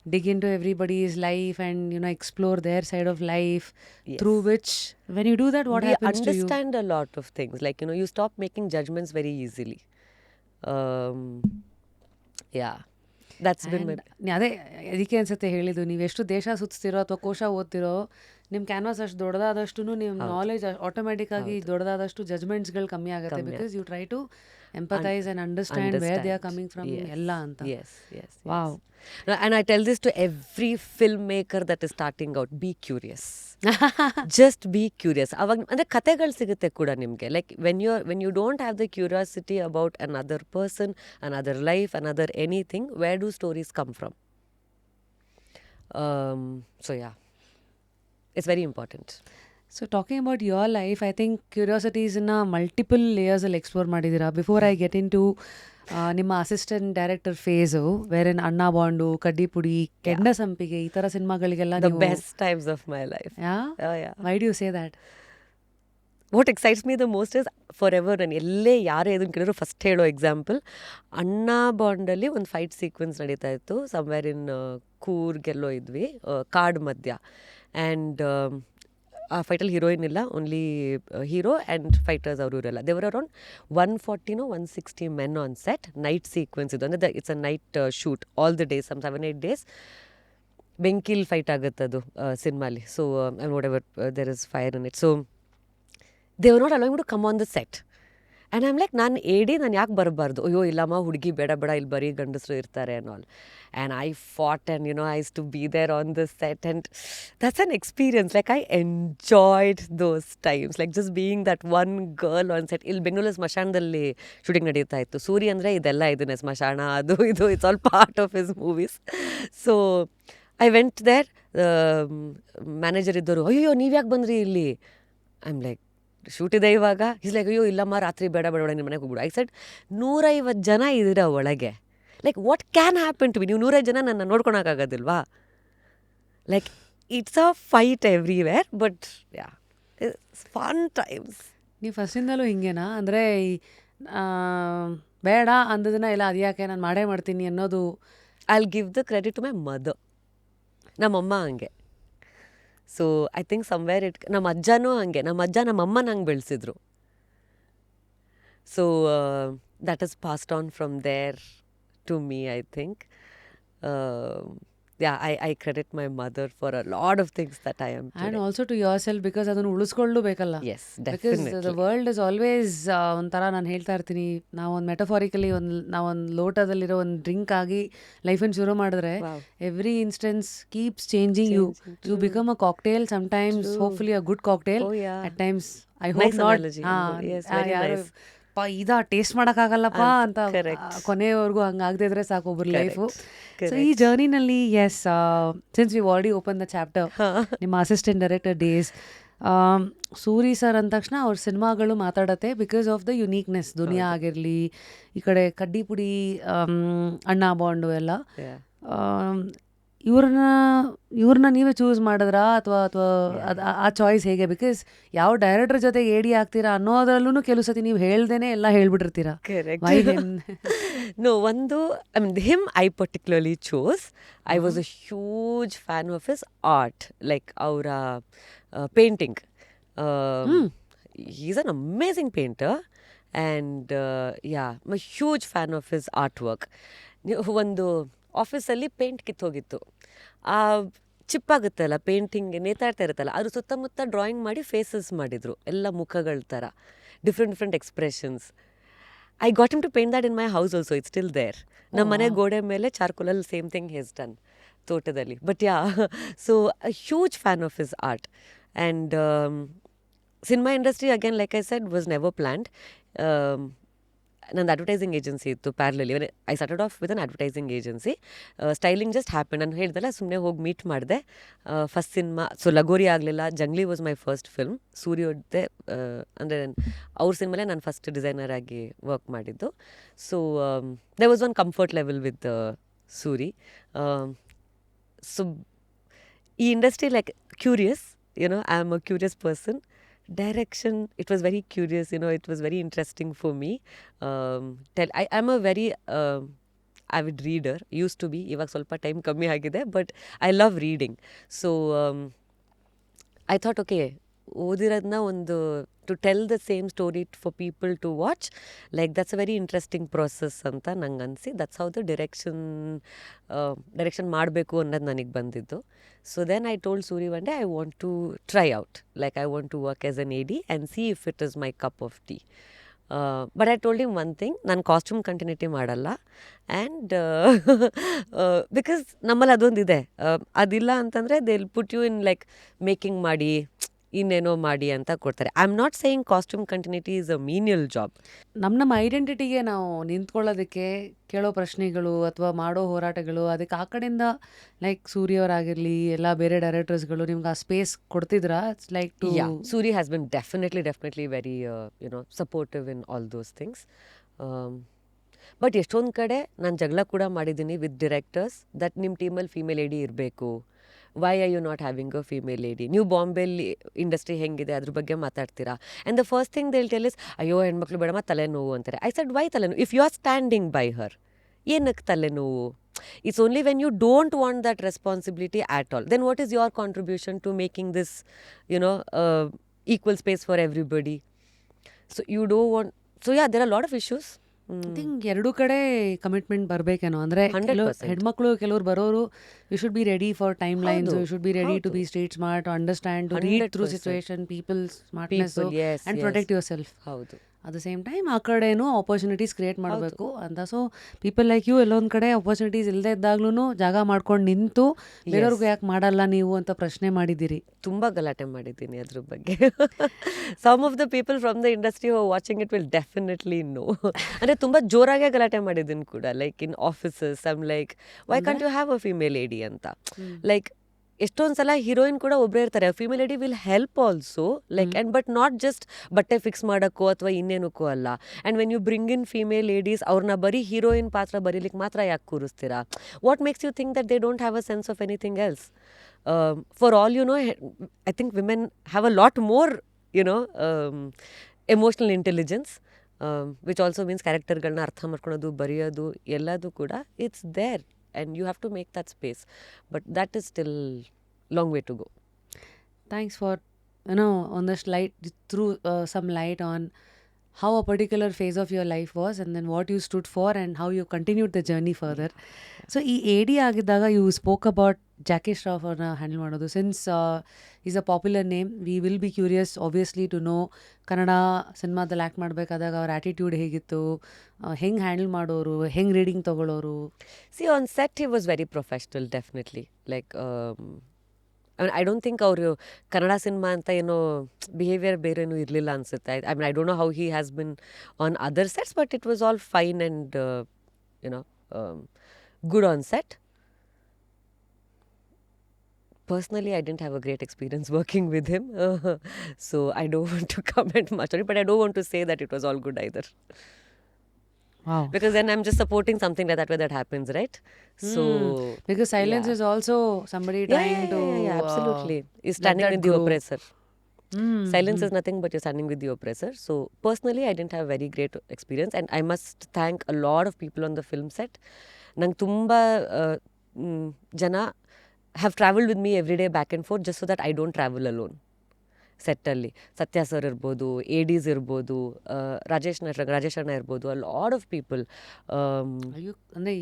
dig into everybody's life and, you know, explore their side of life, Yes. through which, when you do that, what we happens to you? understand a lot of things. Like, you know, you stop making judgments very easily. Yeah, that's been my... ಅದೇ ಅದಕ್ಕೆ ಅನ್ಸುತ್ತೆ ಹೇಳಿದ್ದು, ನೀವು ಎಷ್ಟು ದೇಶ ಸುತ್ತಿಸ್ತಿರೋ ಅಥವಾ ಕೋಶ ಓದ್ತಿರೋ, ನಿಮ್ಮ ಕ್ಯಾನ್ವಾಸ್ ಅಷ್ಟು ದೊಡ್ಡದಾದಷ್ಟು ನಿಮ್ಮ ನಾಲೆಜ್ ಆಟೋಮೆಟಿಕ್ ಆಗಿ ದೊಡ್ಡದಾದಷ್ಟು ಜಜ್ಮೆಂಟ್ಸ್ಗಳು ಕಮ್ಮಿ ಆಗುತ್ತೆ. Because you try to empathise and understand where they are coming from ಎಲ್ಲ ಅಂತ. Yes, yes. Wow. And I tell this to every filmmaker that is starting out: be curious. Just be curious. ಅವಾಗ ಅಂದರೆ ಕತೆಗಳು ಸಿಗುತ್ತೆ ಕೂಡ ನಿಮಗೆ. Like when you don't have the curiosity about another person, another life, another anything, where do stories come from? So yeah, it's very important. So talking about your life, I think ಕ್ಯೂರಿಯಾಸಿಟೀಸನ್ನ multiple ಲೇಯರ್ಸಲ್ಲಿ explore ಮಾಡಿದ್ದೀರಾ. Before I get into ನಿಮ್ಮ assistant director phase, ವೇರೆನ್ ಅಣ್ಣ ಬಾಂಡು, ಕಡ್ಡಿಪುಡಿ, ಕೆಂಡ ಸಂಪಿಗೆ, ಈ ಥರ ಸಿನಿಮಾಗಳಿಗೆಲ್ಲ The best times of my life. Yeah. Why do you say that? What excites me the most is forever, ನಾನು ಎಲ್ಲೇ ಯಾರೇ ಇದನ್ನು ಕೇಳಿದ್ರು ಫಸ್ಟ್ ಹೇಳೋ ಎಕ್ಸಾಂಪಲ್, ಅಣ್ಣ ಬಾಂಡಲ್ಲಿ ಒಂದು ಫೈಟ್ ಸೀಕ್ವೆನ್ಸ್ ನಡೀತಾ ಇತ್ತು ಸಮ್ವೇರ್ ಇನ್ ಕೂರ್ಗೆಲ್ಲೋ ಇದ್ವಿ, ಕಾಡ್ ಮಧ್ಯ. ಆ್ಯಂಡ್ ಆ ಫೈಟಲ್ಲಿ ಹೀರೋಯಿನ್ ಇಲ್ಲ, ಓನ್ಲಿ ಹೀರೋ ಆ್ಯಂಡ್ ಫೈಟರ್ಸ್ ಅವರು ಇವರೆಲ್ಲ. There were around 140-160 men on set. Night sequence ಇದು, ಅಂದರೆ it's a night shoot all the days, some 7-8 days. ಬೆಂಕಿಲ್ ಫೈಟ್ ಆಗುತ್ತೆ ಅದು ಸಿನಿಮಾಲಿ. So whatever there is fire in it. So they were not allowing me to come on the set. And I'm like, ನಾನು ಯಾಕೆ ಬರಬಾರ್ದು? ಅಯ್ಯೋ ಇಲ್ಲಮ್ಮ, ಹುಡುಗಿ ಬೇಡ ಇಲ್ಲಿ ಬರೀ ಗಂಡಸರು ಇರ್ತಾರೆ and all. And I fought, and you know, I used to be there on the set, and that's an experience. Like, I enjoyed those times, like just being that one girl on set. ಇಲ್ಲಿ ಬೆಂಗಳೂರಲ್ಲಿ ಸ್ಮಶಾನದಲ್ಲಿ shooting ನಡೀತಾ ಇತ್ತು. ಸೂರ್ಯ ಅಂದರೆ ಇದೆಲ್ಲ ಇದನ್ನೇ, ಸ್ಮಶಾನ ಅದು ಇದು, it's all part of his movies. So I went there. Manager ಇದ್ದವರು, ಅಯ್ಯೋ ನೀವು ಯಾಕೆ ಬಂದ್ರಿ ಇಲ್ಲಿ? ಐ ಆಮ್ ಲೈಕ್, ಶೂಟ್ ಇದೆ ಇವಾಗ. ಈಸ್ ಲೈಕ್, ಅಯ್ಯೋ ಇಲ್ಲಮ್ಮ, ರಾತ್ರಿ ಬೇಡ ನಿಮ್ಮ ಮನೆಗೆ ಹೋಗ್ಬಿಡು. ಐ ಸೆಡ್, 150 ಜನ ಇದ್ದೀರಾ ಒಳಗೆ. Like, what can happen to be? ನೀವು 150 ಜನ ನನ್ನ ನೋಡ್ಕೊಳಕ್ಕಾಗೋದಿಲ್ವಾ? Like, it's a fight everywhere, but ya, it's fun times. ನೀವು ಫಸ್ಟಿಂದಲೂ ಹಿಂಗೇನಾ? ಅಂದರೆ ಬೇಡ ಅಂದದನ್ನ ಇಲ್ಲ, ಅದು ಯಾಕೆ ನಾನು ಮಾಡೇ ಮಾಡ್ತೀನಿ ಅನ್ನೋದು? I will give the credit to my mother. ನಮ್ಮಮ್ಮ ಹಂಗೆ. ಸೊ ಐ ಥಿಂಕ್ ಸಮ್ವೇರ್ ನಮ್ಮ ಅಜ್ಜನೂ ಹಾಗೆ. ನಮ್ಮ ಅಜ್ಜ ನಮ್ಮ ಅಮ್ಮನ ಹಂಗೆ ಬೆಳೆಸಿದ್ರು. So that is passed on from there to me, I think. Yeah, I credit my mother for a lot of things that I am today. And also to yourself, because ಅದನ್ನು ಉಳಿಸ್ಕೊಳ್ಳಬೇಕಲ್ಲ. Yes, because definitely. The world is always ಒಂಥರ, ನಾನು ಹೇಳ್ತಾ ಇರ್ತೀನಿ, ನಾವೊಂದು metaphorically ನಾವೊಂದು ಲೋಟದಲ್ಲಿರೋ ಒಂದು drink ಆಗಿ ಲೈಫನ್ನು ಶುರು ಮಾಡಿದ್ರೆ, Wow. Every instance keeps changing you. You become a cocktail, sometimes hopefully a good cocktail, Oh, yeah. At times I hope Nice not. analogy. Yes, very nice. ಇದಾ ಟೇಸ್ಟ್ ಮಾಡೋಕ್ಕಾಗಲ್ಲಪ್ಪ ಅಂತ correct. ಕೊನೆಯವರೆಗೂ ಹಂಗಾಗದೇ ಇದ್ರೆ ಸಾಕು ಒಬ್ಬರ ಲೈಫು. ಸೊ ಈ Correct. ಜರ್ನಿನಲ್ಲಿ, yes, since we already open the chapter, ನಿಮ್ಮ assistant director days, Suri sir ಅಂದ ತಕ್ಷಣ ಅವ್ರ ಸಿನಿಮಾಗಳು ಮಾತಾಡತ್ತೆ because of the uniqueness. Duniya ಆಗಿರಲಿ, ಈ ಕಡೆ ಕಡ್ಡಿಪುಡಿ, ಅಣ್ಣ ಬಾಂಡು ಎಲ್ಲ. Yeah. ಇವ್ರನ್ನ ನೀವೇ ಚೂಸ್ ಮಾಡಿದ್ರಾ ಅಥವಾ ಆ ಚಾಯ್ಸ್ ಹೇಗೆ? ಬಿಕಾಸ್ ಯಾವ ಡೈರೆಕ್ಟರ್ ಜೊತೆಗೆ ಏಡಿ ಆಗ್ತೀರಾ ಅನ್ನೋದ್ರಲ್ಲೂ ಕೆಲವು ಸತಿ ನೀವು ಹೇಳ್ದೇನೆ ಎಲ್ಲ ಹೇಳ್ಬಿಟ್ಟಿರ್ತೀರಾ. Correct. Why him? No, him I particularly chose. I was a huge fan of his art, like our painting. He's an amazing painter, and yeah, I'm a huge fan of his artwork. ಒಂದು ಆಫೀಸಲ್ಲಿ paint ಕಿತ್ತೋಗಿತ್ತು. ಆ ಚಿಪ್ಪಾಗುತ್ತಲ್ಲ, painting ನೇತಾಡ್ತಾ ಇರುತ್ತಲ್ಲ, ಅದ್ರ ಸುತ್ತಮುತ್ತ drawing ಮಾಡಿ phases ಮಾಡಿದರು, ಎಲ್ಲ ಮುಖಗಳ ಥರ, different expressions. I got him to paint that in my house also. It's still there. ನಮ್ಮ ಮನೆ ಗೋಡೆ ಮೇಲೆ ಚಾರ್ಕೋಲಲ್ಲಿ ಸೇಮ್ ಥಿಂಗ್ ಹೇಸ್ ಡನ್, ತೋಟದಲ್ಲಿ. But ya, so a huge fan of his art. And cinema industry, again like I said, was never planned. ನಂದು advertising agency ಇತ್ತು ಪ್ಯಾರಲಲ್ಲಿ. I started off with an advertising agency. Styling just happen. ನಾನು ಹೇಳ್ದಲ್ಲ, ಸುಮ್ಮನೆ ಹೋಗಿ meet ಮಾಡಿದೆ. First cinema, so Lagori ಆಗಲಿಲ್ಲ, Jungli was my first film. Suryodaya ಅಂದರೆ ಅವ್ರ ಸಿನಿಮಾಲೇ ನಾನು ಫಸ್ಟ್ ಡಿಸೈನರ್ ಆಗಿ ವರ್ಕ್ ಮಾಡಿದ್ದು. So there was one comfort level with Suri. So ಈ industry, like curious, I am a curious person. Direction, it was very curious, it was very interesting for me. I'm a very avid reader, used to be, ಇವಾಗ ಸ್ವಲ್ಪ time ಕಮ್ಮಿ ಆಗಿದೆ, but I love reading. So I thought okay, ಓದಿರೋದನ್ನ ಒಂದು to tell the same story for people to watch, like that's a very interesting process ಅಂತ ನಂಗೆ ಅನಿಸಿ, that's how the direction ಮಾಡಬೇಕು ಅನ್ನೋದು ನನಗೆ ಬಂದಿದ್ದು. So then I told Suri one day, I want to try out, like I want to work as an AD and see if it is my cup of tea. But I told him one thing, ನಾನು costume continuity ಮಾಡಲ್ಲ. And because ನಮ್ಮಲ್ಲಿ ಅದೊಂದಿದೆ, ಅದಿಲ್ಲ ಅಂತಂದರೆ they will put you in like making ಮಾಡಿ, ಇನ್ನೇನೋ ಮಾಡಿ ಅಂತ ಕೊಡ್ತಾರೆ. I am not saying costume continuity is a menial job. ನಮ್ಮ ಐಡೆಂಟಿಟಿಗೆ ನಾವು ನಿಂತ್ಕೊಳ್ಳೋದಕ್ಕೆ ಕೇಳೋ ಪ್ರಶ್ನೆಗಳು ಅಥವಾ ಮಾಡೋ ಹೋರಾಟಗಳು, ಅದಕ್ಕೆ ಆ ಕಡೆಯಿಂದ ಲೈಕ್ ಸೂರ್ಯವರಾಗಿರಲಿ ಎಲ್ಲ ಬೇರೆ ಡೈರೆಕ್ಟರ್ಸ್ಗಳು ನಿಮ್ಗೆ ಆ ಸ್ಪೇಸ್ ಕೊಡ್ತಿದ್ರಾ? It's like to Suri has been definitely very supportive in all those things. But ಎಷ್ಟೊಂದು ಕಡೆ ನಾನು ಜಗಳ ಕೂಡ ಮಾಡಿದ್ದೀನಿ ವಿತ್ ಡಿರೆಕ್ಟರ್ಸ್, ದಟ್ ನಿಮ್ಮ ಟೀಮಲ್ಲಿ ಫೀಮೇಲ್ AD ಇರಬೇಕು, why are you not having a female AD, ನೀವು ಬಾಂಬೆಲಿ ಇಂಡಸ್ಟ್ರಿ ಹೆಂಗಿದೆ ಅದ್ರ ಬಗ್ಗೆ ಮಾತಾಡ್ತೀರಾ. And the first thing they will tell is, ಅಯ್ಯೋ ಹೆಣ್ಮಕ್ಳು ಬೇಡಮ್ಮ ತಲೆನೋವು ಅಂತಾರೆ. ಐ ಸೆಡ್ ವೈ ತಲೆನೋವು? If you are standing by her, ಏನಕ್ಕೆ ತಲೆನೋವು? It's only when you don't want that responsibility at all, then what is your contribution to making this, equal space for everybody? So you don't want, so yeah, there are a lot of issues. I think ಎರಡೂ ಕಡೆ commitment ಬರಬೇಕೇನೋ. ಅಂದರೆ 100%. ಹೆಣ್ಮಕ್ಳು ಕೆಲವ್ರು ಬರೋರು, you should be ready for timelines, you should be ready to be street smart, to understand, to read through 100%. Situation, people's smartness Yes, and yes. Protect yourself. ಹೌದು. At the same time ಆ ಕಡೆನೂ opportunities create ಮಾಡಬೇಕು ಅಂತ. So people like you ಎಲ್ಲೊಂದು ಕಡೆ opportunities ಇಲ್ಲದೆ ಇದ್ದಾಗ್ಲೂ ಜಾಗ ಮಾಡ್ಕೊಂಡು ನಿಂತು ಬೇರೆಯವ್ರಿಗೂ ಯಾಕೆ ಮಾಡಲ್ಲ ನೀವು ಅಂತ ಪ್ರಶ್ನೆ ಮಾಡಿದ್ದೀರಿ. ತುಂಬ ಗಲಾಟೆ ಮಾಡಿದ್ದೀನಿ ಅದ್ರ ಬಗ್ಗೆ. Some of the people from the industry who watching it will definitely know. ಅಂದರೆ ತುಂಬ ಜೋರಾಗೆ ಗಲಾಟೆ ಮಾಡಿದ್ದೀನಿ ಕೂಡ, like in offices I'm like, why can't you have a female AD ಅಂತ. ಲೈಕ್ ಎಷ್ಟೊಂದು ಸಲ ಹೀರೋಯಿನ್ ಕೂಡ ಒಬ್ಬರೇ ಇರ್ತಾರೆ, female AD will help also, like and but not just ಬಟ್ಟೆ ಫಿಕ್ಸ್ ಮಾಡೋಕ್ಕೋ ಅಥವಾ ಇನ್ನೇನಕ್ಕೂ ಅಲ್ಲ. And when you bring in female ADs, ಅವ್ರನ್ನ ಬರೀ ಹೀರೋಯಿನ್ ಪಾತ್ರ ಬರೀಲಿಕ್ಕೆ ಮಾತ್ರ ಯಾಕೆ ಕೂರಿಸ್ತೀರಾ? What makes you think that they don't have a sense of anything else? For all you know, I think women have a lot more emotional intelligence, which also means ಕ್ಯಾರೆಕ್ಟರ್ಗಳನ್ನ ಅರ್ಥ ಮಾಡ್ಕೊಳೋದು, ಬರೆಯೋದು ಎಲ್ಲದೂ ಕೂಡ it's there. And you have to make that space, but that is still long way to go. Thanks for ಒಂದಷ್ಟು light through some light on how a particular phase of your life was, and then what you stood for and how you continued the journey further. So ಈ AD ಆಗಿದ್ದಾಗ you spoke about Jackie Shroff ಅವ್ರನ್ನ handle ಮಾಡೋದು. Since is a popular name, we will be curious obviously to know Kannada ಸಿನಿಮಾದಲ್ಲಿ act ಮಾಡಬೇಕಾದಾಗ ಅವ್ರ attitude ಹೇಗಿತ್ತು, ಹೆಂಗೆ handle ಮಾಡೋರು, ಹೆಂಗೆ reading ತೊಗೊಳ್ಳೋರು? See, on set he was very professional, definitely. Like I don't think ಅವರು ಕನ್ನಡ ಸಿನಿಮಾ ಅಂತ ಏನೋ ಬಿಹೇವಿಯರ್ ಬೇರೆನೂ ಇರಲಿಲ್ಲ ಅನಿಸುತ್ತೆ. I don't know how he has been on other sets, but it was all fine and good on set. Personally, I didn't have a great experience working with him, so I don't want to comment much on it, but I don't want to say that it was all good either. Wow. Because then I'm just supporting something like that where that happens, right? So Because silence is also somebody trying to absolutely is standing that with the grow. oppressor. Silence is nothing but you're standing with the oppressor. So personally, I didn't have very great experience, and I must thank a lot of people on the film set. Nang tumba jana have travelled with me every day back and forth just so that I don't travel alone. ಸೆಟ್ಟಲ್ಲಿ ಸತ್ಯ sir ಇರ್ಬೋದು, ADs ಇರ್ಬೋದು, ರಾಜೇಶ್ ಅಣ್ಣ ಇರ್ಬೋದು, a lot of people. ಅಂದರೆ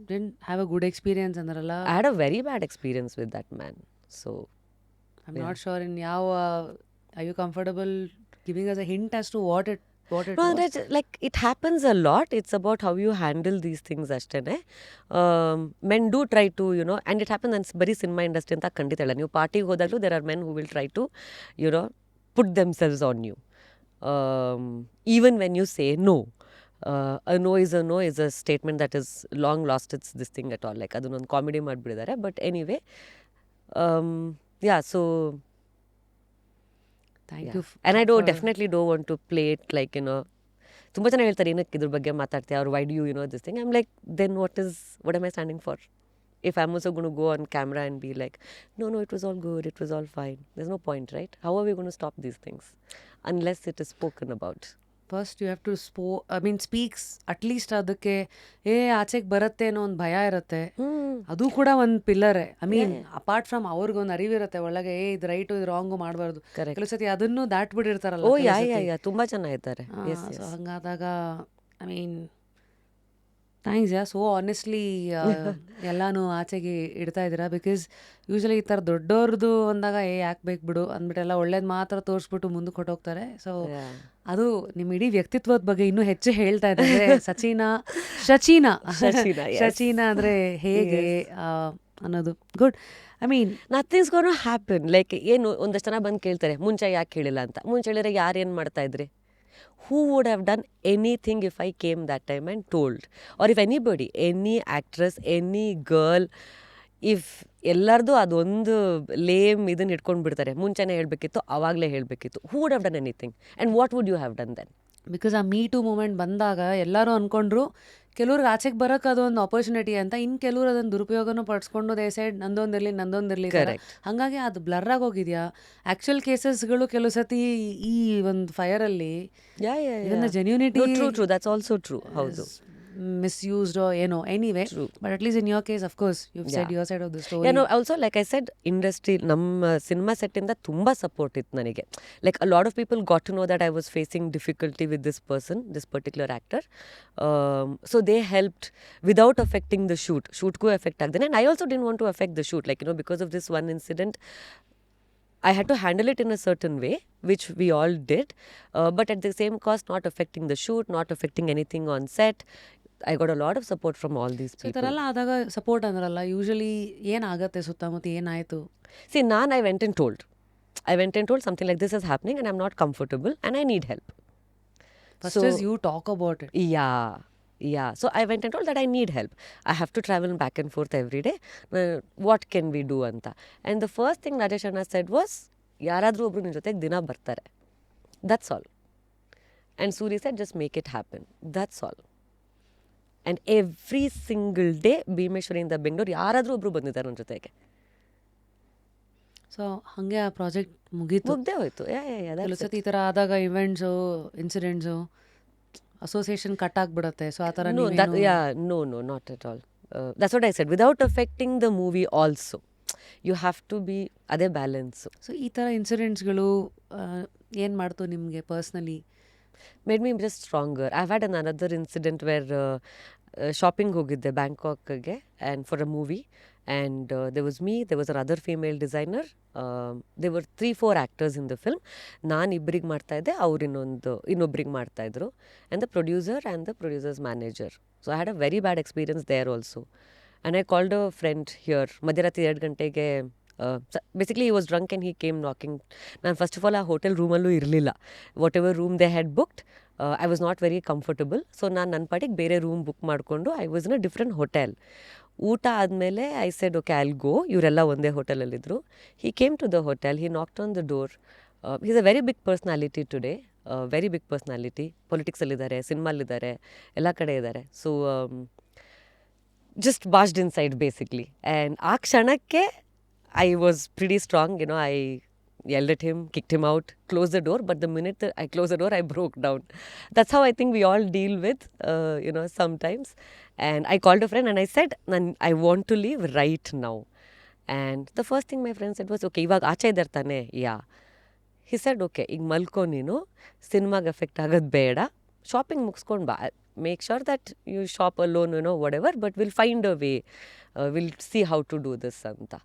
didn't have a good experience ಅಂದ್ರಲ್ಲ. I had a very bad experience with that man. So I am not sure in ಯಾವ are you comfortable giving us a hint as to what it No, like it happens a lot. It's about how you handle these things ಅಷ್ಟೇನೆ. Men do try to, and it happens, and ಬರೀ cinema industry ಅಂತ ಖಂಡಿತ ಇಲ್ಲ. ನೀವು ಪಾರ್ಟಿಗೆ ಹೋದಾಗಲೂ there are men who will try to, put themselves on you. Even when you say no. A no is a statement that is long lost its this thing at all. Like ಅದನ್ನೊಂದು comedy ಮಾಡಿಬಿಟ್ಟಿದ್ದಾರೆ. But anyway, so thank you. And I definitely don't want to play it like, ತುಂಬ ಜನ ಹೇಳ್ತಾರೆ ಏನಕ್ಕೆ ಇದ್ರ ಬಗ್ಗೆ ಮಾತಾಡ್ತೀಯ, or why do you this thing? I'm like, then what am I standing for? If I'm also going to go on camera and be like, no, it was all good, it was all fine. There's no point, right? How are we going to stop these things? Unless it is spoken about. First you have to speaks at least ಅದಕ್ಕೆ ಆಚೆಗೆ ಬರುತ್ತೆ ಅನ್ನೋ ಒಂದು ಭಯ ಇರುತ್ತೆ. ಅದು ಕೂಡ ಒಂದು ಪಿಲ್ಲರೇ. ಅಪಾರ್ಟ್ ಫ್ರಮ್ ಅವ್ರಿಗೊಂದು ಅರಿವಿರುತ್ತೆ ಒಳಗೆ ಇದು ರೈಟು ಇದು ರಾಂಗು ಮಾಡಬಾರ್ದು. ಕೆಲವು ಸತಿ ಅದನ್ನು ದಾಟ್ಬಿಟ್ಟಿರ್ತಾರಲ್ಲ. ತುಂಬಾ ಚೆನ್ನಾಗಿದ್ದಾರೆ. ಸೊ ಹಂಗಾದಾಗ ಥ್ಯಾಂಕ್ಸ್ ಸೋ ಆನೆಸ್ಟ್ಲಿ ಎಲ್ಲಾನು ಆಚೆಗೆ ಇಡ್ತಾ ಇದ್ದೀರಾ. ಬಿಕಾಸ್ ಯೂಶಲಿ ಈ ಥರ ದೊಡ್ಡವ್ರದ್ದು ಅಂದಾಗ ಯಾಕೆ ಬೇಕು ಬಿಡು ಅಂದ್ಬಿಟ್ಟೆಲ್ಲ ಒಳ್ಳೇದು ಮಾತ್ರ ತೋರಿಸ್ಬಿಟ್ಟು ಮುಂದಕ್ಕೆ ಹೊಟ್ಟೋಗ್ತಾರೆ. ಸೊ ಅದು ನಿಮ್ಮ ಇಡೀ ವ್ಯಕ್ತಿತ್ವದ ಬಗ್ಗೆ ಇನ್ನೂ ಹೆಚ್ಚು ಹೇಳ್ತಾ ಇದ್ದಾರೆ. ಶಚೀನಾ ಅಂದರೆ ಹೇಗೆ ಅನ್ನೋದು good. Nothing's gonna happen. Like ಏನು ಒಂದಷ್ಟು ಜನ ಬಂದು ಕೇಳ್ತಾರೆ ಮುಂಚೆ ಯಾಕೆ ಹೇಳಿಲ್ಲ ಅಂತ. ಮುಂಚೆ ಹೇಳಿದ್ರೆ ಯಾರೇನು ಮಾಡ್ತಾ ಇದ್ರಿ? Who would have done anything if I came that time and told? Or if anybody, any actress, any girl, if ಎಲ್ಲರದು ಅದೊಂದು ಲೇಮ್ ಇದನ್ನು ಇಟ್ಕೊಂಡು ಬಿಡ್ತಾರೆ, ಮುಂಚೆನೇ ಹೇಳಬೇಕಿತ್ತು, ಅವಾಗಲೇ ಹೇಳಬೇಕಿತ್ತು. Who would have done anything? And what would you have done then? Because ಆ me to moment ಬಂದಾಗ ಎಲ್ಲರೂ ಅಂದ್ಕೊಂಡ್ರು ಕೆಲವ್ರಿಗೆ ಆಚೆಗೆ ಬರೋಕೆ ಅದೊಂದು ಆಪರ್ಚುನಿಟಿ ಅಂತ. ಇನ್ನು ಕೆಲವ್ರು ಅದನ್ನು ದುರುಪಯೋಗನೂ ಪಡಿಸ್ಕೊಂಡು ದೇ ಸೈಡ್ ನಂದೊಂದಿರಲಿ. ಹಾಗಾಗಿ ಅದು ಬ್ಲರ್ ಆಗೋಗಿದೆಯಾ. ಆ್ಯಕ್ಚುಯಲ್ ಕೇಸಸ್ಗಳು ಕೆಲವು ಸತಿ ಈ ಒಂದು ಫೈರಲ್ಲಿ ಜೆನ್ಯೂನಿಟಿ that's also true. ಹೌದು, misused or anyway. True. But at least in your case, of course, you've said your side of the story. Also like I said, industry ನಮ್ಮ cinema set ಇಂದ ತುಂಬಾ support ಇತ್ತು ನನಗೆ. Like a lot of people got to know that I was facing difficulty with this person, this particular actor. So they helped without affecting the shoot ಗೂ affect agdene. And I also didn't want to affect the shoot, like because of this one incident I had to handle it in a certain way, which we all did, but at the same cost, not affecting the shoot, not affecting anything on set. I got a lot of support from all these people. ಈ ಥರ ಎಲ್ಲ ಆದಾಗ support ಅಂದ್ರಲ್ಲ, usually ಏನಾಗುತ್ತೆ ಸುತ್ತಮುತ್ತ, ಏನಾಯಿತು? See, I went and told something like this is happening and I'm not comfortable and I need help. First is you talk about it. Yeah. So I went and told that I need help. I have to travel back and forth every day. What can we do anta? And the first thing Rajesh Anna said was, yaradru obru nin jotege dina bartare. That's all. And Suri said, just make it happen. That's all. And every single day ಭೀಮೇಶ್ವರಿಯಿಂದ Bengaluru ಯಾರಾದರೂ ಒಬ್ರು ಬಂದಿದ್ದಾರೆ ನನ್ನ ಜೊತೆಗೆ. So ಹಾಗೆ ಆ project ಮುಗ್ದೇ ಹೋಯ್ತು. ಕೆಲವು ಸತಿ ಈ ಥರ ಆದಾಗ ಇವೆಂಟ್ಸು, ಇನ್ಸಿಡೆಂಟ್ಸು, ಅಸೋಸಿಯೇಷನ್ ಕಟ್ ಆಗಿಬಿಡುತ್ತೆ. ಸೊ ಆ ಥರ no, not at all. That's what I said. Without affecting the movie also. You have to be ಅದೇ ಬ್ಯಾಲೆನ್ಸು. ಸೊ ಈ ಥರ ಇನ್ಸಿಡೆಂಟ್ಸ್ಗಳು ಏನು ಮಾಡ್ತು ನಿಮಗೆ personally? Made me just stronger. I've had another incident where shopping ಹೋಗಿದ್ದೆ ಬ್ಯಾಂಕಾಕ್ಗೆ and for a movie, and there was me, there was another female designer, there were 3-4 actors in the film. ನಾನು ಇಬ್ಬರಿಗೆ ಮಾಡ್ತಾ ಇದ್ದೆ, ಅವ್ರು ಇನ್ನೊಬ್ರಿಗೆ ಮಾಡ್ತಾ ಇದ್ರು, and the producer and the producer's manager. So I had a very bad experience there also, and I called a friend here ಮಧ್ಯರಾತ್ರಿ 2 ಗಂಟೆಗೆ. Basically he was drunk and he came knocking. ನಾನು ಫಸ್ಟ್ ಆಫ್ ಆಲ್ ಆ hotel ರೂಮಲ್ಲೂ ಇರಲಿಲ್ಲ. Whatever room they had booked, I was not very comfortable. So ನಾನು ನನ್ನ ಪಾಟಿಗೆ ಬೇರೆ ರೂಮ್ ಬುಕ್ ಮಾಡಿಕೊಂಡು I was in a different hotel. ಊಟ ಆದಮೇಲೆ I said okay I'll go. ಇವರೆಲ್ಲ ಒಂದೇ ಹೋಟೆಲಲ್ಲಿದ್ದರು. He came to the hotel, he knocked on the door. Is a very big personality today, very big personality. ಪೊಲಿಟಿಕ್ಸಲ್ಲಿದ್ದಾರೆ, ಸಿನಿಮಾಲಿದ್ದಾರೆ, ಎಲ್ಲ ಕಡೆ ಇದ್ದಾರೆ. So just bashed inside basically. And ಆ ಕ್ಷಣಕ್ಕೆ I was pretty strong, I yelled at him, kicked him out, closed the door. But the minute that I closed the door, I broke down. That's how I think we all deal with, sometimes. And I called a friend and I said, I want to leave right now. And the first thing my friend said was, okay, ಇವಾಗ ಆಚೆ ಇದ್ದಾರೆ ತಾನೆ? Yeah. He said, okay, ಈಗ ಮಲ್ಕೊ ನೀನು, ಸಿನಿಮಾಗೆ effect ಆಗೋದು ಬೇಡ, shopping ಮುಗಿಸ್ಕೊಂಡು ಬಾ. Make sure that you shop alone, whatever, but we'll find a way. We'll see how to do this, anta.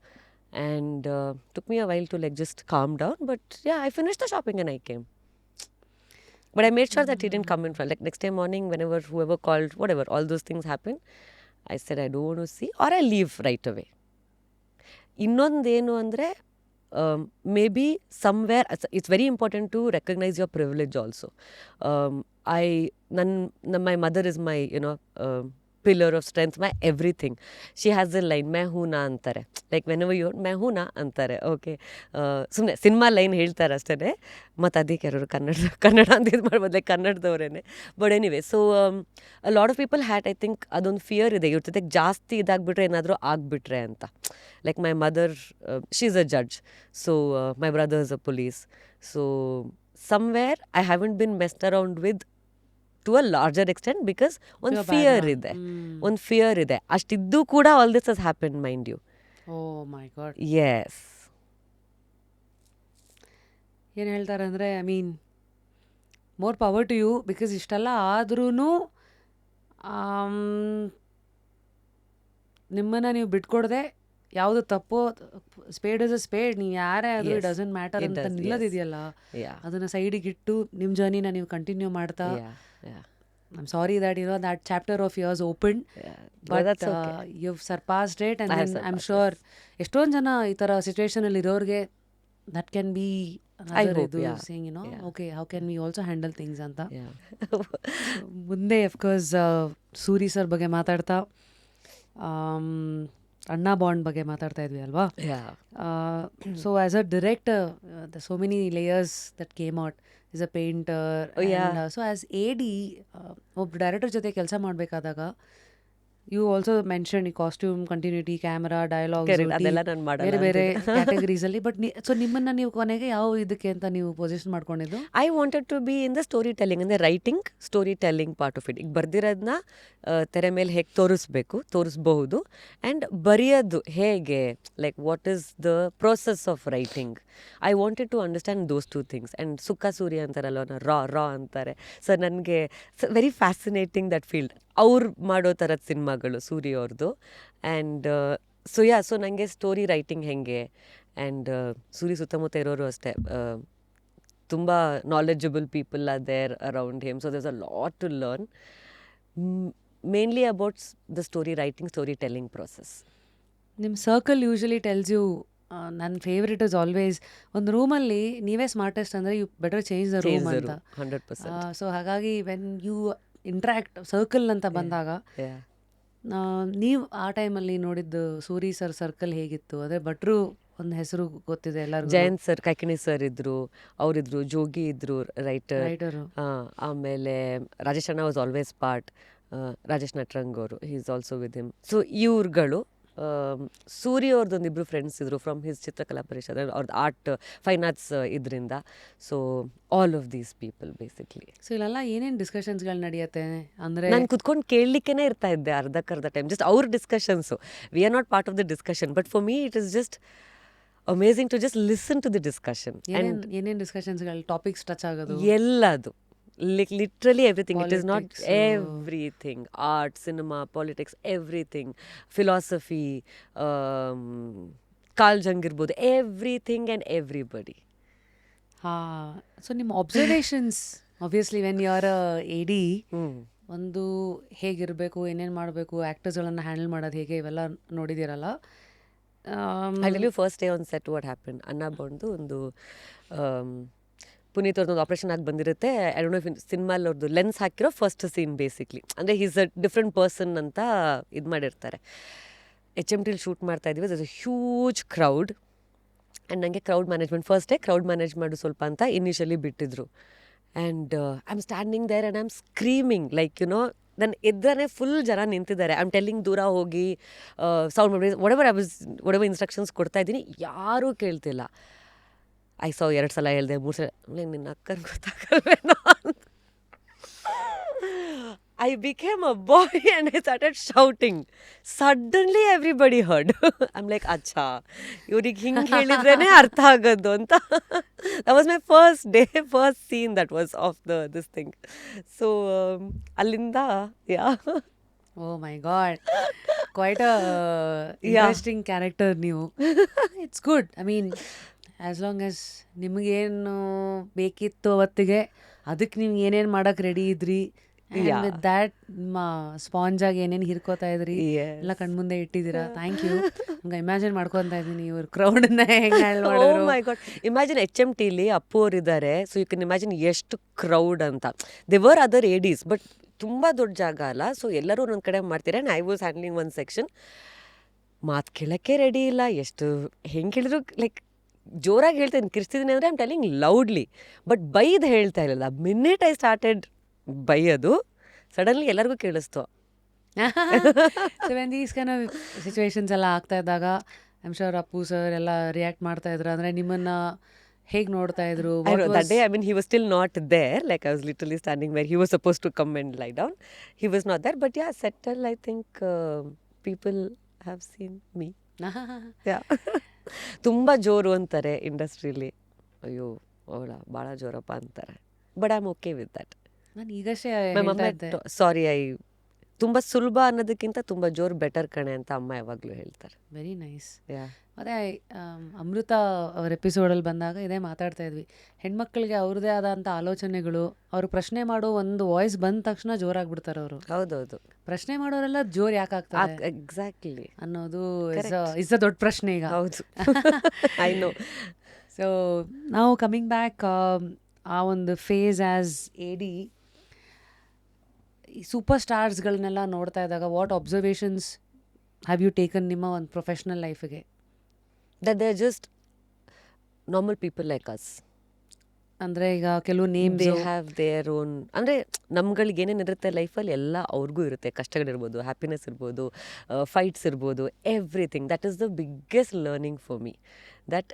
And took me a while to just calm down, but yeah, I finished the shopping and I came. But I made sure that he didn't come in front. Like next day morning, whenever whoever called, whatever, all those things happened, I said I don't want to see, or I leave right away. ಇನ್ನೊಂದೇನು ಅಂದರೆ, maybe somewhere it's very important to recognize your privilege also. My mother is my pillar of strength, my everything. She has a line, मैं हूँ ना ಅಂತಾರೆ. Like whenever you मैं हूँ ना ಅಂತಾರೆ. ಓಕೆ, ಸುಮ್ಮನೆ ಸಿನಿಮಾ ಲೈನ್ ಹೇಳ್ತಾರೆ ಅಷ್ಟೇ. ಮತ್ತು ಅದಕ್ಕೆ ಯಾರು ಕನ್ನಡ ಅಂತ ಇದು ಮಾಡ್ಬೋದು, ಲೈಕ್ ಕನ್ನಡದವರೇನೆ. But anyway, so a lot of people had, I think ಅದೊಂದು ಫಿಯರ್ ಇದೆ ಇವ್ರ ಜೊತೆಗೆ ಜಾಸ್ತಿ ಇದಾಗ್ಬಿಟ್ರೆ ಏನಾದರೂ ಆಗಿಬಿಟ್ರೆ ಅಂತ. Like my mother, she is a judge, so my brother is a police. So somewhere I haven't been messed around with to a larger extent because ಒಂದು Your ಫಿಯರ್ background. ಇದೆ, ಒಂದು ಫಿಯರ್ ಇದೆ. ಅಷ್ಟಿದ್ದು ಕೂಡ all this has happen mind you. Oh my god. Yes. ಏನು ಹೇಳ್ತಾರೆ ಅಂದರೆ, I mean more power to you, because ಇಷ್ಟೆಲ್ಲ ಆದ್ರೂ ನಿಮ್ಮನ್ನು ನೀವು ಬಿಟ್ಕೊಡದೆ ಯಾವುದು ತಪ್ಪು, ಸ್ಪೇಡ್ ಇಸ್ ಅ ಸ್ಪೇಡ್, ನೀವು ಯಾರೇ ಆದರೂ Yes, it doesn't matter it ಅಂತ does, ನಿಲ್ಲದಿದೆಯಲ್ಲ, Yeah. ಅದನ್ನು ಸೈಡಿಗೆ ಇಟ್ಟು ನಿಮ್ಮ ಜರ್ನಿನ ನೀವು ಕಂಟಿನ್ಯೂ ಮಾಡ್ತಾ, Yeah. Yeah. I am sorry that that chapter of yours opened, Yeah. but that's okay. you've surpassed it, and I have then I'm surpassed sure ಎಷ್ಟೊಂದು ಜನ ಈ ಥರ ಸಿಚುವೇಶನಲ್ಲಿ ಇರೋರಿಗೆ ದಟ್ ಕ್ಯಾನ್ ಬಿ hope, ಇದು yeah. Saying Yeah. Okay how can we also handle things ಅಂತ. Yeah. ಮುಂದೆ of course Suri sir ಬಗ್ಗೆ ಮಾತಾಡ್ತಾ ಅಣ್ಣ ಬಾಂಡ್ ಬಗ್ಗೆ ಮಾತಾಡ್ತಾ ಇದ್ವಿ ಅಲ್ವಾ. Yeah. So as a director the so many layers that came out. Is a painter. So as A D ಒಬ್ಬ ಡೈರೆಕ್ಟರ್ ಜೊತೆ ಕೆಲಸ ಮಾಡಬೇಕಾದಾಗ ಯು ಆಲ್ಸೋ ಮೆನ್ಷನ್ ಈ ಕಾಸ್ಟ್ಯೂಮ್, ಕಂಟಿನ್ಯೂಟಿ, ಕ್ಯಾಮರಾ, ಡೈಲಾಗ್ಸ್, ಅದೆಲ್ಲ ನಾನು ಮಾಡಲ್ಲ ಬೇರೆ ಬೇರೆ ಕ್ಯಾಟಗರೀಸಲ್ಲಿ. ಬಟ್ ಸೊ ನಿಮ್ಮನ್ನು ನೀವು ಕೊನೆಗೆ ಯಾವ ಇದಕ್ಕೆ ಅಂತ ನೀವು ಪೊಸಿಷನ್ ಮಾಡ್ಕೊಂಡಿದ್ದು? I wanted to be in the story telling, ಅಂದರೆ writing, story telling part of it. ಈಗ ಬರ್ದಿರೋದನ್ನ ತೆರೆ ಮೇಲೆ ಹೇಗೆ ತೋರಿಸ್ಬಹುದು, ಆ್ಯಂಡ್ ಬರೆಯೋದು ಹೇಗೆ, like what is the process of writing. I wanted to understand those two things. And Sukka Surya ಅಂತಾರಲ್ಲ, ರಾ ಅಂತಾರೆ. ಸೊ ನನಗೆ ವೆರಿ ಫ್ಯಾಸಿನೇಟಿಂಗ್ ದಟ್ ಫೀಲ್ಡ್. ಅವ್ರು ಮಾಡೋ ಥರದ ಸಿನಿಮಾಗಳು ಸೂರ್ಯ ಅವ್ರದ್ದು. ಆ್ಯಂಡ್ ಸೊ ನನಗೆ ಸ್ಟೋರಿ ರೈಟಿಂಗ್ ಹೆಂಗೆ, ಆ್ಯಂಡ್ ಸೂರ್ಯ ಸುತ್ತಮುತ್ತ ಇರೋರು ಅಷ್ಟೇ ತುಂಬ knowledgeable people are there around him. So there's a lot to learn, mainly about the story writing, story telling process. ನಿಮ್ಮ ಸರ್ಕಲ್ ಯೂಶಲಿ ಟೆಲ್ಸ್ ಯು, ನನ್ನ ಫೇವ್ರೆಟ್ ಇಸ್ ಆಲ್ವೇಸ್, ಒಂದು ರೂಮಲ್ಲಿ ನೀವೇ ಸ್ಮಾರ್ಟೆಸ್ಟ್ ಅಂದರೆ you better change the room ಅಂತ. 100%. So ಹಾಗಾಗಿ when you interact circle ಅಂತ ಬಂದಾಗ, ನೀವು ಆ ಟೈಮಲ್ಲಿ ನೋಡಿದ್ದು ಸೂರಿ ಸರ್ ಸರ್ಕಲ್ ಹೇಗಿತ್ತು? ಅದೇ ಭಟ್ರು ಒಂದು ಹೆಸರು ಗೊತ್ತಿದೆ ಎಲ್ಲರಿಗೂ, ಜಯಂತ್ ಸರ್, ಕೈಕಣಿ ಸರ್ ಇದ್ರು, ಅವರಿದ್ರು, ಜೋಗಿ ಇದ್ರು ರೈಟರು. ಆಮೇಲೆ ರಾಜೇಶ್ ಅಣ್ಣ was always part, Rajesh Nataranga ಅವರು, he is also with him. So ಇವ್ರುಗಳು, ಸೂರ್ಯ ಅವ್ರದ್ದೊಂದು ಇಬ್ಬರು ಫ್ರೆಂಡ್ಸ್ ಇದ್ರು ಫ್ರಮ್ ಹಿಸ್ ಚಿತ್ರಕಲಾ ಪರಿಷತ್, ಅವ್ರದ್ದು ಆರ್ಟ್ ಫೈನ್ ಆರ್ಟ್ಸ್ ಇದರಿಂದ. So all of these people basically. So ಇಲ್ಲೆಲ್ಲ ಏನೇನು ಡಿಸ್ಕಷನ್ಸ್ಗಳು ನಡೆಯುತ್ತೆ ಅಂದರೆ, ನಾನು ಕುತ್ಕೊಂಡು ಕೇಳಲಿಕ್ಕೇ ಇರ್ತಾ ಇದ್ದೆ ಅರ್ಧಕ್ಕರ್ಧ ಟೈಮ್, ಜಸ್ಟ್ ಅವ್ರ discussions. We are not part of the discussion, but for me it is just amazing to just listen to the discussion. ಏನೇನು ಡಿಸ್ಕಷನ್ಸ್ಗಳು, ಟಾಪಿಕ್ಸ್ ಟಚ್ ಆಗೋದು, ಎಲ್ಲದು, literally everything. It is not everything. Art, cinema, politics, everything. Philosophy, Carl Jung ಇರ್ಬೋದು, everything and everybody. So ನಿಮ್ಮ observations, obviously when you are A D, ಒಂದು ಹೇಗಿರಬೇಕು, ಏನೇನು ಮಾಡಬೇಕು, ಆ್ಯಕ್ಟರ್ಸ್ಗಳನ್ನು ಹ್ಯಾಂಡಲ್ ಮಾಡೋದು ಹೇಗೆ, ಇವೆಲ್ಲ ನೋಡಿದ್ದೀರಲ್ಲ. I tell you first day on set what happened. ಅನ್ನ ಬಂದು ಒಂದು ಪುನೀತ್ ಅವ್ರದ್ದು ಆಪ್ರೇಷನ್ ಆಗಿ ಬಂದಿರುತ್ತೆ. ಐ ಡೋಂಟ್ ನೋ ಇಫ್ ಸಿನಿಮಾಲ್ ಅವ್ರದ್ದು ಲೆನ್ಸ್ ಹಾಕಿರೋ ಫಸ್ಟ್ ಸೀನ್ ಬೇಸಿಕ್ಲಿ, ಅಂದರೆ ಹೀಸ್ ಅ ಡಿಫ್ರೆಂಟ್ ಪರ್ಸನ್ ಅಂತ ಇದು ಮಾಡಿರ್ತಾರೆ. HMT ಶೂಟ್ ಮಾಡ್ತಾ ಇದ್ದೀವಿ, there is a huge crowd. And ನನಗೆ crowd management first day crowd manage ಮಾಡು ಸ್ವಲ್ಪ ಅಂತ ಇನಿಷಿಯಲಿ ಬಿಟ್ಟಿದ್ರು. And I am standing there and I am screaming like you know, ನನ್ನ ಎದ್ರೇ ಫುಲ್ ಜನ ನಿಂತಿದ್ದಾರೆ. ಐ ಆಮ್ ಟೆಲ್ಲಿಂಗ್ ದೂರ ಹೋಗಿ ಸೌಂಡ್ ಮಾಡಿ ಒಡವೆ ಇನ್ಸ್ಟ್ರಕ್ಷನ್ಸ್ ಕೊಡ್ತಾ ಇದ್ದೀನಿ, ಯಾರೂ ಕೇಳ್ತಿಲ್ಲ. ಐ ಸೌ 2 ಸಲ ಹೇಳಿದೆ, 3 ಸಲ ನಿನ್ನ ಅಕ್ಕನ ಗೊತ್ತಾಗಲ್ವೇನೋ ಅಂತ. I became a boy and I started shouting. Suddenly everybody heard. I'm like, acha, ಇವ್ರಿಗೆ ಹಿಂಗೆ ಹೇಳಿದ್ರೇ ಅರ್ಥ ಆಗೋದು ಅಂತ. That was my first day, first scene that was of this thing. So ಅಲ್ಲಿಂದ oh my god, quite a interesting character ನೀವು. It's good. I mean as long as ನಿಮಗೇನು ಬೇಕಿತ್ತು ಅವತ್ತಿಗೆ, ಅದಕ್ಕೆ ನೀವು ಏನೇನು ಮಾಡೋಕ್ಕೆ ರೆಡಿ ಇದ್ರಿ, ವಿತ್ ದ್ಯಾಟ್ ನಿಮ್ಮ ಸ್ಪಾಂಜ್ ಆಗಿ ಏನೇನು ಹಿರ್ಕೋತಾ ಇದ್ರಿ ಎಲ್ಲ ಕಣ್ಮುಂದೆ ಇಟ್ಟಿದ್ದೀರಾ. Thank you. ಹಂಗೆ ಇಮ್ಯಾಜಿನ್ ಮಾಡ್ಕೊತಾ ಇದ್ದೀನಿ ಇವ್ರ ಕ್ರೌಡನ್ನ ಹೆಂಗೆ ಹ್ಯಾಂಡಲ್ ಮಾಡೋರು. ಮೈ ಗಾಡ್, ಇಮ್ಯಾಜಿನ್ HMTಲಿ ಅಪ್ಪು ಅವ್ರು ಇದ್ದಾರೆ. ಸೊ ಯು ಕ್ಯಾನ್ ಇಮ್ಯಾಜಿನ್ ಎಷ್ಟು ಕ್ರೌಡ್ ಅಂತ. They were other ADs, but ತುಂಬ ದೊಡ್ಡ ಜಾಗ ಅಲ್ಲ. ಸೊ ಎಲ್ಲರೂ ಒಂದೊಂದು ಕಡೆ ಮಾಡ್ತೀರಾ. And I was handling one section. ಮಾತು ಕೇಳೋಕ್ಕೆ ರೆಡಿ ಇಲ್ಲ, ಎಷ್ಟು ಹೆಂಗೆ ಹೇಳಿದ್ರು ಲೈಕ್ ಜೋರಾಗಿ ಹೇಳ್ತೇನೆ, ಕಿರ್ಸ್ತಿದ್ದೀನಿ ಅಂದರೆ I am telling loudly, but ಬೈದು ಹೇಳ್ತಾ ಇರಲಿಲ್ಲ. ಮಿನಿಟ್ ಐ ಸ್ಟಾರ್ಟೆಡ್ ಬೈಯೋದು, ಸಡನ್ಲಿ ಎಲ್ಲರಿಗೂ ಕೇಳಿಸ್ತು. So when these kind of situations ಎಲ್ಲ ಆಗ್ತಾ ಇದ್ದಾಗ I am sure Appu sir ಎಲ್ಲ ರಿಯಾಕ್ಟ್ ಮಾಡ್ತಾ ಇದ್ರು. ಅಂದರೆ ನಿಮ್ಮನ್ನು ಹೇಗೆ ನೋಡ್ತಾ ಇದ್ರು? I know that day, I mean, he was still not there. Like, I was literally standing where he was supposed to come and lie down. He was not there. But yeah, settle, I think people have seen me. Yeah. ತುಂಬ ಜೋರು ಅಂತಾರೆ ಇಂಡಸ್ಟ್ರಿಲಿ. ಅಯ್ಯೋ ಅವಳ ಭಾಳ ಜೋರಪ್ಪ ಅಂತಾರೆ. But I am okay with that. ನಾನು ಈಗಷ್ಟೇ ಮೈ ಹೇಳ್ತಾ ಮಮ್ಮ ಇದ್ದೆ. ಸಾರಿ, ತುಂಬ ಸುಲಭ ಅನ್ನೋದಕ್ಕಿಂತ ತುಂಬ ಜೋರು ಬೆಟರ್ ಕಣೆ ಅಂತ ಅಮ್ಮ ಯಾವಾಗಲೂ ಹೇಳ್ತಾರೆ. Very nice. ಯಾ ಮತ್ತು ಅಮೃತ ಅವ್ರ ಎಪಿಸೋಡಲ್ಲಿ ಬಂದಾಗ ಇದೇ ಮಾತಾಡ್ತಾ ಇದ್ವಿ. ಹೆಣ್ಮಕ್ಳಿಗೆ ಅವ್ರದ್ದೇ ಆದಂಥ ಆಲೋಚನೆಗಳು, ಅವ್ರು ಪ್ರಶ್ನೆ ಮಾಡೋ ಒಂದು ವಾಯ್ಸ್ ಬಂದ ತಕ್ಷಣ ಜೋರಾಗ್ಬಿಡ್ತಾರೆ ಅವರು. ಹೌದೌದು, ಪ್ರಶ್ನೆ ಮಾಡೋರೆಲ್ಲ ಜೋರು ಯಾಕೆ ಆಗ್ತಾರೆ ಎಕ್ಸಾಕ್ಟ್ಲಿ ಅನ್ನೋದು ಇಸ್ ಅ ದೊಡ್ಡ ಪ್ರಶ್ನೆ ಈಗ. ಹೌದು. I know. ಸೊ ನಾವು ಕಮಿಂಗ್ ಬ್ಯಾಕ್ ಆ ಒಂದು ಫೇಸ್ ಆ್ಯಸ್ ಎಡಿ, ಈ ಸೂಪರ್ ಸ್ಟಾರ್ಸ್ಗಳನ್ನೆಲ್ಲ ನೋಡ್ತಾ ಇದ್ದಾಗ what observations have you taken ನಿಮ್ಮ ಒಂದು ಪ್ರೊಫೆಷ್ನಲ್ ಲೈಫಿಗೆ? that they're just normal people like us. ಅಂದರೆ ಈಗ ಕೆಲವು names they have their own, ಅಂದರೆ ನಮ್ಗಳಿಗೆ ಏನೇನು ಇರುತ್ತೆ ಲೈಫಲ್ಲಿ ಎಲ್ಲ ಅವ್ರಿಗೂ ಇರುತ್ತೆ. ಕಷ್ಟಗಳಿರ್ಬೋದು, ಹ್ಯಾಪಿನೆಸ್ ಇರ್ಬೋದು, ಫೈಟ್ಸ್ ಇರ್ಬೋದು, everything. That is the biggest learning for me. That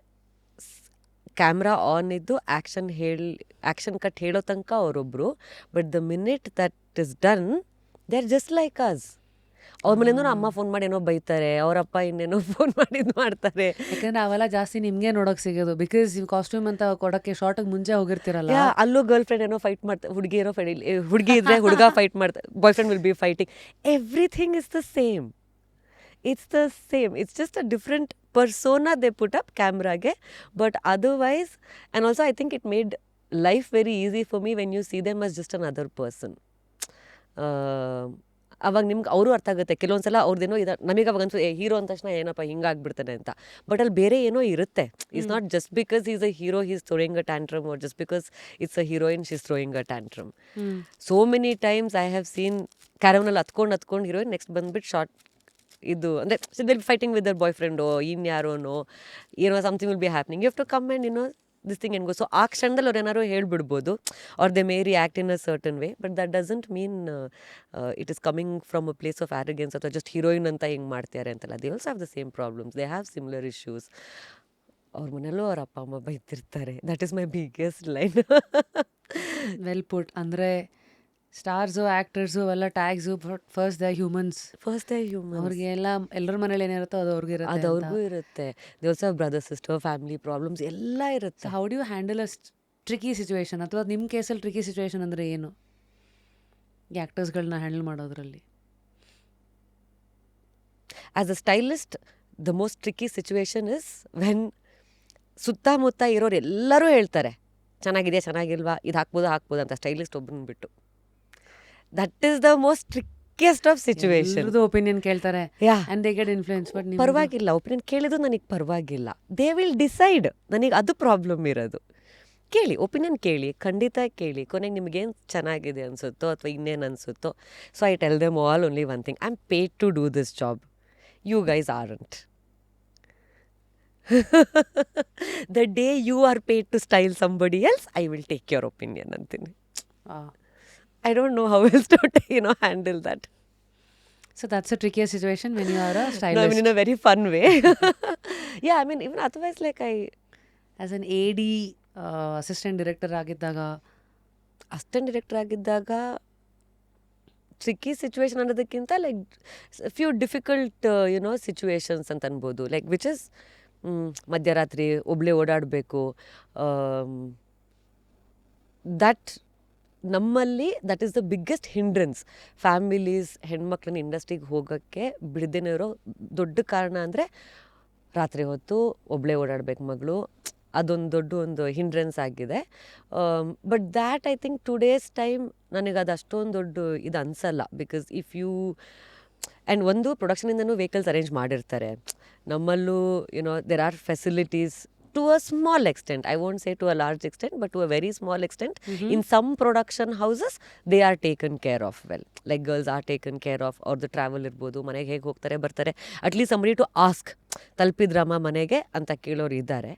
camera on ಇದ್ದು ಆ್ಯಕ್ಷನ್ ಕಟ್ ಹೇಳೋ ತನಕ ಅವರೊಬ್ಬರು, but the minute that is done they are just like us. ಅವ್ರ ಮನೆಯಿಂದ ಅಮ್ಮ ಫೋನ್ ಮಾಡಿ ಏನೋ ಬೈತಾರೆ, ಅವರಪ್ಪ ಇನ್ನೇನೋ ಫೋನ್ ಮಾಡಿ ಇದು ಮಾಡ್ತಾರೆ. ಯಾಕಂದ್ರೆ ನಾವೆಲ್ಲ ಜಾಸ್ತಿ ನಿಮ್ಗೆ ನೋಡಕ್ ಸಿಗೋದು, ಬಿಕಾಸ್ ನೀವು ಕಾಸ್ಟ್ಯೂಮ್ ಅಂತ ಕೊಡಕ್ಕೆ ಶಾರ್ಟಿಗೆ ಮುಂಚೆ ಹೋಗಿರ್ತೀರಲ್ಲ. ಅಲ್ಲೂ ಗರ್ಲ್ ಫ್ರೆಂಡ್ ಏನೋ ಫೈಟ್ ಮಾಡ್ತಾರೆ, ಹುಡುಗಿ ಏನೋ ಹುಡುಗಿ ಇದ್ರೆ ಹುಡುಗ ಫೈಟ್ ಮಾಡ್ತಾರೆ, boyfriend will be fighting. Everything is the same. It's the same. It's just a different persona they put up ಕ್ಯಾಮ್ರಾಗೆ. But otherwise, and also I think it made life very easy for me when you see them as just another person. ಅವಾಗ ನಿಮ್ಗೆ ಅವರು ಅರ್ಥ ಆಗುತ್ತೆ. ಕೆಲವೊಂದ್ಸಲ ಅವ್ರದ್ದೇನೋ ನಮಗೆ ಅವಾಗ ಅನ್ಸು hero ಅಂದ ತಕ್ಷಣ ಏನಪ್ಪ ಹಿಂಗಾಗ್ಬಿಡ್ತಾನೆ ಅಂತ. ಬಟ್ ಅಲ್ಲಿ ಬೇರೆ ಏನೋ ಇರುತ್ತೆ. It's not just because is a hero he's throwing a tantrum, or just because it's a heroine she's throwing a tantrum. So many times I have seen ಕ್ಯಾರವನಲ್ಲಿ ಹತ್ಕೊಂಡು ಹೀರೋಯಿನ್ ನೆಕ್ಸ್ಟ್ ಬಂದ್ಬಿಟ್ಟು ಶಾರ್ಟ್ ಇದು ಅಂದರೆ will fighting with their ಬಾಯ್ ಫ್ರೆಂಡೋ ಇನ್ಯಾರೋನೋ ಏನೋ something will be happening. You have to come and this thing and go. So ಆ ಕ್ಷಣದಲ್ಲಿ ಅವ್ರು ಏನಾದ್ರು ಹೇಳ್ಬಿಡ್ಬೋದು, or they may react in a certain way, but that doesn't mean it is coming from a place of arrogance ಅಥವಾ just heroine ಅಂತ ಹಿಂಗೆ ಮಾಡ್ತಾರೆ ಅಂತಲ್ಲ. They also have the same problems, they have similar issues. ಅವ್ರ ಮನೆಯಲ್ಲೂ ಅವ್ರ ಅಪ್ಪ ಅಮ್ಮ ಬೈತಿರ್ತಾರೆ. That is my biggest line. Well put. ಅಂದರೆ ಸ್ಟಾರ್ಸು ಆ್ಯಕ್ಟರ್ಸು ಎಲ್ಲ tags, but first the humans. ಅವ್ರಿಗೆ ಎಲ್ಲರ ಮನೇಲಿ ಏನಿರುತ್ತೋ ಅದು ಅವ್ರಿಗೆ ಇರುತ್ತೆ. ಅದು ಅವ್ರಿಗೂ ಇರುತ್ತೆ. They also have brother sister family problems ಎಲ್ಲ ಇರುತ್ತೆ. How do you handle a tricky situation? ಅಥವಾ ನಿಮ್ಮ ಕೇಸಲ್ಲಿ ಟ್ರಿಕಿ ಸಿಚುವೇಶನ್ ಅಂದರೆ ಏನು ಈ ಆ್ಯಕ್ಟರ್ಸ್ಗಳನ್ನ ಹ್ಯಾಂಡಲ್ ಮಾಡೋದ್ರಲ್ಲಿ? As a stylist, the most tricky situation is when ಸುತ್ತಮುತ್ತ ಇರೋರು ಎಲ್ಲರೂ ಹೇಳ್ತಾರೆ ಚೆನ್ನಾಗಿದೆಯಾ ಚೆನ್ನಾಗಿಲ್ವಾ, ಇದು ಹಾಕ್ಬೋದು ಅಂತ, ಸ್ಟೈಲಿಸ್ಟ್ ಒಬ್ಬನ ಬಿಟ್ಟು. That is the most trickiest of situation. Opinion ಕೇಳ್ತಾರೆ, and they get influenced. But ಪರವಾಗಿಲ್ಲ, ಒಪಿನಿಯನ್ ಕೇಳಿದ್ರು ನನಗೆ ಪರವಾಗಿಲ್ಲ. They will decide. ನನಗೆ ಅದು ಪ್ರಾಬ್ಲಮ್ ಇರೋದು. ಕೇಳಿ, ಒಪಿನಿಯನ್ ಕೇಳಿ, ಖಂಡಿತ ಕೇಳಿ. ಕೊನೆಗೆ ನಿಮಗೇನು ಚೆನ್ನಾಗಿದೆ ಅನಿಸುತ್ತೋ ಅಥವಾ ಇನ್ನೇನು ಅನಿಸುತ್ತೋ. So I tell them all only one thing, I am paid to do this job, you guys aren't. The day you are paid to style somebody else, I will take your opinion ಅಂತೀನಿ. I don't know how else to handle that. So that's a trickier situation when you are a stylist. No, I mean in a very fun way. Yeah, I mean even otherwise like as an AD, assistant director ಆಗಿದ್ದಾಗ tricky situation ಅನ್ನೋದಕ್ಕಿಂತ like few difficult situations ಅಂತ ಅನ್ಬೋದು. Like which is ಮಧ್ಯರಾತ್ರಿ ಒಬ್ಳೆ ಓಡಾಡಬೇಕು. That ನಮ್ಮಲ್ಲಿ that is the biggest hindrance. Families ಹೆಣ್ಮಕ್ಳನ್ನ ಇಂಡಸ್ಟ್ರಿಗೆ ಹೋಗೋಕ್ಕೆ ಬಿಡದೇನೆ ಇರೋ ದೊಡ್ಡ ಕಾರಣ ಅಂದರೆ ರಾತ್ರಿ ಹೊತ್ತು ಒಬ್ಳೆ ಓಡಾಡ್ಬೇಕು ಮಗಳು. ಅದೊಂದು ದೊಡ್ಡ ಒಂದು ಹಿಂಡ್ರೆನ್ಸ್ ಆಗಿದೆ. But that I think today's time ನನಗೆ ಅದು ಅಷ್ಟೊಂದು ದೊಡ್ಡ ಇದು ಅನಿಸಲ್ಲ. ಬಿಕಾಸ್ ಇಫ್ ಯು ಆ್ಯಂಡ್ ಒಂದು ಪ್ರೊಡಕ್ಷನಿಂದನೂ ವೆಹಿಕಲ್ಸ್ ಅರೇಂಜ್ ಮಾಡಿರ್ತಾರೆ. ನಮ್ಮಲ್ಲೂ there are facilities to a small extent. I won't say to a large extent, but to a very small extent. In some production houses, they are taken care of well. Like girls are taken care of, or the travel ಇರ್ಬೋದು, ಮನೆಗೆ ಹೇಗೆ ಹೋಗ್ತಾರೆ ಬರ್ತಾರೆ, at least somebody to ask, ತಲುಪಿದ್ರಮ್ಮ ಮನೆಗೆ ಅಂತ ಕೇಳೋರು ಇದ್ದಾರೆ.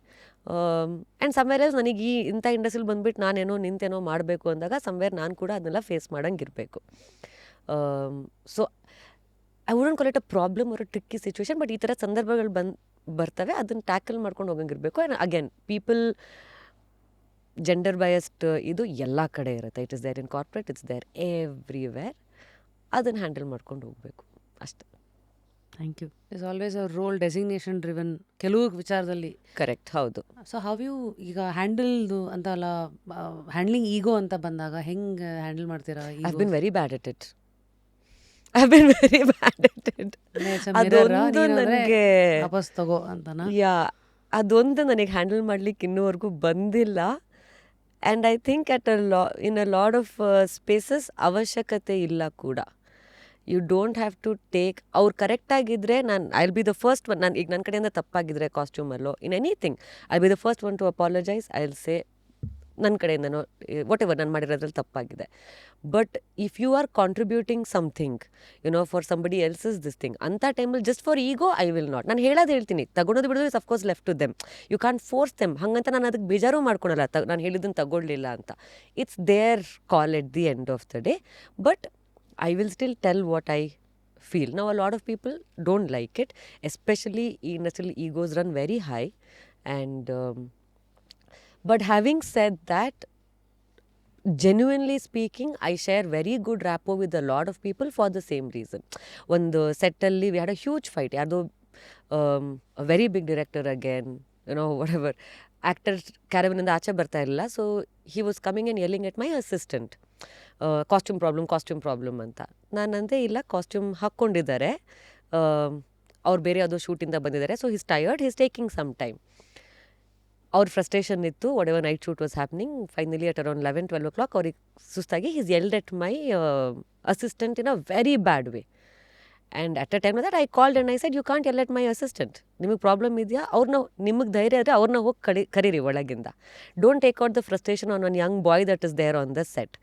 And somewhere else ನನಗೆ ಇಂಥ ಇಂಡಸ್ಟ್ರಿಲಿ ಬಂದುಬಿಟ್ಟು ನಾನೇನೋ ನಿಂತೇನೋ ಮಾಡಬೇಕು ಅಂದಾಗ ಸಮ್ವೇರ್ ನಾನು ಕೂಡ ಅದನ್ನೆಲ್ಲ ಫೇಸ್ ಮಾಡೋಂಗೆ ಇರಬೇಕು. So I wouldn't call it a problem or a tricky situation. But ಈ ಥರ ಸಂದರ್ಭಗಳು ಬರ್ತವೆ, ಅದನ್ನು ಟ್ಯಾಕಲ್ ಮಾಡ್ಕೊಂಡು ಹೋಗಂಗಿರಬೇಕು. And again people gender biased ಇದು ಎಲ್ಲ ಕಡೆ ಇರುತ್ತೆ. It is there in corporate, it's there everywhere. ಅದನ್ನು ಹ್ಯಾಂಡಲ್ ಮಾಡ್ಕೊಂಡು ಹೋಗಬೇಕು ಅಷ್ಟೆ. Thank you. Is always a role designation driven ಕೆಲವು ವಿಚಾರದಲ್ಲಿ. ಕರೆಕ್ಟ್, ಹೌದು. ಸೊ ಹವ್ ಯು ಈಗ ಹ್ಯಾಂಡಲ್ದು ಅಂತ ಅಲ್ಲ, ಹ್ಯಾಂಡ್ಲಿಂಗ್ ಈಗೋ ಅಂತ ಬಂದಾಗ ಹೆಂಗೆ ಹ್ಯಾಂಡಲ್ ಮಾಡ್ತೀರಾ? I been very bad at it. ಅದೊಂದು ನನಗೆ ವಾಪಸ್ ತಗೋ ಅಂತನಾ? ಅದೊಂದು ನನಗೆ ಹ್ಯಾಂಡಲ್ ಮಾಡ್ಲಿಕ್ಕೆ ಇನ್ನೂವರೆಗೂ ಬಂದಿಲ್ಲ. And I think in a lot of spaces ಅವಶ್ಯಕತೆ ಇಲ್ಲ ಕೂಡ. You don't have to take, ಅವ್ರು ಕರೆಕ್ಟಾಗಿದ್ದರೆ I will be the first one. ನಾನು ಈಗ ನನ್ನ ಕಡೆಯಿಂದ ತಪ್ಪಾಗಿದ್ದರೆ ಕಾಸ್ಟ್ಯೂಮಲ್ಲೋ in anything, I be the first one to apologise. I will say ನನ್ನ ಕಡೆಯಿಂದನೋ ವಾಟ್ ಎವರ್ ನಾನು ಮಾಡಿರೋದ್ರಲ್ಲಿ ತಪ್ಪಾಗಿದೆ. But if you are contributing something for somebody else's this thing, ಅಂಥ ಟೈಮಲ್ಲಿ just for ego I will not. ನಾನು ಹೇಳ್ತೀನಿ, ತಗೊಳೋದು ಬಿಡೋದು is of course left to them. You can force them. ಹಾಗಂತ ನಾನು ಅದಕ್ಕೆ ಬೇಜಾರು ಮಾಡ್ಕೊಳಲ್ಲ, ನಾನು ಹೇಳಿದ್ದನ್ನು ತಗೊಳ್ಳಿಲ್ಲ ಅಂತ. It's their call at the end of the day. But I will still tell what I feel. Now, a lot of people don't like it, especially industrial egos run very high. And but having said that, genuinely speaking, I share very good rapport with a lot of people for the same reason. One set alli we had a huge fight. Yado a very big director again, whatever. Actor caravan inda aache barta irilla. So he was coming and yelling at my assistant. Costume problem ಅಂತ. ನಾನಂದೆ ಇಲ್ಲ, costume ಹಾಕ್ಕೊಂಡಿದ್ದಾರೆ, ಅವ್ರು ಬೇರೆ ಯಾವುದೋ ಶೂಟಿಂದ ಬಂದಿದ್ದಾರೆ, so he's tired, he's taking some time. ಅವ್ರ frustration ಇತ್ತು, whatever night shoot was happening. Finally at around 11-12 o'clock ಅವ್ರಿಗೆ ಸುಸ್ತಾಗಿ he's yelled at my assistant in a very bad way. And at a time that I called and I said, you can't yell at my assistant. ನಿಮಗೆ problem ಇದೆಯಾ, ನಿಮಗೆ ಧೈರ್ಯ ಆದರೆ ಅವ್ರನ್ನ ಹೋಗಿ ಕರೀರಿ ಒಳಗಿಂದ. Don't take out the frustration on one Young boy that is there on the set.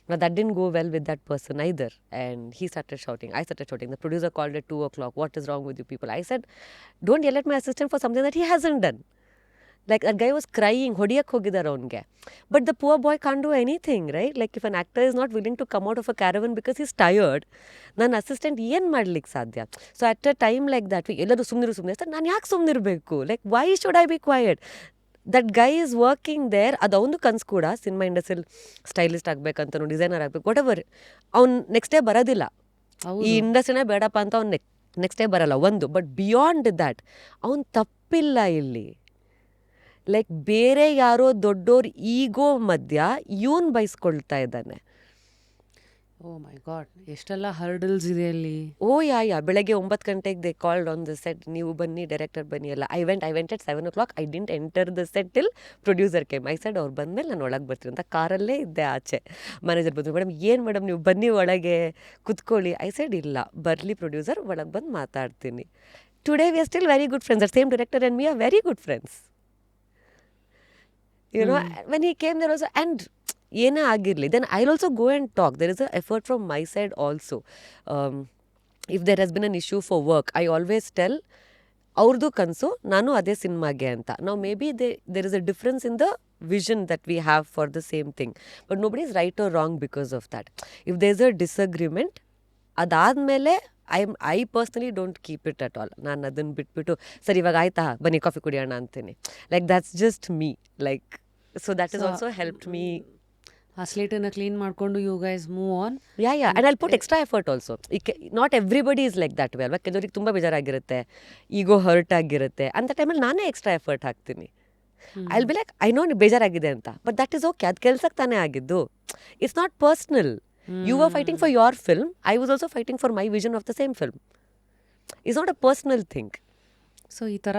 Now that didn't go well with that person either, and he started shouting, I started shouting. The producer called at 2 o'clock, what is wrong with you people? I said, don't yell at my assistant for something that he hasn't done. Like, that guy was crying, hodiyak hogidare avnge. But the poor boy can't do anything, right? Like, if an actor is not willing to come out of a caravan because he's tired, ನನ್ನ assistant ಏನು ಮಾಡ್ಲಿಕ್ಕೆ ಸಾಧ್ಯ? So at a time like that, ಎಲ್ಲರೂ ಸುಮ್ಮನಿರು ಅಂತ ನಾನು ಯಾಕೆ ಸುಮ್ಮನಿರಬೇಕು? Like, why should I be quiet? That guy is working there. ಅದು ಅವನು ಕನ್ಸು ಕೂಡ, ಸಿನಿಮಾ ಇಂಡಸ್ಟ್ರಿಯಲ್ಲಿ ಸ್ಟೈಲಿಸ್ಟ್ ಆಗಬೇಕಂತನೂ, ಡಿಸೈನರ್ ಆಗಬೇಕು, ವಾಟ್ ಎವರ್. ಅವ್ನು ನೆಕ್ಸ್ಟ್ ಡೇ ಬರೋದಿಲ್ಲ, ಈ ಇಂಡಸ್ಟ್ರಿನೇ ಬೇಡಪ್ಪ ಅಂತ ಅವ್ನು ನೆಕ್ಸ್ಟ್ ಡೇ ಬರಲ್ಲ ಒಂದು. ಬಟ್ ಬಿಯಾಂಡ್ ದ್ಯಾಟ್ ಅವ್ನು ತಪ್ಪಿಲ್ಲ ಇಲ್ಲಿ. ಲೈಕ್, ಬೇರೆ ಯಾರೋ ದೊಡ್ಡೋರು ಈಗೋ ಮಧ್ಯ ಇವನು ಬಯಸ್ಕೊಳ್ತಾ ಇದ್ದಾನೆ. ಓ ಮೈ ಗಾಡ್, ಎಷ್ಟೆಲ್ಲ ಹರ್ಡಲ್ಸ್ ಇದೆ ಅಲ್ಲಿ. ಯಾ ಬೆಳಗ್ಗೆ 9 ಗಂಟೆಗೆ they called on the set, ನೀವು ಬನ್ನಿ, ಡೈರೆಕ್ಟರ್ ಬನ್ನಿ ಎಲ್ಲ. I went at 7 o'clock. I didn't enter the set till producer came. I said, ಅವ್ರು ಬಂದಮೇಲೆ ನಾನು ಒಳಗೆ ಬರ್ತೀನಿ ಅಂತ. ಕಾರಲ್ಲೇ ಇದ್ದೆ ಆಚೆ. ಮ್ಯಾನೇಜರ್ ಬಂದರು, ಮೇಡಮ್ ನೀವು ಬನ್ನಿ ಒಳಗೆ ಕುತ್ಕೊಳ್ಳಿ. ಐ ಸೆಡ್, ಇಲ್ಲ, ಬರಲಿ ಪ್ರೊಡ್ಯೂಸರ್, ಒಳಗೆ ಬಂದು ಮಾತಾಡ್ತೀನಿ. Today we are still very good friends. Same director and we are very good friends. When he came there also, and ಏನೇ ಆಗಿರಲಿ, then I will also go and talk. There is a effort from my side also. If there has been an issue for work, I always tell, ಅವ್ರದ್ದು ಕನಸು, ನಾನು ಅದೇ ಸಿನಿಮಾಗೆ ಅಂತ. ನಾವು maybe there is a difference in the vision that we have for the same thing, but nobody is right or wrong because of that. If there's a disagreement, ಅದಾದಮೇಲೆ I personally don't keep it at all. ನಾನು ಅದನ್ನು ಬಿಟ್ಬಿಟ್ಟು, ಸರಿ ಇವಾಗ ಆಯ್ತಾ ಬನ್ನಿ coffee ಕುಡಿಯೋಣ ಅಂತೀನಿ. Like, that's just me. Like, so that is also helped me. ಆ ಸ್ಲೇಟನ್ನು ಕ್ಲೀನ್ ಮಾಡಿಕೊಂಡು you guys move on. Yeah and I'll put extra effort also. Not everybody is like that way ಅಲ್ವಾ. ಕೆಲವ್ರಿಗೆ ತುಂಬ ಬೇಜಾರಾಗಿರುತ್ತೆ, ಈಗೋ ಹರ್ಟ್ ಆಗಿರುತ್ತೆ, ಅಂಥ ಟೈಮಲ್ಲಿ ನಾನೇ ಎಕ್ಸ್ಟ್ರಾ ಎಫರ್ಟ್ ಹಾಕ್ತೀನಿ. I will be like, I know ಬೇಜಾರಾಗಿದೆ ಅಂತ, ಬಟ್ ದಟ್ ಈಸ್ ಓಕೆ, ಅದು ಕೆಲ್ಸಕ್ಕೆ ತಾನೇ ಆಗಿದ್ದು. It's not personal. You are fighting for your film, I was also fighting for my vision of the same film. It's not a personal thing. So ಈ ಥರ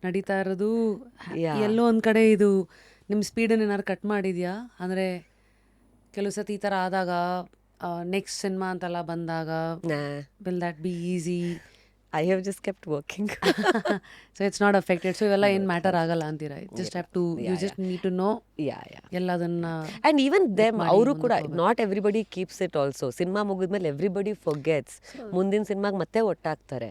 ನಡೀತಾ ಇರೋದು ಎಲ್ಲೋ ಒಂದು ಕಡೆ. ಇದು ನಿಮ್ಮ ಸ್ಪೀಡನ್ನು ಏನಾದ್ರು ಕಟ್ ಮಾಡಿದ್ಯಾ? ಅಂದರೆ ಕೆಲವು ಸತಿ ಈ ಥರ ಆದಾಗ, ನೆಕ್ಸ್ಟ್ ಸಿನಿಮಾ ಅಂತೆಲ್ಲ ಬಂದಾಗ, will that be easy? I have just kept working. So it's not affected. So ಇವೆಲ್ಲ ಏನು ಮ್ಯಾಟರ್ ಆಗಲ್ಲ ಅಂತೀರಾ? Just have to, you just need to know. ಎಲ್ಲದನ್ನ. And even them, ಅವರು ಕೂಡ, not everybody keeps it also. Cinema ಮುಗಿದ್ಮೇಲೆ everybody forgets. ಮುಂದಿನ ಸಿನಿಮಾಗೆ ಮತ್ತೆ ಒಟ್ಟಾಗ್ತಾರೆ.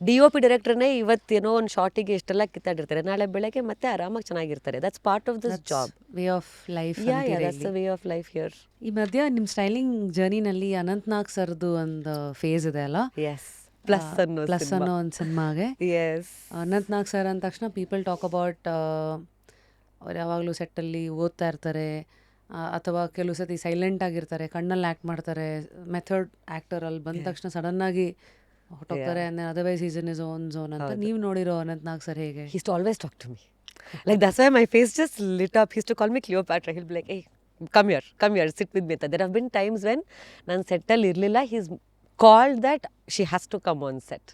DOP ಡೈರೆಕ್ಟರ್ನೇ ಇವತ್ತೇನೋ ಒಂದು ಶಾರ್ಟಿಗೆ ಇಷ್ಟೆಲ್ಲ ಕಿತ್ತಾಡಿರ್ತಾರೆ, ನಾಳೆ ಬೆಳಗ್ಗೆ ಮತ್ತೆ ಆರಾಮಾಗಿ ಚೆನ್ನಾಗಿರ್ತಾರೆ. That's part of this job. Way of life. that's the way of life here. ಈ ಮಧ್ಯ ನಿಮ್ಮ ಸ್ಟೈಲಿಂಗ್ ಜರ್ನಿನಲ್ಲಿ ಅನಂತ್ ನಾಗ್ ಸರ್ದು ಒಂದು ಫೇಸ್ ಇದೆ ಅಲ್ಲ? ಎಸ್, ಪ್ಲಸ್ ಅನ್ನೋ ಒಂದು ಸಿನಿಮಾಗೆ. ಎಸ್, ಅನಂತ್ ನಾಗ್ ಸರ್ ಅಂದ ತಕ್ಷಣ ಪೀಪಲ್ ಟಾಕ್ ಅಬೌಟ್ ಅವ್ರು ಯಾವಾಗಲೂ ಸೆಟ್ಟಲ್ಲಿ ಓದ್ತಾ ಇರ್ತಾರೆ, ಅಥವಾ ಕೆಲವು ಸತಿ ಸೈಲೆಂಟ್ ಆಗಿರ್ತಾರೆ, ಕಣ್ಣಲ್ಲಿ ಆ್ಯಕ್ಟ್ ಮಾಡ್ತಾರೆ, ಮೆಥಡ್ ಆ್ಯಕ್ಟರ್ ಅಲ್ಲಿ ಬಂದ ತಕ್ಷಣ ಸಡನ್ನಾಗಿ ಹೊಟ್ಟೋಗ್ತಾರೆ. Otherwise is in his own zone ಅಂತ. ನೀವು ನೋಡಿರೋ ಅನಂತ್ನಾಗ್ ಸರ್ ಹೇಗೆ? He used to always talk to me. Like that's why my face just lit up. He used to call me Cleopatra. He'll be like, hey, come here, sit with me. There have been times when nan settle irlilla, he's called that she has to come on set.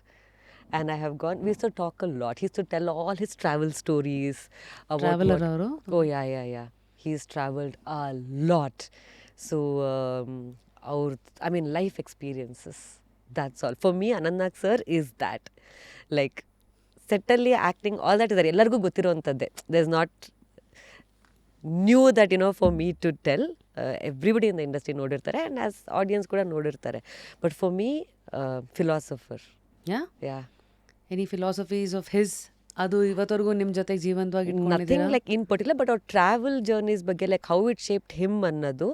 And I have gone, we used to talk a lot. He used to tell all his travel stories. Traveller ಅವರು? Oh, yeah. He's traveled a lot. So, life experiences. That's all. For me, Ananthnaಗ್ sir is that. Like, ಸೆಟ್ಟಲ್ಲಿ acting all that ಇದ್ದಾರೆ, ಎಲ್ಲರಿಗೂ ಗೊತ್ತಿರೋವಂಥದ್ದೇ. There is not new that for me to tell. Everybody in the industry ನೋಡಿರ್ತಾರೆ and as audience ಕೂಡ ನೋಡಿರ್ತಾರೆ. But for me philosopher. Yeah any philosophies of his ಅದು ಇವತ್ತವರೆಗೂ ನಿಮ್ಮ ಜೊತೆಗೆ ಜೀವಂತವಾಗಿ nothing like in particular, but ಅವ್ರ ಟ್ರಾವೆಲ್ ಜರ್ನೀಸ್ ಬಗ್ಗೆ, like how it shaped him ಅನ್ನೋದು,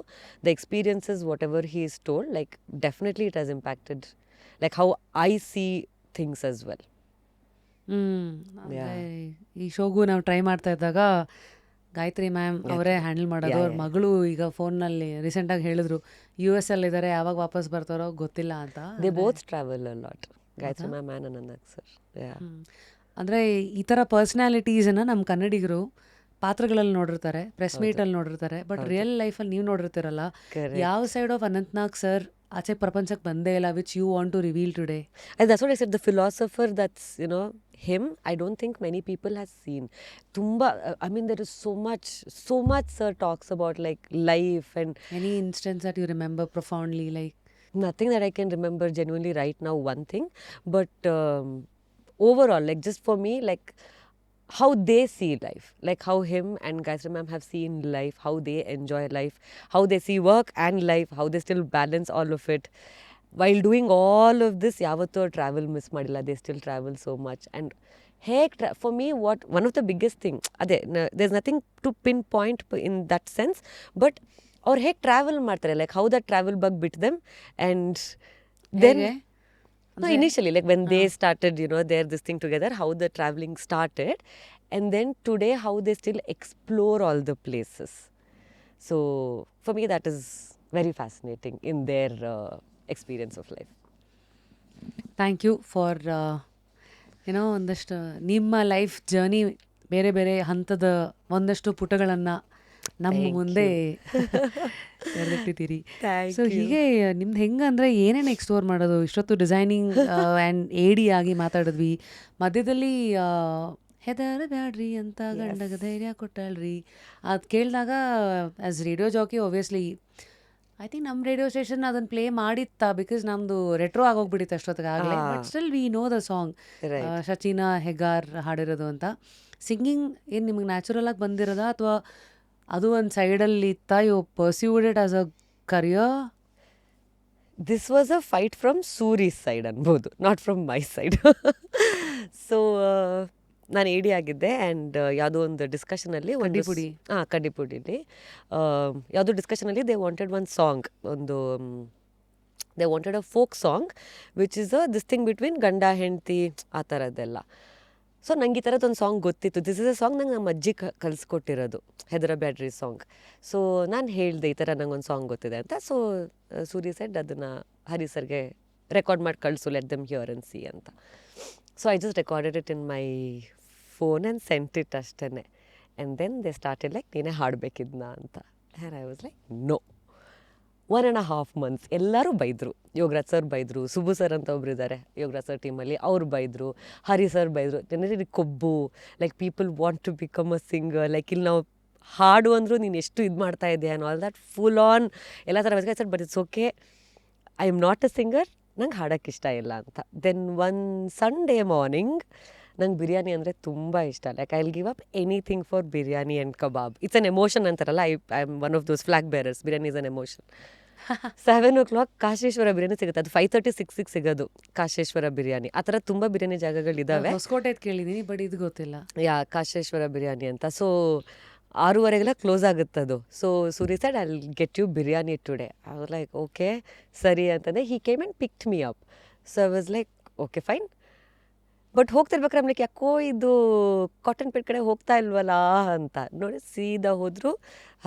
the experiences whatever he is told, like definitely it has impacted like how I C things as well. ಈ ಶೋಗೂ ನಾವು try ಮಾಡ್ತಾ ಇದ್ದಾಗ Gayatri ma'am ಅವರೇ handle ಮಾಡೋದು. ಅವ್ರ ಮಗಳು ಈಗ ಫೋನ್ನಲ್ಲಿ ರೀಸೆಂಟಾಗಿ ಹೇಳಿದ್ರು US ಅಲ್ಲಿದ್ದಾರೆ, ಯಾವಾಗ ವಾಪಸ್ ಬರ್ತಾರೋ ಗೊತ್ತಿಲ್ಲ ಅಂತ. They both travel a lot, Gayatri ma'am and Anantnag sir. ಅಂದರೆ ಈ ಥರ ಪರ್ಸ್ನಾಲಿಟೀಸನ್ನು ನಮ್ಮ ಕನ್ನಡಿಗರು ಪಾತ್ರಗಳಲ್ಲಿ ನೋಡಿರ್ತಾರೆ, ಪ್ರೆಸ್ ಮೀಟಲ್ಲಿ ನೋಡಿರ್ತಾರೆ, ಬಟ್ ರಿಯಲ್ ಲೈಫಲ್ಲಿ ನೀವು ನೋಡಿರ್ತೀರಲ್ಲ. ಯಾವ ಸೈಡ್ ಆಫ್ ಅನಂತ್ನಾಗ್ ಸರ್ ಆಚೆ ಪ್ರಪಂಚಕ್ಕೆ ಬಂದೇ ಇಲ್ಲ, which you want to reveal today? That's what I said, the philosopher, that's, him, I don't think many people has seen. There is so much sir talks about like life and... Any instance that you remember profoundly, like? Nothing that I can remember genuinely right now, one thing. But overall, like just for me, like how they see life, like how him and Gayatri ma'am have seen life, how they enjoy life, how they see work and life, how they still balance all of it. While doing all of this, yavattu travel miss madilla, they still travel so much. And for me, one of the biggest thing, there's nothing to pinpoint in that sense, but or travel ಮಾಡ್ತಾರೆ, like how that travel bug bit them. And then no, initially, like when they started, this thing together, how the traveling started, and then today how they still explore all the places. So for me, that is very fascinating in their experience of life. Thank you for ಒಂದಷ್ಟು ನಿಮ್ಮ life journey, ಬೇರೆ ಬೇರೆ ಹಂತದ ಒಂದಷ್ಟು ಪುಟಗಳನ್ನು ನಮ್ಮ ಮುಂದೆ ತೆರೆದಿಟ್ಟಿದ್ದೀರಿ. So ಹೀಗೆ ನಿಮ್ದು ಹೆಂಗಂದರೆ ಏನೇನು ಎಕ್ಸ್ಪ್ಲೋರ್ ಮಾಡೋದು? ಇಷ್ಟೊತ್ತು ಡಿಸೈನಿಂಗ್ ಆ್ಯಂಡ್ AD ಆಗಿ ಮಾತಾಡಿದ್ವಿ, ಮಧ್ಯದಲ್ಲಿ ಹೆದರ ಬ್ಯಾಡ್ರಿ ಅಂತ ಗಂಡಗ ಧೈರ್ಯ ಕೊಟ್ಟಾಳ್ರಿ ಅದು ಕೇಳಿದಾಗ as radio jockey obviously I think ನಮ್ಮ ರೇಡಿಯೋ ಸ್ಟೇಷನ್ ಅದನ್ನು ಪ್ಲೇ ಮಾಡಿತ್ತಾ, ಬಿಕಾಸ್ ನಮ್ಮದು ರೆಟ್ರೋ ಆಗೋಗ್ಬಿಟ್ಟಿತ್ತು ಅಷ್ಟೊತ್ತಿಗಾಗಲೇ. But still we know the song, Sachina Heggar ಹಾಡಿರೋದು ಅಂತ. ಸಿಂಗಿಂಗ್ ಏನು ನಿಮಗೆ ನ್ಯಾಚುರಲ್ ಆಗಿ ಬಂದಿರೋದಾ, ಅಥವಾ ಅದು ಒಂದು ಸೈಡಲ್ಲಿ ಇತ್ತಾ? You pursued it as a career? This was a fight from Suri's side ಅನ್ಬೋದು, not from my side. So ನಾನು AD ಆಗಿದ್ದೆ ಆ್ಯಂಡ್ ಯಾವುದೋ ಒಂದು ಡಿಸ್ಕಷನಲ್ಲಿ ಕಡ್ಡಿಪುಡಿಲಿ ಯಾವುದೋ ಡಿಸ್ಕಷನಲ್ಲಿ they wanted one song, they wanted a folk song which is this thing between ಗಂಡ ಹೆಂಡತಿ ಆ ಥರದ್ದೆಲ್ಲ. ಸೊ ನಂಗೆ ಈ ಥರದ್ದೊಂದು ಸಾಂಗ್ ಗೊತ್ತಿತ್ತು. ದಿಸ್ ಇಸ್ ಅ ಸಾಂಗ್ ನಂಗೆ ನಮ್ಮ ಅಜ್ಜಿ ಕಲಿಸ್ಕೊಟ್ಟಿರೋದು, ಹೆದರ ಬ್ಯಾಡ್ರಿ ಸಾಂಗ್. ಸೊ ನಾನು ಹೇಳಿದೆ ಈ ಥರ ನಂಗೊಂದು ಸಾಂಗ್ ಗೊತ್ತಿದೆ ಅಂತ. ಸೊ ಸೂರಿ ಸೆಡ್ ಅದನ್ನು ಹರಿ ಸರ್ಗೆ ರೆಕಾರ್ಡ್ ಮಾಡಿ ಕಳಿಸು, let them hear and see ಅಂತ. So I just recorded it in my phone and sent it ಅಷ್ಟೇ. And then they started like ನೀನೇ ಹಾಡಬೇಕಿದ್ನ ಅಂತ. And I was like no. 1.5 months ಎಲ್ಲರೂ ಬೈದರು. ಯೋಗರಾಜ್ ಸರ್ ಬೈದರು, ಸುಬ್ಬು ಸರ್ ಅಂತ ಒಬ್ರು ಇದ್ದಾರೆ ಯೋಗರಾಜ್ ಸರ್ ಟೀಮಲ್ಲಿ, ಅವ್ರು ಬೈದರು, ಹರಿ ಸರ್ ಬೈದರು. ಜನರಿಗೆ ಕೊಬ್ಬು, like people want to become a singer, like ಇಲ್ಲಿ ನಾವು ಹಾಡು ಅಂದರೂ ನೀನು ಎಷ್ಟು ಇದು ಮಾಡ್ತಾ ಇದೆಯಾ ಅನ್ನೋ ಆಲ್ ದ್ಯಾಟ್ ಫುಲ್ ಆನ್ ಎಲ್ಲ ಥರ sir. But it's okay, I am not a singer, ನಂಗೆ ಹಾಡೋಕ್ಕೆ ಇಷ್ಟ ಇಲ್ಲ ಅಂತ. ದೆನ್ ಒನ್ ಸಂಡೇ ಮಾರ್ನಿಂಗ್ ನಂಗೆ ಬಿರಿಯಾನಿ ಅಂದರೆ ತುಂಬ ಇಷ್ಟ. Like I will give up anything for biryani and kebab. It's an emotion ಅಂತಾರಲ್ಲ, I am one of those flag bearers. Biryani is an emotion. 7 o'clock Kasheshwara biryani ಸಿಗುತ್ತೆ, ಅದು 5:30, 6 ಸಿಗೋದು ಕಾಶೇಶ್ವರ ಬಿರಿಯಾನಿ. ಆ ಥರ ತುಂಬ ಬಿರಿಯಾನಿ ಜಾಗಗಳಿದ್ದಾವೆ. ಹೊಸಕೋಟೆ ಕೇಳಿದ್ದೀನಿ, ಬಟ್ ಇದು ಗೊತ್ತಿಲ್ಲ. ಕಾಶೇಶ್ವರ ಬಿರಿಯಾನಿ ಅಂತ. ಸೊ 6:30 ಕ್ಲೋಸ್ ಆಗುತ್ತದು. So Suri said I will get you biryani today. I was like okay ಸರಿ ಅಂತಂದರೆ he came and picked me up. So I was like okay fine. But ಹೋಗ್ತಿರ್ಬೇಕಾದ್ರೆ ಆಮೇಲೆ ಯಾಕೋ ಇದು ಕಾಟನ್ ಪೇಟ್ ಕಡೆ ಹೋಗ್ತಾ ಇಲ್ವಲ್ಲ ಅಂತ ನೋಡಿ ಸೀದಾ ಹೋದ್ರು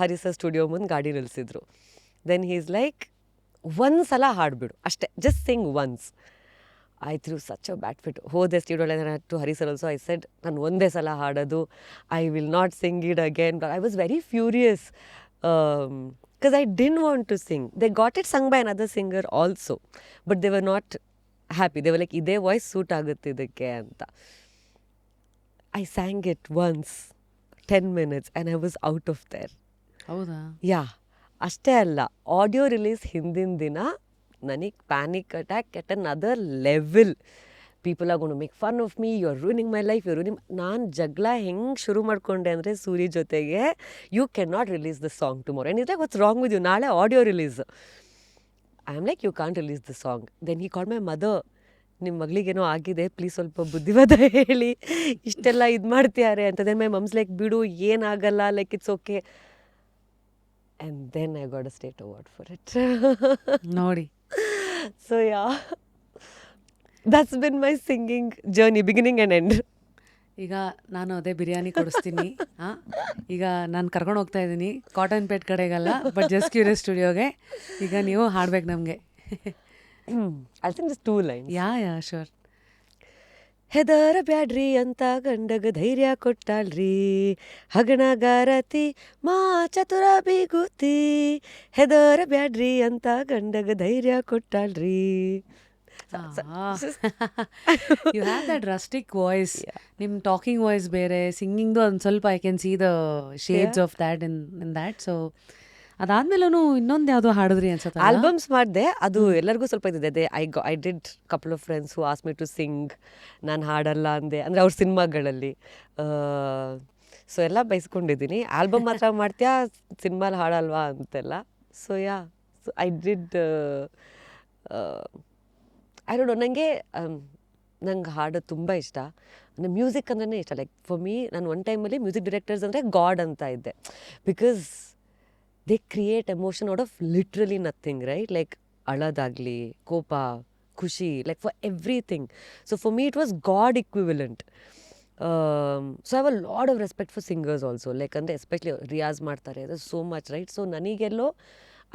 ಹರಿಸರ್ ಸ್ಟುಡಿಯೋ ಮುಂದೆ ಗಾಡಿ ನಿಲ್ಲಿಸಿದ್ರು. ದೆನ್ ಹೀಸ್ ಲೈಕ್ ಒಂದ್ಸಲ ಹಾಡ್ಬಿಡು ಅಷ್ಟೇ, just Singh once. I through such a bad fit. ಹೋದೆ ಸ್ಟುಡಿಯೋಲೆ ಟು ಹರಿಸರ್ ಆಲ್ಸೋ ಐ ಸೆಡ್ ನಾನು ಒಂದೇ ಸಲ ಹಾಡೋದು, I will not sing it again. I was very furious because I didn't want to sing. They got it sung by another singer also, but they were not happy. They were like, ಇದೇ voice suit ಆಗುತ್ತೆ ಇದಕ್ಕೆ ಅಂತ. I sang it once, 10 minutes, and I was out of there. ಹೌದಾ? ಯಾ, ಅಷ್ಟೇ ಅಲ್ಲ, audio release ಹಿಂದಿನ ದಿನ ನನಗೆ panic attack at another level. People are gonna make fun of me, you are ruining my life, you ruining. ನಾನು ಜಗಳ ಹೆಂಗೆ ಶುರು ಮಾಡ್ಕೊಂಡೆ ಅಂದರೆ ಸೂರಿ ಜೊತೆಗೆ, you can not release the song tomorrow. And is like what's wrong with you, ನಾಳೆ audio release. I am like you can't release the song. Then he called my mother, ನಿಮ್ಮ ಮಗಳಿಗೇನೋ ಆಗಿದೆ, ಪ್ಲೀಸ್ ಸ್ವಲ್ಪ ಬುದ್ಧಿವಾದ ಹೇಳಿ, ಇಷ್ಟೆಲ್ಲ ಇದು ಮಾಡ್ತಿದ್ದಾರೆ ಅಂತ. ದೆನ್ ಮೈ ಮಮ್ಸ್ ಲೈಕ್ ಬಿಡು ಏನಾಗಲ್ಲ, like it's okay. And then I got a state award for it. ನೋಡಿ. So yeah, that's been my singing journey, beginning and end. ಈಗ ನಾನು ಅದೇ ಬಿರಿಯಾನಿ ಕೊಡಿಸ್ತೀನಿ. ಈಗ ನಾನು ಕರ್ಕೊಂಡು ಹೋಗ್ತಾ ಇದ್ದೀನಿ ಕಾಟನ್ ಪೇಟ್ ಕಡೆಗಲ್ಲ, ಬಟ್ ಜಸ್ಟ್ ಕ್ಯೂರಿಯಸ್ ಸ್ಟುಡಿಯೋಗೆ. ಈಗ ನೀವು ಹಾಡ್ಬೇಕು ನಮಗೆ. I think just 2 lines. Yeah sure. ಹೆದರ ಬ್ಯಾಡ್ರಿ ಅಂತ ಗಂಡಗ ಧೈರ್ಯ ಕೊಟ್ಟಾಳ್ರಿ, ಹಗಣಗಾರತಿ ಮಾ ಚತುರ ಬಿಗುತಿ. ಹೆದರ ಬ್ಯಾಡ್ರಿ ಅಂತ ಗಂಡಗ ಧೈರ್ಯ ಕೊಟ್ಟಾಳ್ರಿ. You have that rustic voice. ನಿಮ್ಮ ಟಾಕಿಂಗ್ ವಾಯ್ಸ್ ಬೇರೆ, ಸಿಂಗಿಂಗ್ದು ಒಂದು ಸ್ವಲ್ಪ I can see the shades of that in that. So ಅದಾದ್ಮೇಲೂ ಇನ್ನೊಂದು ಯಾವುದೋ ಹಾಡಿದ್ರಿ ಅನ್ಸುತ್ತೆ. ಆಲ್ಬಮ್ಸ್ ಮಾಡಿದೆ, ಅದು ಎಲ್ಲರಿಗೂ ಸ್ವಲ್ಪ ಇದಿದೆ. I did couple of friends who ask me to sing. ನಾನು ಹಾಡಲ್ಲ ಅಂದೆ, ಅಂದರೆ ಅವ್ರ ಸಿನಿಮಾಗಳಲ್ಲಿ. ಸೊ ಎಲ್ಲ ಬಯಸ್ಕೊಂಡಿದ್ದೀನಿ. ಆಲ್ಬಮ್ ಮಾತ್ರ ಮಾಡ್ತೀಯಾ, ಸಿನಿಮಾಲಿ ಹಾಡಲ್ವಾ ಅಂತೆಲ್ಲ. So yeah, so I did. I don't know, ನಂಗೆ ಹಾಡೋದು ತುಂಬ ಇಷ್ಟ. ಅಂದರೆ ಮ್ಯೂಸಿಕ್ ಅಂದ್ರೆ ಇಷ್ಟ. ಲೈಕ್ ಫಾರ್ ಮೀ, ನಾನು ಒನ್ ಟೈಮಲ್ಲಿ ಮ್ಯೂಸಿಕ್ ಡೈರೆಕ್ಟರ್ಸ್ ಅಂದರೆ ಗಾಡ್ ಅಂತ ಇದ್ದೆ. Because they create emotion out of literally nothing, right? Like ಅಳೋದಾಗಲಿ, ಕೋಪ, ಖುಷಿ, like for everything. So for me it was god equivalent. So I have a lot of respect for singers also. Like ಅಂದರೆ especially ರಿಯಾಜ್ ಮಾಡ್ತಾರೆ, ಅದು so much, right? So ನನಗೆಲ್ಲೋ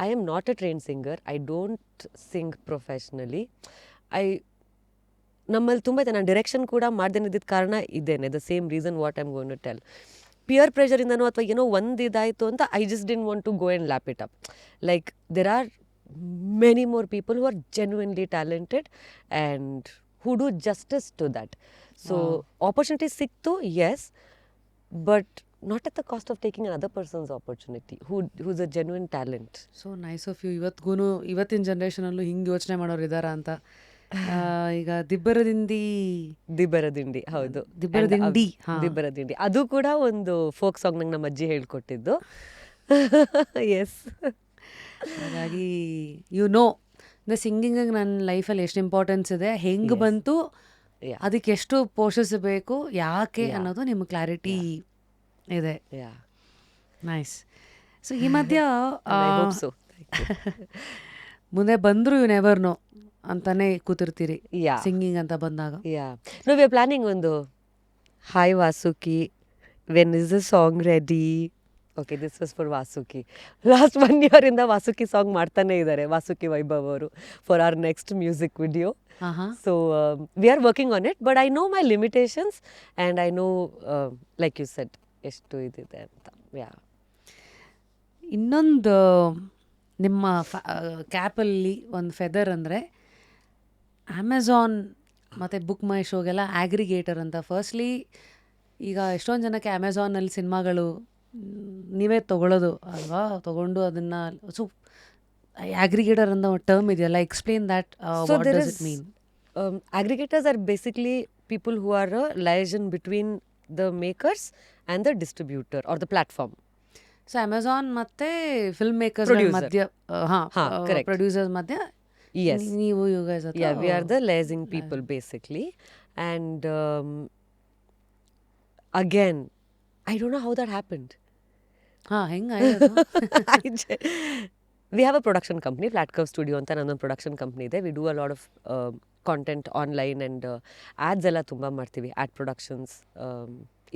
I am not a trained singer. I don't sing professionally. ನಮ್ಮಲ್ಲಿ ತುಂಬ ಇದೆ. ನಾನು direction ಕೂಡ ಮಾಡ್ದೇನಿದ್ದ ಕಾರಣ ಇದ್ದೇನೆ. The same reason what I'm going to tell. Peer ಪ್ರೆಷರಿಂದನೋ ಅಥವಾ ಏನೋ ಒಂದು ಇದಾಯಿತು ಅಂತ I just didn't want to go and lap it up. Like there are many more people who are genuinely talented and who do justice to that. So opportunity ಸಿಕ್ತು, S, but not at the cost of taking another person's opportunity who's a genuine talent. So nice of you. ಇವತ್ತಿನ ಜನ್ರೇಷನಲ್ಲೂ ಹಿಂಗೆ ಯೋಚನೆ ಮಾಡೋರು ಇದ್ದಾರ ಅಂತ. ಈಗ ದಿಬ್ಬರದಿಂಡಿ, ಹೌದು, ದಿಬ್ಬರದಿಂಡಿ ಅದು ಕೂಡ ಒಂದು ಫೋಕ್ ಸಾಂಗ್ ನಂಗೆ ನಮ್ಮ ಅಜ್ಜಿ ಹೇಳ್ಕೊಟ್ಟಿದ್ದು. ಎಸ್. ಹಾಗಾಗಿ ಯು ನೋ ದ ಸಿಂಗಿಂಗಿಗೆ ನನ್ನ ಲೈಫಲ್ಲಿ ಎಷ್ಟು ಇಂಪಾರ್ಟೆನ್ಸ್ ಇದೆ, ಹೆಂಗೆ ಬಂತು, ಅದಕ್ಕೆ ಎಷ್ಟು ಪೋಷಿಸಬೇಕು, ಯಾಕೆ ಅನ್ನೋದು ನಿಮ್ಗೆ ಕ್ಲಾರಿಟಿ ಇದೆ. ನೈಸ್. ಸೊ ಈ ಮಧ್ಯ ಮುಂದೆ ಬಂದ್ರು ಯು ನೆವರ್ ನೋ ಅಂತಾನೆ ಕೂತಿರ್ತೀರಿ ಸಿಂಗಿಂಗ್ ಅಂತ ಬಂದಾಗ. ನೋ, ವಿ ಆರ್ ಪ್ಲಾನಿಂಗ್ ಒಂದು hi Vasuki, when is the song ready. Okay, this was for Vasuki. Last 1 year ಇಂದ ವಾಸುಕಿ ಸಾಂಗ್ ಮಾಡ್ತಾನೆ ಇದ್ದಾರೆ, ವಾಸುಕಿ ವೈಭವ್ ಅವರು, for our next music video. So we are working on it, but I know my limitations and I know, like you said, ಎಷ್ಟು ಇದಿದೆ ಅಂತ. ಯಾ, ಇನ್ನೊಂದು ನಿಮ್ಮ ಕ್ಯಾಪಲ್ಲಿ ಒಂದು ಫೆದರ್ ಅಂದರೆ ಅಮೆಝಾನ್ ಮತ್ತು ಬುಕ್ ಮೈ ಶೋಗೆಲ್ಲ ಆಗ್ರಿಗೇಟರ್ ಅಂತ. ಫಸ್ಟ್ಲಿ ಈಗ ಎಷ್ಟೊಂದು ಜನಕ್ಕೆ ಅಮೆಝಾನಲ್ಲಿ ಸಿನಿಮಾಗಳು ನೀವೇ ತೊಗೊಳ್ಳೋದು ಅಲ್ವಾ, ತೊಗೊಂಡು ಅದನ್ನು, ಸೊ ಆಗ್ರಿಗೇಟರ್ ಅನ್ನೋ ಟರ್ಮ್ ಇದೆಯಲ್ಲ, explain that. What does it mean? Aggregators are basically people who are a liaison between the makers and the distributor or the platform. So Amazon ಮತ್ತು ಫಿಲ್ಮ್ ಮೇಕರ್ಸ್ ಮಧ್ಯ, ಪ್ರೊಡ್ಯೂಸರ್ಸ್ ಮಧ್ಯ, yes, ನೀವು you guys are, yeah, we are the liaising people basically. And again, I don't know how that happened. ಹೆಂಗಾಯ್ತು? We have a production company, Flat Curve Studio ಅಂತ ನನ್ನೊಂದು production company ಇದೆ. We do a lot of content online and ads ಎಲ್ಲ ತುಂಬ ಮಾಡ್ತೀವಿ, ad productions,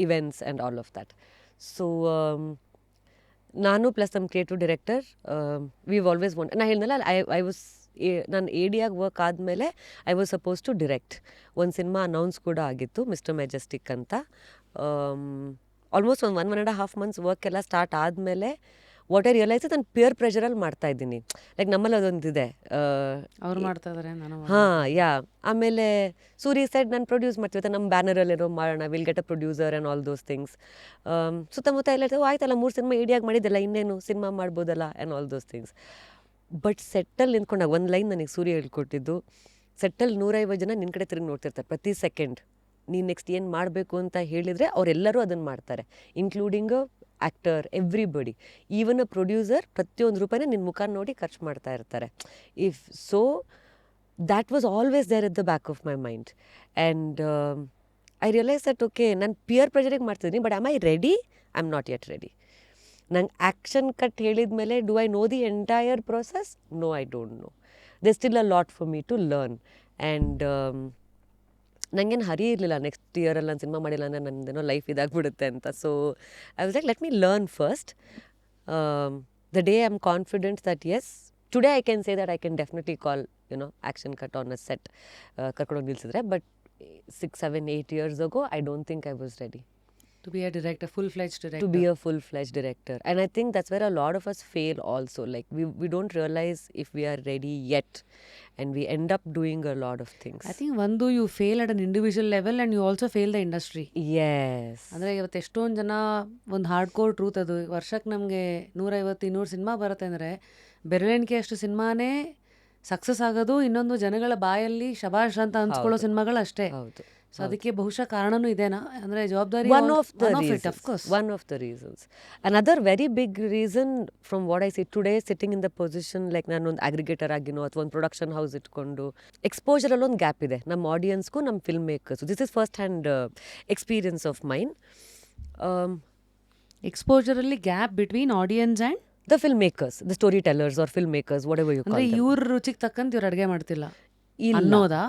events and all of that. So ನಾನು plus ನಮ್ಮ creative director we've always want, ನಾನು ಹೇಳಿದ್ನಲ್ಲ ಐ ವಾಸ್ ನಾನು ಎ ಡಿ ಆಗಿ ವರ್ಕ್ ಆದಮೇಲೆ I was suppose to direct ಒಂದು ಸಿನಿಮಾ ಅನೌನ್ಸ್ ಕೂಡ ಆಗಿತ್ತು, ಮಿಸ್ಟರ್ ಮೆಜೆಸ್ಟಿಕ್ ಅಂತ. ಆಲ್ಮೋಸ್ಟ್ ಒಂದು 1.5 months ವರ್ಕ್ ಎಲ್ಲ ಸ್ಟಾರ್ಟ್ ಆದಮೇಲೆ ವಾಟ್ ಐ ರಿಯಲೈಸ್ ನಾನು ಪಿಯರ್ ಪ್ರೆಷರಲ್ಲಿ ಮಾಡ್ತಾ ಇದ್ದೀನಿ. ಲೈಕ್ ನಮ್ಮಲ್ಲಿ ಅದೊಂದಿದೆ, ಅವ್ರು ಮಾಡ್ತಾ ಇದಾರೆ ನಾನು ಹಾಂ ಯಾ. ಆಮೇಲೆ ಸೂರಿ ಸೈಡ್ ನಾನು ಪ್ರೊಡ್ಯೂಸ್ ಮಾಡ್ತೀವಿ, ನಮ್ಮ ಬ್ಯಾನರಲ್ಲಿರೋ ಮಾಡೋಣ, will get a producer and all those things. ಸುತ್ತಮುತ್ತ ಎಲ್ಲ ಇರ್ತದೆ, ಆಯ್ತಲ್ಲ 3 ಸಿನಿಮಾ ಇಡಿಯಾಗಿ ಮಾಡಿದ್ದಲ್ಲ, ಇನ್ನೇನು ಸಿನಿಮಾ ಮಾಡ್ಬೋದಲ್ಲ and all those things. But ಸೆಟ್ಟಲ್ಲಿ ನಿಂತ್ಕೊಂಡಾಗ ಒಂದು ಲೈನ್ ನನಗೆ ಸೂರ್ಯ ಹೇಳ್ಕೊಟ್ಟಿದ್ದು, ಸೆಟ್ಟಲ್ಲಿ 150 ಜನ ನಿನ್ನ ಕಡೆ ತಿರುಗಿ ನೋಡ್ತಿರ್ತಾರೆ ಪ್ರತಿ ಸೆಕೆಂಡ್. ನೀನು ನೆಕ್ಸ್ಟ್ ಏನು ಮಾಡಬೇಕು ಅಂತ ಹೇಳಿದರೆ ಅವರೆಲ್ಲರೂ ಅದನ್ನು ಮಾಡ್ತಾರೆ, including actor, everybody, even a producer. ಪ್ರತಿಯೊಂದು ರೂಪಾಯಿನ ನಿನ್ನ ಮುಖ ನೋಡಿ ಖರ್ಚು ಮಾಡ್ತಾ ಇರ್ತಾರೆ. If so that was always there at the back of my mind. And I realise that okay, ನಾನು ಪಿಯರ್ ಪ್ರೆಷರಿಗೆ ಮಾಡ್ತಿದ್ದೀನಿ, but am I ready? I am not yet ready. ನಂಗೆ ಆ್ಯಕ್ಷನ್ ಕಟ್ ಹೇಳಿದ ಮೇಲೆ do I know the entire process? No, I don't know. There still a lot for me to learn. And ನನಗೇನು ಹರಿ ಇರಲಿಲ್ಲ next ಇಯರಲ್ಲಿ ನಾನು cinema ಮಾಡಿಲ್ಲ ಅಂದರೆ ನನ್ನದೇನೋ life ಇದಾಗ್ಬಿಡುತ್ತೆ ಅಂತ. So I was like, let me learn first. The day I am confident that yes, today I can say that I can definitely call action cut on a set, ಕರ್ಕೊಂಡೋಗಿ ನಿಲ್ಸಿದ್ರೆ. But 6, 7, 8 years ago, I don't think I was ready to be a director, full-fledged director. to be a full-fledged director. And I think that's where a lot of us fail also. Like we don't realize if we are ready yet, and we end up doing a lot of things. I think ಒಂದು you fail at an individual level and you also fail the industry. Yes. ಅಂದರೆ ಇವತ್ತು ಎಷ್ಟೊಂದು ಜನ ಒಂದು hard core truth ಅದು, ವರ್ಷಕ್ಕೆ ನಮಗೆ 150-200 cinema ಬರುತ್ತೆ ಅಂದರೆ ಬೆರಳೆಣಿಕೆ ಅಷ್ಟು ಸಿನಿಮಾನೇ ಸಕ್ಸಸ್ ಆಗೋದು, ಇನ್ನೊಂದು ಜನಗಳ ಬಾಯಲ್ಲಿ ಶಬಾಷ್ ಅಂತ ಅನ್ಸ್ಕೊಳ್ಳೋ ಸಿನಿಮಾಗಳು ಅಷ್ಟೇ. ಹೌದು. ಸೊ ಅದಕ್ಕೆ ಬಹುಶಃ ಕಾರಣನೂ ಇದೇನಾ ಅಂದರೆ ಜವಾಬ್ದಾರಿ One of the it, reasons. of course. One of the reasons. Another very big reason from what I see today, sitting in the position like ನಾನು ಒಂದು ಅಗ್ರಿಗೇಟರ್ ಆಗಿನೋ ಅಥವಾ ಒಂದು ಪ್ರೊಡಕ್ಷನ್ ಹೌಸ್ ಇಟ್ಕೊಂಡು, ಎಕ್ಸ್ಪೋಜರಲ್ಲಿ ಒಂದು ಗ್ಯಾಪ್ ಇದೆ ನಮ್ಮ ಆಡಿಯನ್ಸ್ಗೂ ನಮ್ಮ filmmakers. This is first hand experience of mine. ಎಕ್ಸ್ಪೋಜರಲ್ಲಿ gap between audience and the filmmakers, the storytellers or filmmakers, whatever you call ಅಂದರೆ them. ಇವ್ರ ರುಚಿಗೆ ತಕ್ಕಂತ ಇವ್ರು ಅಡುಗೆ ಮಾಡ್ತಿಲ್ಲ ಇಲ್ಲ. ಅನ್ನೋದಾ?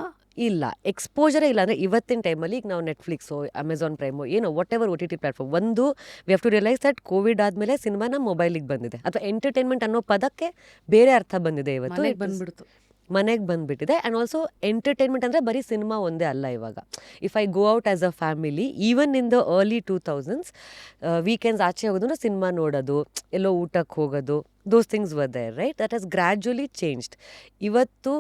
ಇಲ್ಲ, ಎಕ್ಸ್ಪೋಜರೇ ಇಲ್ಲ. ಅಂದರೆ ಇವತ್ತಿನ ಟೈಮಲ್ಲಿ ಈಗ ನಾವು ನೆಟ್ಫ್ಲಿಕ್ಸೋ, ಅಮೆಝಾನ್ ಪ್ರೈಮೋ, ಏನೋ ವಾಟ್ ಎವರ್ OTT ಪ್ಲಾಟ್ಫಾರ್ಮ್, ಒಂದು we have to realise that Covid ಆದಮೇಲೆ ಸಿನಿಮಾ ನಮ್ಮ ಮೊಬೈಲಿಗೆ ಬಂದಿದೆ, ಅಥವಾ ಎಂಟರ್ಟೈನ್ಮೆಂಟ್ ಅನ್ನೋ ಪದಕ್ಕೆ ಬೇರೆ ಅರ್ಥ ಬಂದಿದೆ ಇವತ್ತು. ಮನೆಗೆ ಬಂದುಬಿಟ್ಟಿದೆ. ಆ್ಯಂಡ್ ಆಲ್ಸೋ ಎಂಟರ್ಟೈನ್ಮೆಂಟ್ ಅಂದರೆ ಬರೀ ಸಿನಿಮಾ ಒಂದೇ ಅಲ್ಲ ಇವಾಗ. If I go out as a family, even in the early 2000s, weekends ಆಚೆ ಹೋಗೋದು, ಸಿನಿಮಾ ನೋಡೋದು, ಎಲ್ಲೋ ಊಟಕ್ಕೆ ಹೋಗೋದು, those things were there, right? That has gradually changed. ಇವತ್ತು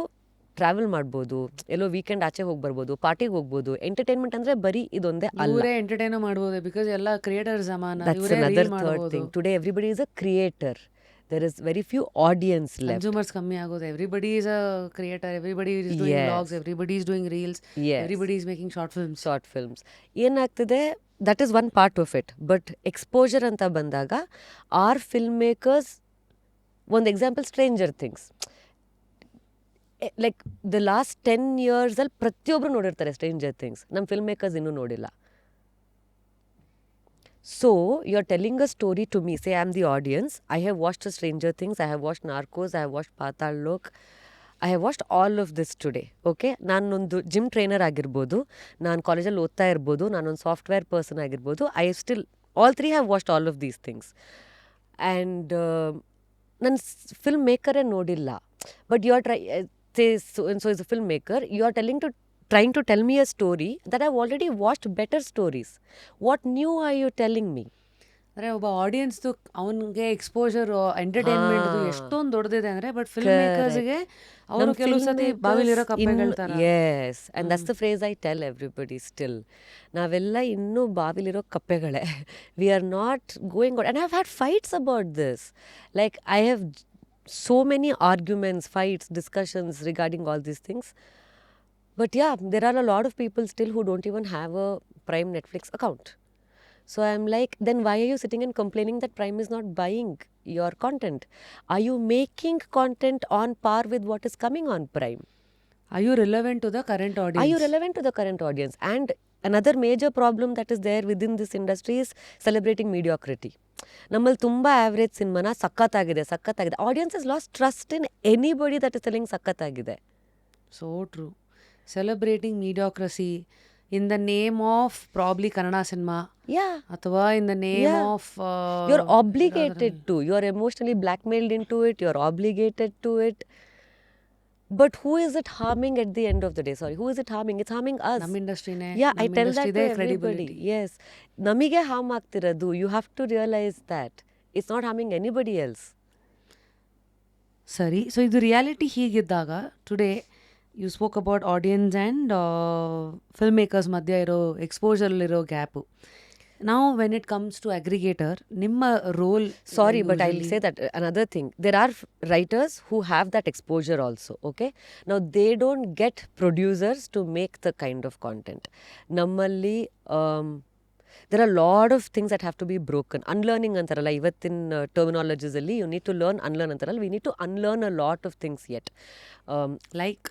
ಟ್ರಾವೆಲ್ ಮಾಡ್ಬೋದು, ಎಲ್ಲೋ ವೀಕೆಂಡ್ ಆಚೆ ಹೋಗಿ ಬರ್ಬೋದು, ಪಾರ್ಟಿಗೆ ಹೋಗ್ಬೋದು. ಎಂಟರ್ಟೈನ್ಮೆಂಟ್ ಅಂದರೆ ಬರೀ ಇದೊಂದೇ ಅಲ್ಲ. ಇವರೇ ಎಂಟರ್ಟೈನ್ ಮಾಡ್ಬೋದು, ಬಿಕಾಸ್ ಎಲ್ಲ creator ಜಮಾನ. That's another third thing. Today everybody is a creator. There is very few audience left. Consumers ಕಮ್ಮಿ ಆಗೋದು. Everybody is a creator, everybody is doing Yes. vlogs, everybody is doing reels, Yes. everybody is making short films. Short films ಏನಾಗ್ತಿದೆ, that is one part of it. But exposure ಅಂತ ಬಂದಾಗ our filmmakers, ಒಂದು example Stranger Things, like the last 10 years ಅಲ್ಲಿ ಪ್ರತಿಯೊಬ್ಬರು ನೋಡಿರ್ತಾರೆ Stranger Things. ನಮ್ಮ filmmakers ಇನ್ನೂ ನೋಡಿಲ್ಲ. So, you're telling a story to me, say I'm the audience, I have watched Stranger Things, I have watched Narcos, I have watched Patal Lok, I have watched all of this today, okay? ನಾನೊಂದು gym trainer ಆಗಿರ್ಬೋದು, ನಾನು ಕಾಲೇಜಲ್ಲಿ ಓದ್ತಾ ಇರ್ಬೋದು, ನಾನೊಂದು software person ಆಗಿರ್ಬೋದು, I still all 3 have watched all of these things. And ನನ್ನ film ಮೇಕರೇ ನೋಡಿಲ್ಲ. But you are so is a filmmaker, you are trying to tell me a story that I've already watched better stories. What new are you telling me? ಅಂದರೆ ಒಬ್ಬ ಆಡಿಯನ್ಸ್ದು ಅವನಿಗೆ exposure entertainment ಎಷ್ಟೊಂದು ದೊಡ್ಡದಿದೆ ಅಂದರೆ, but film ಮೇಕರ್ಸ್ಗೆ ಅವರು ಕೆಲವು ಸತಿ ಬಾವಿಲಿರೋ ಕಪ್ಪೆಗಳ. Yes, and that's the phrase I tell everybody still. ನಾವೆಲ್ಲ ಇನ್ನೂ ಬಾವಿಲಿರೋ ಕಪ್ಪೆಗಳೇ. We are not going out. And I have had fights about this. Like I have so many arguments, fights, discussions regarding all these things. But yeah, there are a lot of people still who don't even have a Prime Netflix account. So I'm like, then why are you sitting and complaining that Prime is not buying your content? Are you making content on par with what is coming on Prime? Are you relevant to the current audience? Are you relevant to the current audience? And another major problem that is there within this industry is celebrating mediocrity. ನಮ್ಮಲ್ಲಿ ತುಂಬ average ಸಿನಿಮಾನ ಸಖತ್ತಾಗಿದೆ. Audience is lost trust in anybody that is telling ಸಖತ್ತಾಗಿದೆ. So true. Celebrating mediocrity in the name of probably Kannada cinema Yeah. ಅಥವಾ in the name Yeah. Of You're obligated to. You're emotionally blackmailed into it. You're obligated to it. But who is it harming at the end of the day? Sorry, who is it harming? It's harming us. ನಮ್ಮ ಇಂಡಸ್ಟ್ರಿನೇ Yeah, I tell that to everybody. Credibility. Yes. ನಮಗೆ harm ಆಗ್ತಿರೋದು. You have to realize that. It's not harming anybody else. ಸರಿ, so ಇದು reality ಹೀಗಿದ್ದಾಗ today you spoke about audience and filmmakers ಮಧ್ಯೆ ಇರೋ ಎಕ್ಸ್ಪೋಜರಲ್ಲಿರೋ ಗ್ಯಾಪು. ನಾವು when it comes to aggregator ನಿಮ್ಮ role Sorry, but I'll say that another thing. There are writers who have that exposure also, okay? Now, they don't get producers to make the kind of content. Nammalli, there are a lot of things that have to be broken. Unlearning antaralla, ivattin terminologies alli, you need to learn, unlearn antaralla. We need to unlearn a lot of things yet. Like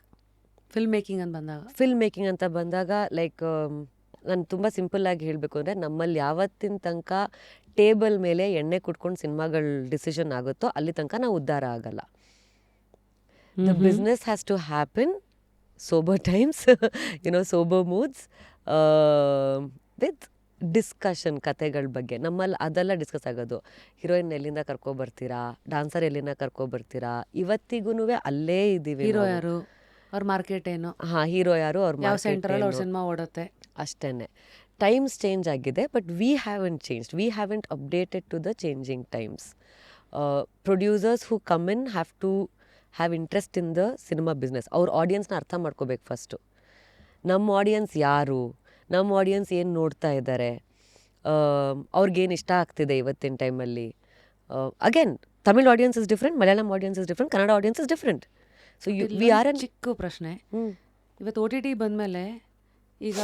film making ಅಂತ ಬಂದಾಗ film making ಅಂತ ಬಂದಾಗ like ನಾನು ತುಂಬ simple ಆಗಿ ಹೇಳಬೇಕು ಅಂದರೆ ನಮ್ಮಲ್ಲಿ ಯಾವತ್ತಿನ ತನಕ ಟೇಬಲ್ ಮೇಲೆ ಎಣ್ಣೆ ಕುಟ್ಕೊಂಡು ಸಿನಿಮಾಗಳ ಡಿಸಿಷನ್ ಆಗುತ್ತೋ ಅಲ್ಲಿ ತನಕ ನಾವು ಉದ್ಧಾರ ಆಗಲ್ಲ. The business has to happen sober times, sober moods with discussion ಕತೆಗಳ ಬಗ್ಗೆ. ನಮ್ಮಲ್ಲಿ ಅದೆಲ್ಲ ಡಿಸ್ಕಸ್ ಆಗೋದು. ಹೀರೋಯಿನ್ ಎಲ್ಲಿಂದ ಕರ್ಕೊಬರ್ತೀರಾ, ಡಾನ್ಸರ್ ಎಲ್ಲಿಂದ ಕರ್ಕೊಬರ್ತೀರಾ, ಇವತ್ತಿಗೂ ಅಲ್ಲೇ ಇದ್ದೀವಿ. ಹೀರೋ ಯಾರು, ಅವ್ರ ಮಾರ್ಕೆಟ್ ಏನು, ಹಾಂ, ಹೀರೋ ಯಾರು, ಅವ್ರ ಯಾವ ಸೆಂಟ್ರಲ್ಲಿ ಅವ್ರ ಸಿನಿಮಾ ಓಡುತ್ತೆ, ಅಷ್ಟೇ. ಟೈಮ್ಸ್ ಚೇಂಜ್ ಆಗಿದೆ, but we haven't changed. We haven't updated to the changing times. Producers who come in have to have interest in the cinema business. ಅವ್ರ ಆಡಿಯನ್ಸ್ನ ಅರ್ಥ ಮಾಡ್ಕೋಬೇಕು ಫಸ್ಟು. ನಮ್ಮ ಆಡಿಯನ್ಸ್ ಯಾರು, ನಮ್ಮ ಆಡಿಯನ್ಸ್ ಏನು ನೋಡ್ತಾ ಇದ್ದಾರೆ, ಅವ್ರಿಗೇನು ಇಷ್ಟ ಆಗ್ತಿದೆ ಇವತ್ತಿನ ಟೈಮಲ್ಲಿ. Again Tamil audience is different, Malayalam audience is different, Kannada audience is different. So we are an ಚಿಕ್ಕ ಪ್ರಶ್ನೆ. ಇವತ್ತು ಒ ಟಿ ಟಿ ಬಂದಮೇಲೆ ಈಗ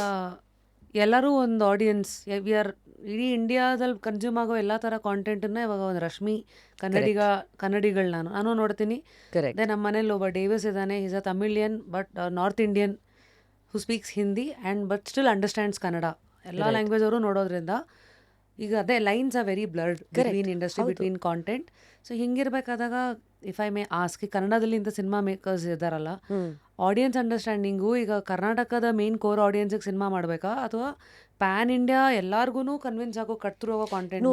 ಎಲ್ಲರೂ ಒಂದು ಆಡಿಯನ್ಸ್, ವಿ ಆರ್ ಇಡೀ ಇಂಡಿಯಾದಲ್ಲಿ ಕನ್ಸ್ಯೂಮ್ ಆಗೋ ಎಲ್ಲ ಥರ ಕಾಂಟೆಂಟನ್ನು ಇವಾಗ ಒಂದು ರಶ್ಮಿ ಕನ್ನಡಿಗಳು ನಾನು ನೋಡ್ತೀನಿ. ಅದೇ ನಮ್ಮ ಮನೇಲಿ ಒಬ್ಬ ಡೇವಿಸ್ ಇದ್ದಾನೆ, is a Tamilian but north Indian who speaks Hindi and but still understands Kannada. ಎಲ್ಲ ಲ್ಯಾಂಗ್ವೇಜ್ ಅವರು ನೋಡೋದ್ರಿಂದ ಈಗ ಅದೇ lines are very blurred between industry, between content. So ಹಿಂಗಿರ್ಬೇಕಾದಾಗ ಇಫ್ ಐ ಮೇ ಆಸ್ಕ್, ಕನ್ನಡದಲ್ಲಿ ಇಂಥ ಸಿನಿಮಾ ಮೇಕರ್ಸ್ ಇದ್ದಾರಲ್ಲ, ಆಡಿಯನ್ಸ್ ಅಂಡರ್ಸ್ಟ್ಯಾಂಡಿಂಗು ಈಗ ಕರ್ನಾಟಕದ ಮೇನ್ ಕೋರ್ ಆಡಿಯನ್ಸಿಗೆ ಸಿನಿಮಾ ಮಾಡಬೇಕಾ ಅಥವಾ ಪ್ಯಾನ್ ಇಂಡಿಯಾ ಎಲ್ಲಾರ್ಗು ಕನ್ವಿನ್ಸ್ ಆಗೋ ಕಟ್ತರು ಹೋಗೋ content? No,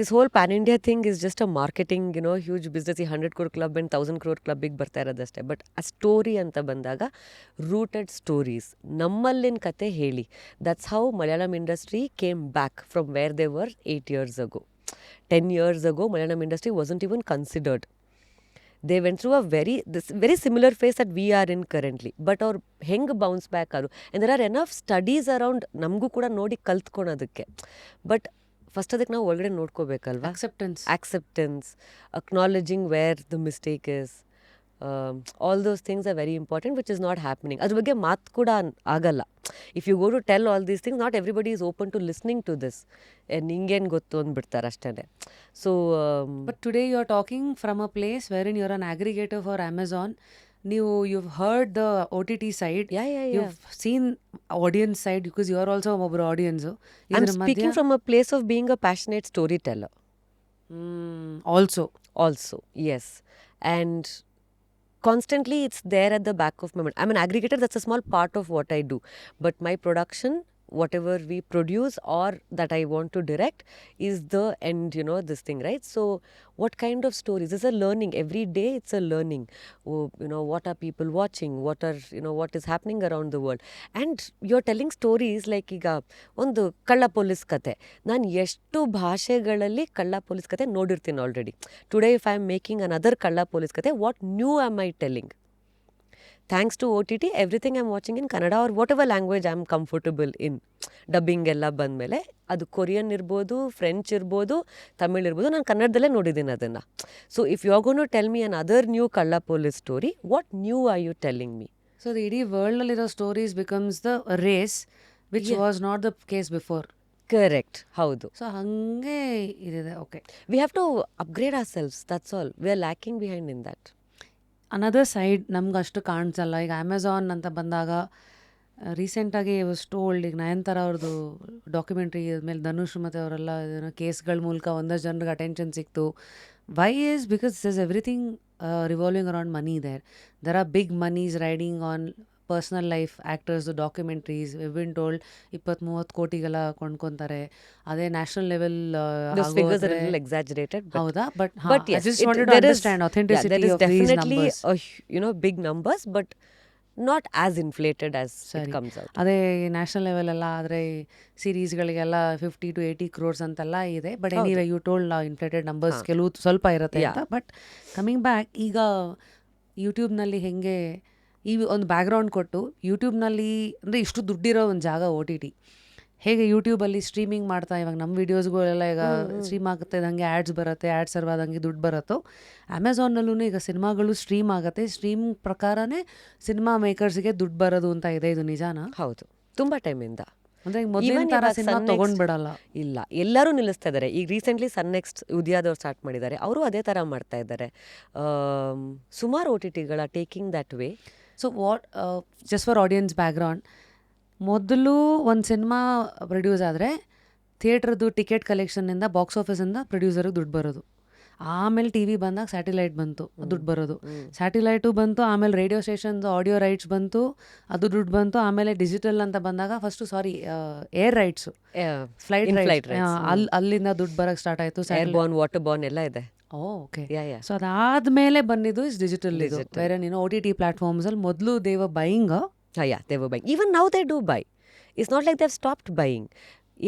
this whole pan India thing is just a marketing, huge business. 100 crore club and 1000 crore club ಗೆ ಬರ್ತಾ ಇರೋದಷ್ಟೇ. ಬಟ್ ಆ ಸ್ಟೋರಿ ಅಂತ ಬಂದಾಗ ರೂಟೆಡ್ ಸ್ಟೋರೀಸ್, ನಮ್ಮಲ್ಲಿನ ಕತೆ ಹೇಳಿ. That's how Malayalam industry came back from where they were 8 years ago. 10 years ago, Malayalam industry wasn't even considered. They went through this very similar phase that we are in currently. But ಅವ್ರು ಹೆಂಗೆ bounce back ಆದರು, and there are enough studies around ನಮಗೂ ಕೂಡ ನೋಡಿ ಕಲ್ತ್ಕೊಳೋದಕ್ಕೆ. But first ಅದಕ್ಕೆ ನಾವು ಒಳಗಡೆ ನೋಡ್ಕೋಬೇಕಲ್ವಾ. acceptance, acknowledging where the mistake is. All those things are very important, which is not happening. ಅದ್ರ ಬಗ್ಗೆ ಮಾತು ಕೂಡ ಆಗಲ್ಲ. If you go to tell all these things, not everybody is open to listening to this. ನಿಂಗೇನು ಗೊತ್ತು ಅಂದ್ಬಿಡ್ತಾರೆ ಅಷ್ಟೇ. So but today you are talking from a place where in your an aggregator for Amazon. you've heard the OTT side. You've seen audience side because you are also ಒಬ್ಬರು audience. I'm speaking from a place of being a passionate storyteller. Also, yes. And constantly it's there at the back of my mind. I'm an aggregator, that's a small part of what I do. But my production, whatever we produce or that I want to direct, is the end, this thing, right? So what kind of stories? It's a learning. Every day it's a learning. What are people watching? What is happening around the world? And you're telling stories like ಈಗ ಒಂದು ಕಳ್ಳ police ಕತೆ. ನಾನು ಎಷ್ಟು ಭಾಷೆಗಳಲ್ಲಿ ಕಳ್ಳ police ಕತೆ ನೋಡಿರ್ತೀನಿ already. Today if I am making another ಕಳ್ಳ ಪೊಲೀಸ್ ಕತೆ, what new am I telling? Thanks to OTT, everything I am watching in Kannada are whatever language I am comfortable in. Dubbing ಎಲ್ಲ ಬಂದಮೇಲೆ ಅದು Korean ಇರ್ಬೋದು, French ಇರ್ಬೋದು, ತಮಿಳ್ ಇರ್ಬೋದು, ನಾನು ಕನ್ನಡದಲ್ಲೇ ನೋಡಿದ್ದೀನಿ ಅದನ್ನು. So if you are going to tell me another new ಕಳ್ಳ police story, what new are you telling me? So the ಇಡೀ ವರ್ಲ್ಡ್ನಲ್ಲಿರೋ stories becomes the race which was not the case before. Correct, ಹೌದು. So ಹಾಗೆ ಇದಿದೆ. Okay, we have to upgrade ourselves, that's all. We are lacking behind in that. Another side ನಮ್ಗೆ ಅಷ್ಟು ಕಾಣಿಸಲ್ಲ. ಈಗ Amazon ಅಂತ ಬಂದಾಗ ರೀಸೆಂಟಾಗಿ ವಾಸ್ ಟೋಲ್ಡ್, ಈಗ ನಯನ್ತಾರ ಅವ್ರದ್ದು ಡಾಕ್ಯುಮೆಂಟ್ರಿ ಆದಮೇಲೆ ಧನುಷ್ ಮತ್ತು ಅವರೆಲ್ಲ ಕೇಸ್ಗಳ ಮೂಲಕ ಒಂದಷ್ಟು ಜನರಿಗೆ ಅಟೆನ್ಷನ್ ಸಿಕ್ತು. Why is because this is everything revolving around money. There are big monies riding on personal life ಆ್ಯಕ್ಟರ್ಸ್ದು ಡಾಕ್ಯುಮೆಂಟ್ರೀಸ್ ವಿನ್ ಟೋಲ್ಡ್ 20-30 ಕೋಟಿಗೆಲ್ಲ ಕೊಂಡ್ಕೊತಾರೆ. ಅದೇ national level Those figures are a little exaggerated, but ಹೌದಾ? But but yes, I just wanted to there is understand authenticity there is of these definitely numbers. big numbers, but not as inflated as it ಸರಿ. comes out. ಅದೇ national level ಎಲ್ಲ ಆದರೆ ಸೀರೀಸ್ಗಳಿಗೆಲ್ಲ 50 to 80 crores ಅಂತೆಲ್ಲ ಇದೆ. But anyway you told inflated numbers ಕೆಲವು ಸ್ವಲ್ಪ ಇರುತ್ತೆ ಅಂತ. ಬಟ್ ಕಮಿಂಗ್ ಬ್ಯಾಕ್, ಈಗ ಯೂಟ್ಯೂಬ್ನಲ್ಲಿ ಹೆಂಗೆ ಈ ಒಂದು ಬ್ಯಾಕ್ಗ್ರೌಂಡ್ ಕೊಟ್ಟು ಯೂಟ್ಯೂಬ್ನಲ್ಲಿ ಅಂದರೆ ಇಷ್ಟು ದುಡ್ಡಿರೋ ಒಂದು ಜಾಗ OTT, ಹೇಗೆ ಯೂಟ್ಯೂಬಲ್ಲಿ ಸ್ಟ್ರೀಮಿಂಗ್ ಮಾಡ್ತಾ ಇವಾಗ ನಮ್ಮ ವೀಡಿಯೋಸ್ಗಳೆಲ್ಲ ಈಗ ಸ್ಟ್ರೀಮ್ ಆಗುತ್ತೆ, ಹಂಗೆ ಆ್ಯಡ್ಸ್ ಬರುತ್ತೆ, ಆ್ಯಡ್ ಸರ್ವ್ ಆದಂಗೆ ದುಡ್ಡು ಬರುತ್ತೋ, ಅಮೆಝಾನಲ್ಲೂ ಈಗ ಸಿನಿಮಾಗಳು ಸ್ಟ್ರೀಮ್ ಆಗುತ್ತೆ, ಸ್ಟ್ರೀಮ್ ಪ್ರಕಾರನೇ ಸಿನಿಮಾ ಮೇಕರ್ಸ್ಗೆ ದುಡ್ಡು ಬರೋದು ಅಂತ ಇದೆ. ಇದು ನಿಜಾನಾ? ಹೌದು, ತುಂಬಾ ಟೈಮಿಂದ. ಅಂದರೆ ಮೊದಲಿನ ಥರ ಸಿನಿಮಾ ತೊಗೊಂಡ್ಬಿಡಲ್ಲ. ಇಲ್ಲ, ಎಲ್ಲರೂ ನಿಲ್ಲಿಸ್ತಾ ಇದ್ದಾರೆ. ಈಗ ರೀಸೆಂಟ್ಲಿ ಸನ್ ನೆಕ್ಸ್ಟ್ ಉದ್ಯಾದವ್ರು ಸ್ಟಾರ್ಟ್ ಮಾಡಿದ್ದಾರೆ, ಅವರು ಅದೇ ಥರ ಮಾಡ್ತಾ ಇದ್ದಾರೆ. ಸುಮಾರು OTTಗಳ taking that way. So what just for audience background, ಮೊದಲು ಒಂದು ಸಿನಿಮಾ ಪ್ರೊಡ್ಯೂಸ್ ಆದರೆ ಥಿಯೇಟ್ರದ್ದು ಟಿಕೆಟ್ ಕಲೆಕ್ಷನ್ನಿಂದ ಬಾಕ್ಸ್ ಆಫೀಸಿಂದ ಪ್ರೊಡ್ಯೂಸರ್ಗೆ ದುಡ್ಡು ಬರೋದು. ಆಮೇಲೆ TV ಬಂದಾಗ ಸ್ಯಾಟಿಲೈಟ್ ಬಂತು, ದುಡ್ಡು ಬರೋದು. ಸ್ಯಾಟಿಲೈಟು ಬಂತು, ಆಮೇಲೆ ರೇಡಿಯೋ ಸ್ಟೇಷನ್ದು ಆಡಿಯೋ ರೈಟ್ಸ್ ಬಂತು, ಅದು ದುಡ್ಡು ಬಂತು. ಆಮೇಲೆ ಡಿಜಿಟಲ್ ಅಂತ ಬಂದಾಗ ಏರ್ ರೈಟ್ಸು, ಫ್ಲೈಟ್ ಅಲ್ಲಿಂದ ದುಡ್ಡು ಬರೋಕ್ಕೆ ಸ್ಟಾರ್ಟ್ ಆಯಿತು. ಏರ್ಬೋರ್ನ್, ವಾಟರ್ ಬೋರ್ನ್ ಎಲ್ಲ ಇದೆ. ಓಕೆ. ಸೊ ಅದಾದಮೇಲೆ ಬಂದಿದ್ದು ಡಿಜಿಟಲ್. ಬೇರೆ OTT ಪ್ಲಾಟ್ಫಾರ್ಮ್ಸಲ್ಲಿ ಮೊದಲು they were buying. Yeah, they were buying. Even now they do buy. It's not like they've stopped buying.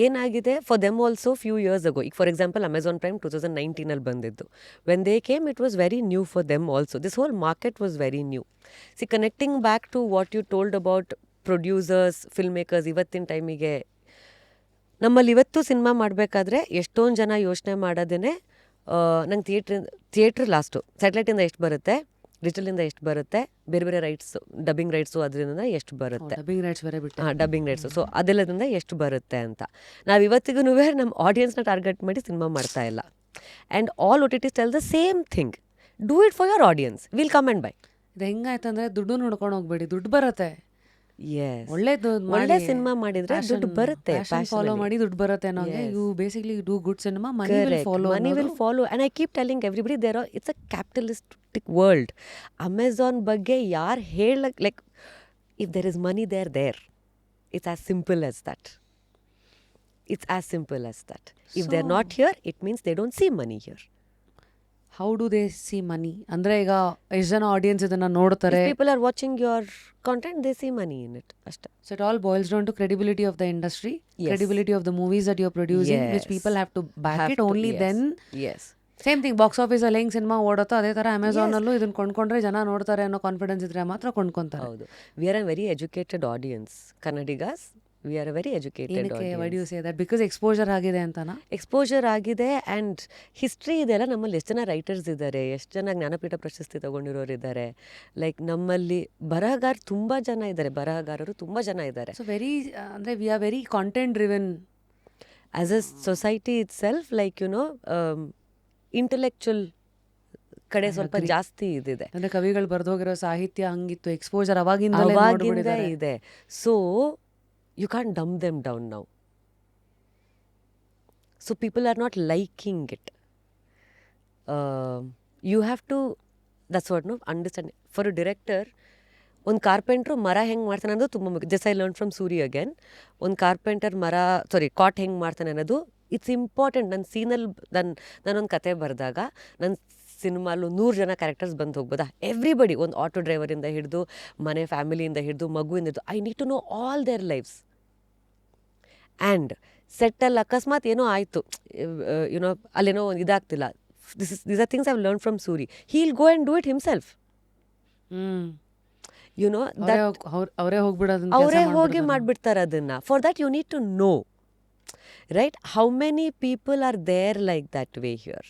ಏನಾಗಿದೆ for them also few years ago. ಈಗ for example Amazon Prime 2019 ಬಂದಿದ್ದು. When they came it was very new for them also. This whole market was very new. See, connecting back to what you told about producers, film makers, ಇವತ್ತಿನ ಟೈಮಿಗೆ ನಮ್ಮಲ್ಲಿ ಇವತ್ತು cinema ಮಾಡಬೇಕಾದ್ರೆ ಎಷ್ಟೊಂದು ಜನ ಯೋಚನೆ ಮಾಡೋದೇ, ನಂಗೆ ಥಿಯೇಟ್ರ್ ಲಾಸ್ಟು, ಸ್ಯಾಟಲೈಟಿಂದ ಎಷ್ಟು ಬರುತ್ತೆ, ಡಿಜಿಟಲಿಂದ ಎಷ್ಟು ಬರುತ್ತೆ, ಬೇರೆ ಬೇರೆ ರೈಟ್ಸ್, ಡಬ್ಬಿಂಗ್ ರೈಟ್ಸು ಅದರಿಂದ ಎಷ್ಟು ಬರುತ್ತೆ, ಡಬ್ಬಿಂಗ್ ರೈಟ್ಸ್ ಬೇರೆ ಬಿಟ್ಟು, ಡಬ್ಬಿಂಗ್ ರೈಟ್ಸು, ಸೊ ಅದೆಲ್ಲದಿಂದ ಎಷ್ಟು ಬರುತ್ತೆ ಅಂತ ನಾವು ಇವತ್ತಿಗೂ ನಮ್ಮ ಆಡಿಯನ್ಸ್ನ ಟಾರ್ಗೆಟ್ ಮಾಡಿ ಸಿನಿಮಾ ಮಾಡ್ತಾ ಇಲ್ಲ. And all OTTs tell the same thing, do it for your audience, will come and by. ಇದು ಹೆಂಗಾಯ್ತಂದ್ರೆ ದುಡ್ಡು ನೋಡ್ಕೊಂಡು ಹೋಗ್ಬೇಡಿ, ದುಡ್ಡು ಬರುತ್ತೆ. ಒಳ್ಳೆದು, ಒಳ್ಳೆ ಸಿನಿಮಾ ಮಾಡಿದ್ರೆ ದುಡ್ಡು ಬರುತ್ತೆ, ಫಾಲೋ ಮಾಡಿ ದುಡ್ಡು ಬರುತ್ತೆ ಅನ್ನೋಗೆ. You basically do good cinema, money will follow. And I keep telling everybody there it's a capitalistic world. Amazon ಬಗ್ಗೆ ಯಾರು like if there is money there it's as simple as that. It's as simple as that. If they are not here it means they don't see money here. How do they see money? ಅಂದರೆ ಈಗ ಎಷ್ಟು ಜನ audience ಇದನ್ನು ನೋಡ್ತಾರೆ? People are watching your content, they see money in it ಅಷ್ಟೇ. So it all boils down to credibility of the industry, credibility of the movies that you are producing, which people have to back it only then. Same thing box ಆಫೀಸಲ್ಲಿ ಹೆಂಗೆ cinema ಓಡುತ್ತೋ ಅದೇ ಥರ ಅಮೆಝಾನಲ್ಲೂ ಇದನ್ನು ಕೊಂಡ್ಕೊಂಡ್ರೆ ಜನ ನೋಡ್ತಾರೆ ಅನ್ನೋ confidence ಇದ್ರೆ ಮಾತ್ರ ಕೊಂಡ್ಕೊಂತಾರೆ. ಹೌದು, we are a very educated audience. Kannadigas, we are a very educated audience. Why do you say that? Because exposure ಆಗಿದೆ ಅಂತನಾ? ಎಕ್ಸ್ಪೋಜರ್ ಆಗಿದೆ ಆ್ಯಂಡ್ ಹಿಸ್ಟ್ರಿ ಇದೆಲ್ಲ. ನಮ್ಮಲ್ಲಿ ಎಷ್ಟು ಜನ ರೈಟರ್ಸ್ ಇದ್ದಾರೆ, ಎಷ್ಟು ಜನ ಜ್ಞಾನಪೀಠ ಪ್ರಶಸ್ತಿ ತಗೊಂಡಿರೋರು ಇದ್ದಾರೆ. ಲೈಕ್ ನಮ್ಮಲ್ಲಿ ತುಂಬ ಜನ ಇದ್ದಾರೆ, ಬರಹಗಾರರು ತುಂಬ ಜನ ಇದ್ದಾರೆ. ಸೊ ವೆರಿ ಅಂದರೆ V are very content driven as a society it self. Like intellectual ಕಡೆ ಸ್ವಲ್ಪ ಜಾಸ್ತಿ ಇದಿದೆ. ಅಂದರೆ ಕವಿಗಳು ಬರ್ದೋಗಿರೋ ಸಾಹಿತ್ಯ ಹಂಗಿತ್ತು, ಎಕ್ಸ್ಪೋಜರ್ ಅವಾಗಿಂದ ಇದೆ. So you can't dumb them down now. So people are not liking it. You have to, that's what, no, understand. For a director, ಒಂದು ಕಾರ್ಪೆಂಟ್ರು ಮರ ಹೆಂಗೆ ಮಾಡ್ತಾನೆ ಅನ್ನೋದು ತುಂಬ ಮುಖ್ಯ. Just I learn from Suri again. ಒಂದು ಕಾರ್ಪೆಂಟರ್ ಕಾಟ್ ಹೆಂಗೆ ಮಾಡ್ತಾನೆ ಅನ್ನೋದು ಇಟ್ಸ್ ಇಂಪಾರ್ಟೆಂಟ್. ನನ್ನ ಸೀನಲ್ಲಿ ನಾನೊಂದು ಕತೆ ಬರೆದಾಗ ನನ್ನ ಸಿನಿಮಾಲು 100 ಜನ ಕ್ಯಾರೆಕ್ಟರ್ಸ್ ಬಂದು ಹೋಗ್ಬೋದಾ? ಎವ್ರಿಬಡಿ, ಒಂದು ಆಟೋ ಡ್ರೈವರಿಂದ ಹಿಡಿದು ಮನೆ ಫ್ಯಾಮಿಲಿಯಿಂದ ಹಿಡಿದು ಮಗುವಿಂದ ಹಿಡಿದು, I need to know all their lives. And ಸೆಟ್ಟಲ್ಲಿ ಅಕಸ್ಮಾತ್ ಏನೋ ಆಯಿತು, ಅಲ್ಲೇನೋ ಒಂದು ಇದಾಗ್ತಿಲ್ಲ, these are things I have learn from Suri. He will go and do it himself. ಅವರೇ ಹೋಗಿ ಮಾಡಿಬಿಡ್ತಾರೆ ಅದನ್ನು. For that you need to know, right, how many people are there like that way here.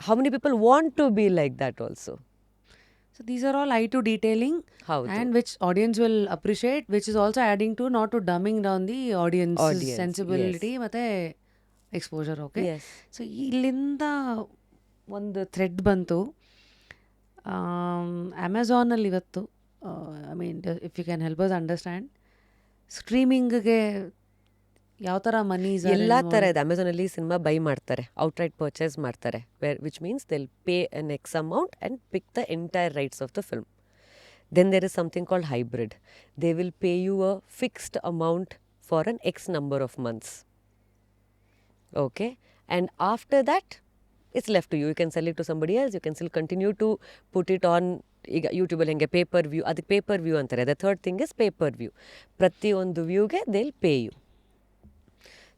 How many people want to be like that also? So these are all eye to detailing, and which audience will appreciate, which is also adding to not to dumbing down the audience sensibility ಮತ್ತೆ exposure. Okay. Yes. So ಇಲ್ಲಿಂದ ಒಂದು thread ಬಂತು. ಅಮೆಝಾನಲ್ಲಿ ಇವತ್ತು, I mean if you can help us understand, ಸ್ಟ್ರೀಮಿಂಗ್ಗೆ ಯಾವ ಥರ monies ಎಲ್ಲ ಥರ ಇದೆ. ಅಮೆಝಾನಲ್ಲಿ ಸಿನಿಮಾ ಬೈ ಮಾಡ್ತಾರೆ, ಔಟ್ರೈಟ್ ಪರ್ಚೇಸ್ ಮಾಡ್ತಾರೆ, which means they'll pay an X amount and pick the entire rights of the film. Then there is something called hybrid. They will pay you a fixed amount for an X number of months. Okay, and after that it's left to you. You can sell it to somebody else. You can still continue to put it on. ಈಗ ಯೂಟ್ಯೂಬಲ್ಲಿ ಹೆಂಗೆ pay per view, ಅದಕ್ಕೆ pay per view ಅಂತಾರೆ. The third thing is pay per view. ಪ್ರತಿಯೊಂದು ವ್ಯೂಗೆ they will pay you.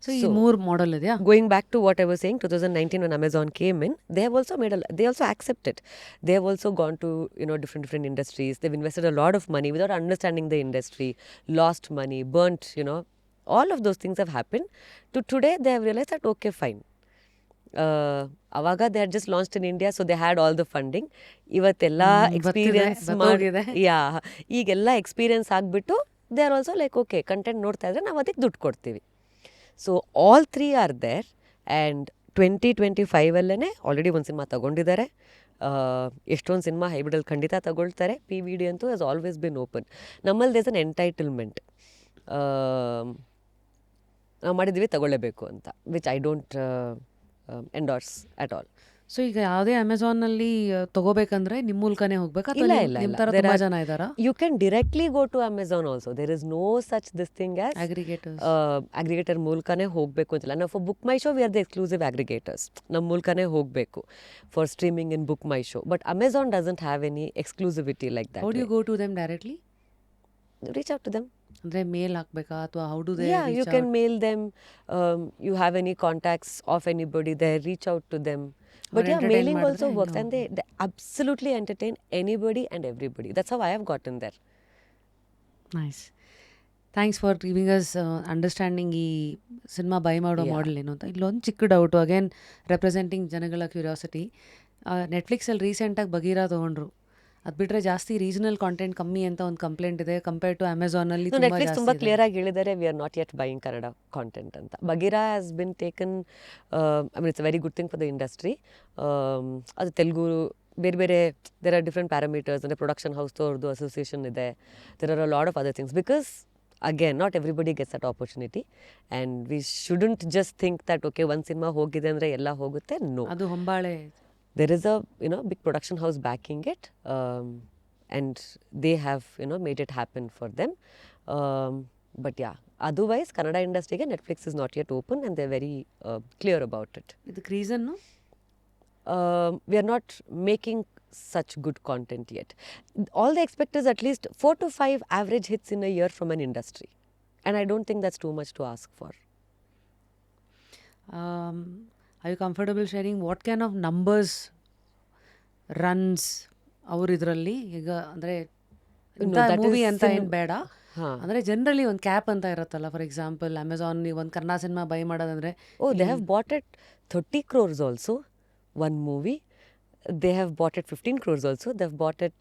So ಈ 3 model ಇದೆಯಾ? Going back to what I was saying, 2019 when Amazon came in, they have also they also accepted. They have also gone to, different industries. They've invested a lot of money without understanding the industry, lost money, burnt, all of those things have happened. To today, they have realized that, okay, fine. Avaga they had just launched in India, so they had all the funding. Ivatella experience ಈಗೆಲ್ಲ experience ಆಗಿಬಿಟ್ಟು they are also like okay content ನೋಡ್ತಾ ಇದ್ರೆ ನಾವು ಅದಕ್ಕೆ ದುಡ್ಡು ಕೊಡ್ತೀವಿ. So all 3 are there. And 2025 already ಒಂದು ಸಿನಿಮಾ ತಗೊಂಡಿದ್ದಾರೆ. ಎಷ್ಟೊಂದು ಸಿನಿಮಾ ಹೈಬ್ರಿಡಲ್ಲಿ ಖಂಡಿತ ತಗೊಳ್ತಾರೆ. PVD ಅಂತೂ ಹ್ಯಾಸ್ ಆಲ್ವೇಸ್ ಬಿನ್ ಓಪನ್. ನಮ್ಮಲ್ಲಿ ದೇಸ್ ಅನ್ ಎಂಟೈಟಲ್ಮೆಂಟ್, ನಾವು ಮಾಡಿದ್ದೀವಿ ತಗೊಳ್ಳೇಬೇಕು ಅಂತ, which I don't endorse at all. So ಈಗ ಯಾವುದೇ ಅಮೆಝಾನಲ್ಲಿ ತಗೋಬೇಕಂದ್ರೆ ನಿಮ್ಮ ಮೂಲಕನೇ ಹೋಗ್ಬೇಕಾ? ಇಲ್ಲ, ನಿಮ್ಮ ಥರ ತುಂಬಾ ಜನ ಇದ್ದಾರಾ? You can directly go to Amazon also. There is no such this thing as aggregator ಮೂಲಕನೇ ಹೋಗಬೇಕು ಅಂತಿಲ್ಲ. ನಾವು for Book My Show we are the exclusive aggregators. ನಮ್ಮ ಮೂಲಕನೇ ಹೋಗಬೇಕು for streaming in Book My Show. But Amazon doesn't have any exclusivity like that. How do you go to them directly? Reach out to them. ಅಂದರೆ mail ಹಾಕಬೇಕಾ ಅಥವಾ how do they? You can mail them. You have any contacts of anybody there, reach out to them. But yeah, mailing also works, and they absolutely entertain anybody and everybody. That's how I have gotten there. Nice. Thanks for giving us understanding ಈ cinema by ಮಾಡೋ model ಏನು ಅಂತ. ಇಲ್ಲೊಂದು ಚಿಕ್ಕ doubt, again representing ಜನಗಳ curiosity. ನೆಟ್ಫ್ಲಿಕ್ಸಲ್ಲಿ ರೀಸೆಂಟಾಗಿ Bagheera ತೊಗೊಂಡ್ರು. ಅದು ಬಿಟ್ಟರೆ ಜಾಸ್ತಿ ರೀಜನಲ್ ಕಾಂಟೆಂಟ್ ಕಮ್ಮಿ ಅಂತ ಒಂದು ಕಂಪ್ಲೇಂಟ್ ಇದೆ ಕಂಪೇರ್ ಟು ಅಮೆಝಾನಲ್ಲಿ. ನೆಟ್ಫ್ಲಿಕ್ಸ್ ತುಂಬ ಕ್ಲಿಯರ್ ಆಗಿ ಹೇಳಿದ್ದಾರೆ, we are not yet buying Kannada content ಅಂತ. Bagheera has been taken, I mean it's a very good thing for the industry. ಅದು ತೆಲುಗು ಬೇರೆ ಬೇರೆ ದೇರ್ ಆರ್ ಡಿಫ್ರೆಂಟ್ ಪ್ಯಾರಾಮೀಟರ್ಸ್. ಅಂದರೆ ಪ್ರೊಡಕ್ಷನ್ ಹೌಸ್ ಅವ್ರದ್ದು ಅಸೋಸಿಯೇಷನ್ ಇದೆ. There are a lot of other things because again not everybody gets that opportunity, and we shouldn't just think that okay one cinema ಹೋಗಿದೆ ಅಂದರೆ ಎಲ್ಲ ಹೋಗುತ್ತೆ. No, ಅದು ಹೊಂಬಾಳೆ. there is a big production house backing it, and they have made it happen for them, but yeah, otherwise Kannada industry ge Netflix is not yet open, and they're very clear about it. ಇದಕ್ಕೆ reason we are not making such good content yet. All they expect is at least 4 to 5 average hits in a year from an industry, and I don't think that's too much to ask for. Are you comfortable sharing what kind of numbers runs ಅವ್ರ ಇದರಲ್ಲಿ? ಈಗ ಅಂದರೆ movie ಅಂತ ಏನು ಬೇಡ, ಅಂದರೆ generally ಒಂದು cap ಅಂತ ಇರುತ್ತಲ್ಲ. ಫಾರ್ ಎಕ್ಸಾಂಪಲ್ ಅಮೆಝಾನ್ ಒಂದು ಕನ್ನಡ ಸಿನಿಮಾ ಬೈ ಮಾಡೋದಂದರೆ, they have bought it 30 crores also, one movie. They have bought it 15 crores also. They have bought it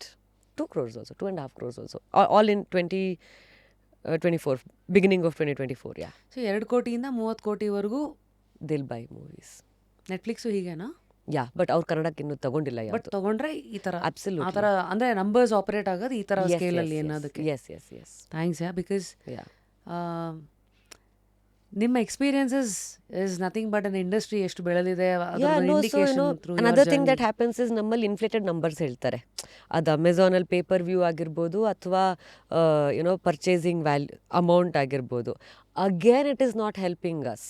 2 crores also, 2.5 crores also. All in 2024, beginning of 2024, yeah. So 2 ಕೋಟಿಯಿಂದ 30 ಕೋಟಿವರೆಗೂ they'll buy movies. Netflix ಹೀಗೇನಾ? Yeah, but ಅವ್ರು ಕನ್ನಡಕ್ಕೆ ಇನ್ನೂ ತಗೊಂಡಿಲ್ಲ. But ತಗೊಂಡ್ರೆ ಈ ಥರ ಅಬ್ಸಲ್ಯೂಟ್ಲಿ ಆ ಥರ ಅಂದರೆ ನಂಬರ್ಸ್ ಆಪರೇಟ್ ಆಗೋದು ಈ ಥರ ಸ್ಕೇಲಲ್ಲಿ ಅನ್ನೋದಕ್ಕೆ. Yes thanks. ಬಿಕಾಸ್ ನಿಮ್ಮ experiences is nothing but an industry ಎಷ್ಟು ಬೆಳೆದಿದೆ. another thing that happens is ನಮ್ಮಲ್ಲಿ ಇನ್ಫ್ಲೇಟೆಡ್ ನಂಬರ್ಸ್ ಹೇಳ್ತಾರೆ. ಅದು ಅಮೆಝಾನಲ್ಲಿ ಪೇಪರ್ ವ್ಯೂ ಆಗಿರ್ಬೋದು ಅಥವಾ ಪರ್ಚೇಸಿಂಗ್ ಅಮೌಂಟ್ ಆಗಿರ್ಬೋದು. Again it is not helping us.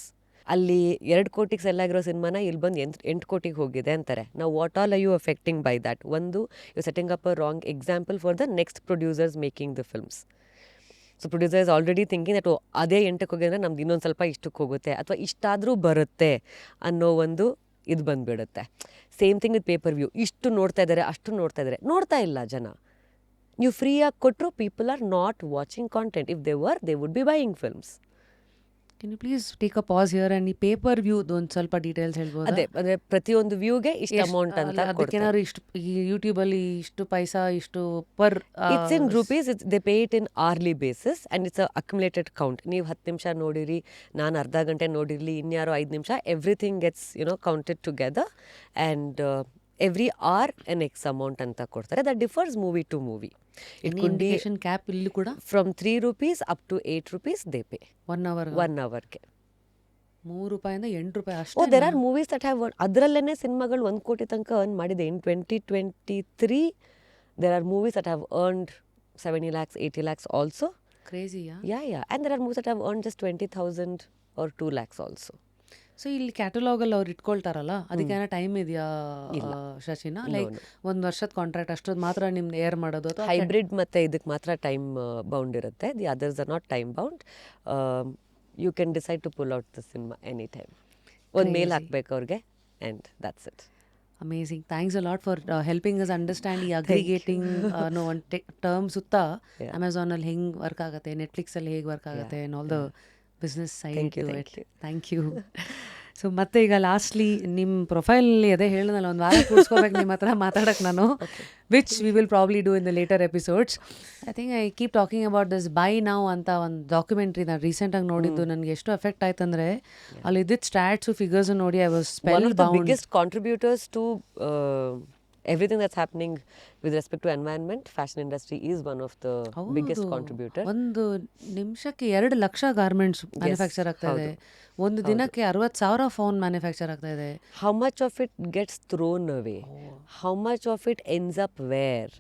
ಅಲ್ಲಿ 2 ಕೋಟಿಗೆ ಸೆಲ್ ಆಗಿರೋ ಸಿನಿಮಾನ ಇಲ್ಲಿ ಬಂದು 8 ಕೋಟಿಗೆ ಹೋಗಿದೆ ಅಂತಾರೆ. ನಾವು what all are you affecting by that? ಒಂದು, you setting up a wrong example for the next producers making the films. So producer is already thinking that ಅದೇ 8ಕ್ಕೆ ಹೋಗಿದ್ರೆ ನಮ್ದು ಇನ್ನೊಂದು ಸ್ವಲ್ಪ ಇಷ್ಟಕ್ಕೆ ಹೋಗುತ್ತೆ ಅಥವಾ ಇಷ್ಟಾದರೂ ಬರುತ್ತೆ ಅನ್ನೋ ಒಂದು ಇದು ಬಂದುಬಿಡುತ್ತೆ. Same thing with paper view. ಇಷ್ಟು ನೋಡ್ತಾ ಇದ್ದಾರೆ, ಅಷ್ಟು ನೋಡ್ತಾ ಇದ್ದಾರೆ. ನೋಡ್ತಾ ಇಲ್ಲ ಜನ. ನೀವು ಫ್ರೀಯಾಗಿ ಕೊಟ್ಟರು people are not watching content. If they were they would be buying films. Can you please take a pause here and ಈ ಪೇಪರ್ ವ್ಯೂದು ಒಂದು ಸ್ವಲ್ಪ ಡೀಟೇಲ್ಸ್ ಹೇಳ್ಬೋದು? ಅದೇ ಅಂದರೆ ಪ್ರತಿಯೊಂದು ವ್ಯೂಗೆ ಇಷ್ಟು ಅಮೌಂಟ್ ಅಂತ. ಅದಕ್ಕೇನಾದ್ರು ಇಷ್ಟು ಈ ಯೂಟ್ಯೂಬಲ್ಲಿ ಇಷ್ಟು ಪೈಸಾ ಇಷ್ಟು per, it's in rupees. They pay it in early basis and it's a accumulated count. ನೀವು 10 ನಿಮಿಷ ನೋಡಿರಿ, ನಾನು ಅರ್ಧ ಗಂಟೆ ನೋಡಿರಲಿ, ಇನ್ಯಾರೋ 5 ನಿಮಿಷ, everything gets counted together and every hour an X amount ಅಂತ ಕೊಡ್ತಾರೆ. That differs movie to movie. It could be cap ಇಲ್ಲಿ ಕೂಡ from 3 rupees up to 8 rupees they pay 1 hour. 1 hourಗೆ 3 ರೂಪಾಯಿಂದ 8 ರೂಪಾಯಿ ಅಷ್ಟೇ. Oh, there are movies that have ಅದರಲ್ಲೇ ಸಿನಿಮಾಗಳು 1 ಕೋಟಿ ತನಕ ಅರ್ನ್ ಮಾಡಿದೆ. In 2023 there are movies that have earned 70 lakhs, 80 lakhs also. ಕ್ರೇಜಿಯಾ? Yeah. And there are movies that have earned just 20,000 or 2 lakhs also. So ಇಲ್ಲಿ ಕ್ಯಾಟಲಾಗಲ್ಲಿ ಅವ್ರು ಇಟ್ಕೊಳ್ತಾರಲ್ಲ, ಅದಕ್ಕೇನೋ ಟೈಮ್ ಇದೆಯಾ ಶಶಿನಾ? Like ಒಂದು ವರ್ಷದ ಕಾಂಟ್ರಾಕ್ಟ್ ಅಷ್ಟೊಂದು ಮಾತ್ರ ನಿಮ್ದು ಏರ್ ಮಾಡೋದು ಅಥವಾ ಹೈಬ್ರಿಡ್ ಮತ್ತು ಇದಕ್ಕೆ ಮಾತ್ರ ಟೈಮ್ ಬೌಂಡ್ ಇರುತ್ತೆ. The others are not time bound. You can decide to pull out the cinema any time. ಒಂದು ಮೇಲ್ ಹಾಕ್ಬೇಕು ಅವ್ರಿಗೆ and that's it. Amazing. Thanks a lot for helping us understand ಈ aggregating ಅನ್ನೋ ಒಂದು term ಸುತ್ತ ಅಮೆಝಾನಲ್ಲಿ ಹೆಂಗೆ work ಆಗುತ್ತೆ, ನೆಟ್ಫ್ಲಿಕ್ಸಲ್ಲಿ ಹೇಗೆ ವರ್ಕ್ ಆಗುತ್ತೆ and all the business side to it. Thank you. So ಮತ್ತೆ ಈಗ ಲಾಸ್ಟ್ಲಿ ನಿಮ್ಮ ಪ್ರೊಫೈಲಲ್ಲಿ ಅದೇ ಹೇಳಿದ್ನಲ್ಲ, ಒಂದು ವಾರ ಕೂರಿಸ್ಕೋಬೇಕು ನಿಮ್ಮ ಹತ್ರ ಮಾತಾಡೋಕ್ಕೆ ನಾನು, which we will probably do in the later episodes. I think I keep talking about this by now ಅಂತ ಒಂದು ಡಾಕ್ಯುಮೆಂಟ್ರಿ ನಾನು ರೀಸೆಂಟಾಗಿ ನೋಡಿದ್ದು. ನನಗೆ ಎಷ್ಟು ಎಫೆಕ್ಟ್ ಆಯ್ತು ಅಂದರೆ ಅಲ್ಲಿ ಇದ್ದಿದ್ದು ಸ್ಟ್ಯಾಟ್ಸು ಫಿಗರ್ಸು ನೋಡಿ I was spell bound. Biggest contributors to everything that's happening with respect to environment, fashion industry is one of the biggest contributor. ಒಂದು ನಿಮಿಷಕ್ಕೆ 2 ಲಕ್ಷ ಗಾರ್ಮೆಂಟ್ಸ್ ಮ್ಯಾನುಫ್ಯಾಕ್ಚರ್ ಆಗ್ತಾ ಇದೆ. ಒಂದು ದಿನಕ್ಕೆ 60,000 ಫೋನ್ ಮ್ಯಾನುಫ್ಯಾಕ್ಚರ್ ಆಗ್ತಾ ಇದೆ. How much of it gets thrown away? How much of it ends up where?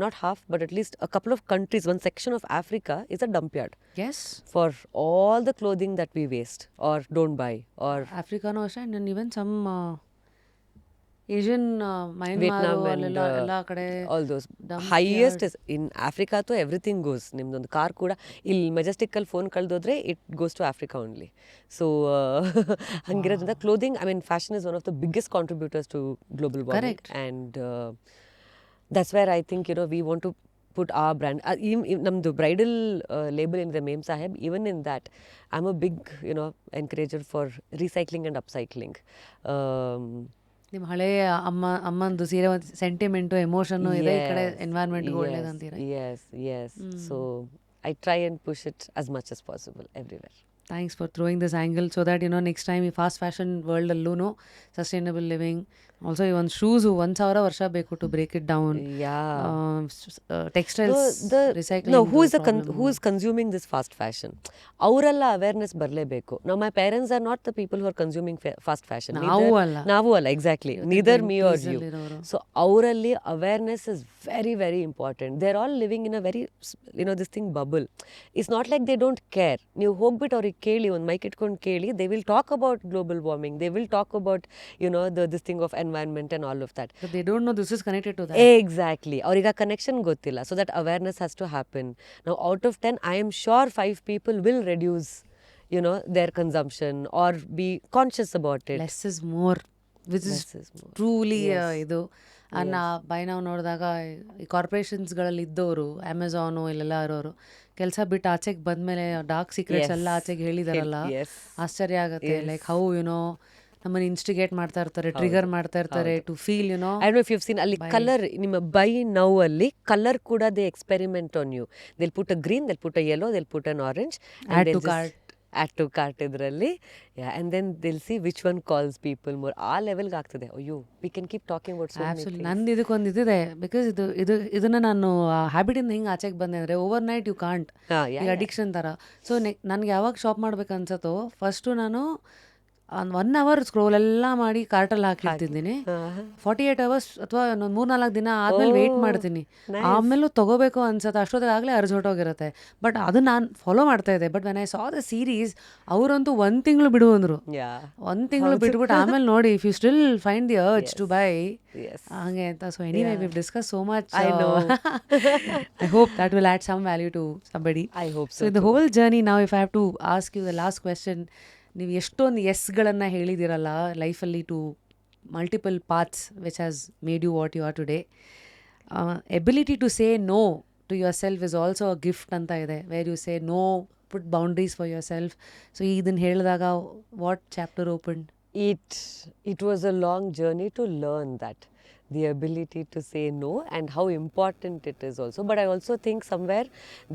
Not half, but at least a couple of countries, one section of Africa is a dump yard. Yes. For all the clothing that we waste or don't buy. Or Africano ಅಷ್ಟೇ, and even some Asian, Vietnam and ಎಲ್ಲ ಕಡೆ all those. Highest is in Africa to everything goes. ನಿಮ್ದೊಂದು car ಕೂಡ ಇಲ್ಲಿ ಮೆಜೆಸ್ಟಿಕ್ಕಲ್ಲಿ phone ಕಳೆದೋದ್ರೆ it goes to Africa only. So ಹಂಗಿರೋದ್ರಿಂದ clothing, I mean fashion is one of the biggest contributors to global warming. And that's where I think, we want to put our brand. Namdu bridal label in the Mem Sahib, even in that, I'm a big, encourager for recycling and upcycling. ನಿಮ್ಮ ಹಳೆಯ ಅಮ್ಮಂದು ಸೀರೆ ಒಂದು sentiment emotion ಇದೆ, ಈ ಕಡೆ ಎನ್ವೈರ್ಮೆಂಟ್ಗೆ ಒಳ್ಳೇದಂತೀರ. Yes. So I try and push it as much as possible everywhere. Thanks for throwing this angle so that, next time ಈ fast fashion ವರ್ಲ್ಡಲ್ಲೂ sustainable living, also ಈ ಒಂದು ಶೂಸು 1,000 ವರ್ಷ ಬೇಕು to break it down. Textiles recycling. Who is consuming this fast fashion? ಅವರೆಲ್ಲ awareness ಬರಲೇಬೇಕು. Now my parents are not the people who are consuming fast fashion. ನಾವು ಅಲ್ಲ, exactly. Neither me or you. So ಅವರಲ್ಲಿ awareness is very, very important. They're all living in a very, this thing bubble. It's not like they don't care. ನೀವು ಹೋಗ್ಬಿಟ್ಟು ಅವ್ರಿಗೆ ಕೇಳಿ, ಒಂದು mic ಇಟ್ಕೊಂಡು ಕೇಳಿ, they will talk about global warming. They will talk about, this thing of environment and all of that. But they don't know this is connected to that. Exactly. ಅವ್ರಿಗೆ ಆ connection ಗೊತ್ತಿಲ್ಲ. So that awareness has to happen. Now out of 10, I am sure 5 people will reduce, their consumption or be conscious about it. Less is more, which is truly ಇದು. By ನಾವು ನೋಡಿದಾಗ ಈ ಕಾರ್ಪೊರೇಷನ್ಸ್ಗಳಲ್ಲಿ ಇದ್ದವರು, Amazon ಇಲ್ಲೆಲ್ಲ ಇರೋರು, ಕೆಲಸ ಬಿಟ್ಟು ಆಚೆಗೆ ಬಂದಮೇಲೆ ಡಾರ್ಕ್ ಸೀಕ್ರೆಟ್ಸ್ ಎಲ್ಲ ಆಚೆಗೆ ಹೇಳಿದಾರಲ್ಲ, ಆಶ್ಚರ್ಯ ಆಗುತ್ತೆ. ಲೈಕ್ ಹೌ ನಮ್ಮನ್ನು ಇನ್ಸ್ಟಿಗೇಟ್ ಮಾಡ್ತಾ ಇರ್ತಾರೆ, ಟ್ರಿಗರ್ ಮಾಡ್ತಾ ಇರ್ತಾರೆ to feel, I don't know if you have seen ಅಲ್ಲಿ ಕಲರ್, ನಿಮ್ಮ ಬೈ ನೌ ಅಲ್ಲಿ ಕಲರ್ ಕೂಡ they experiment on you. they'll put a green, they'll put a yellow, they'll put an orange, add to cart ಇದರಲ್ಲಿ. and then they'll see which one calls people more. ಆ ಲೆವೆಲ್ಗೆ ಆಗ್ತದೆ. ಅಯ್ಯೋ, we can keep talking about so many things. ನಂದು ಇದಕ್ಕೊಂದು ಇದಿದೆ, because ಇದನ್ನ ನಾನು ಹ್ಯಾಬಿಟಿಂದ ಹಿಂಗೆ ಆಚೆಗೆ ಬಂದೆ ಅಂದರೆ ಓವರ್ ನೈಟ್ ಯು ಕಾಂಟ್, ಈ ಅಡಿಕ್ಷನ್ ಥರ. ಸೊ ನನಗೆ ಯಾವಾಗ ಶಾಪ್ ಮಾಡ್ಬೇಕು ಅನ್ಸತ್ತೋ ಫಸ್ಟು ನಾನು 1 hour ಸ್ಕ್ರೋಲ್ ಎಲ್ಲ ಮಾಡಿ ಕಾರ್ಟಲ್ಲಿ ಹಾಕಿರ್ತಿದ್ದೀನಿ. 48 hours ಅಥವಾ 3-4 ದಿನ ಆದ್ಮೇಲೆ ವೆಯ್ಟ್ ಮಾಡ್ತೀನಿ. ಆಮೇಲೂ ತಗೋಬೇಕು ಅನ್ಸತ್ತೆ, ಅಷ್ಟೊತ್ತಿಗಾಗಲೇ ಅರ್ಜೊಟ್ಟೋಗಿರುತ್ತೆ. ಬಟ್ ಅದು ನಾನು ಫಾಲೋ ಮಾಡ್ತಾ ಇದ್ದೆ. But when I saw the series, ಅವರಂತೂ 1 ತಿಂಗಳು ಬಿಡು ಅಂದರು. 1 ತಿಂಗಳು ಬಿಟ್ಬಿಟ್ಟು ಆಮೇಲೆ ನೋಡಿ, if you still find the urge to buy, ಹಾಗೆ ಅಂತ. So anyway, we discuss so much. I hope that will add some value to somebody. I hope so. So in the whole journey now, if I have to ask you the last question, ನೀವು ಎಷ್ಟೊಂದು ಎಸ್ಗಳನ್ನು ಹೇಳಿದಿರಲ್ಲ ಲೈಫಲ್ಲಿ, to multiple paths which has made you what you are today. Ability to say no to yourself is also a gift ಅಂತ ಇದೆ, where you say no, put boundaries for yourself. So ಇದನ್ನು ಹೇಳಿದಾಗ what chapter open? It was a long journey to learn that, the ability to say no and how important it is also. But I also think somewhere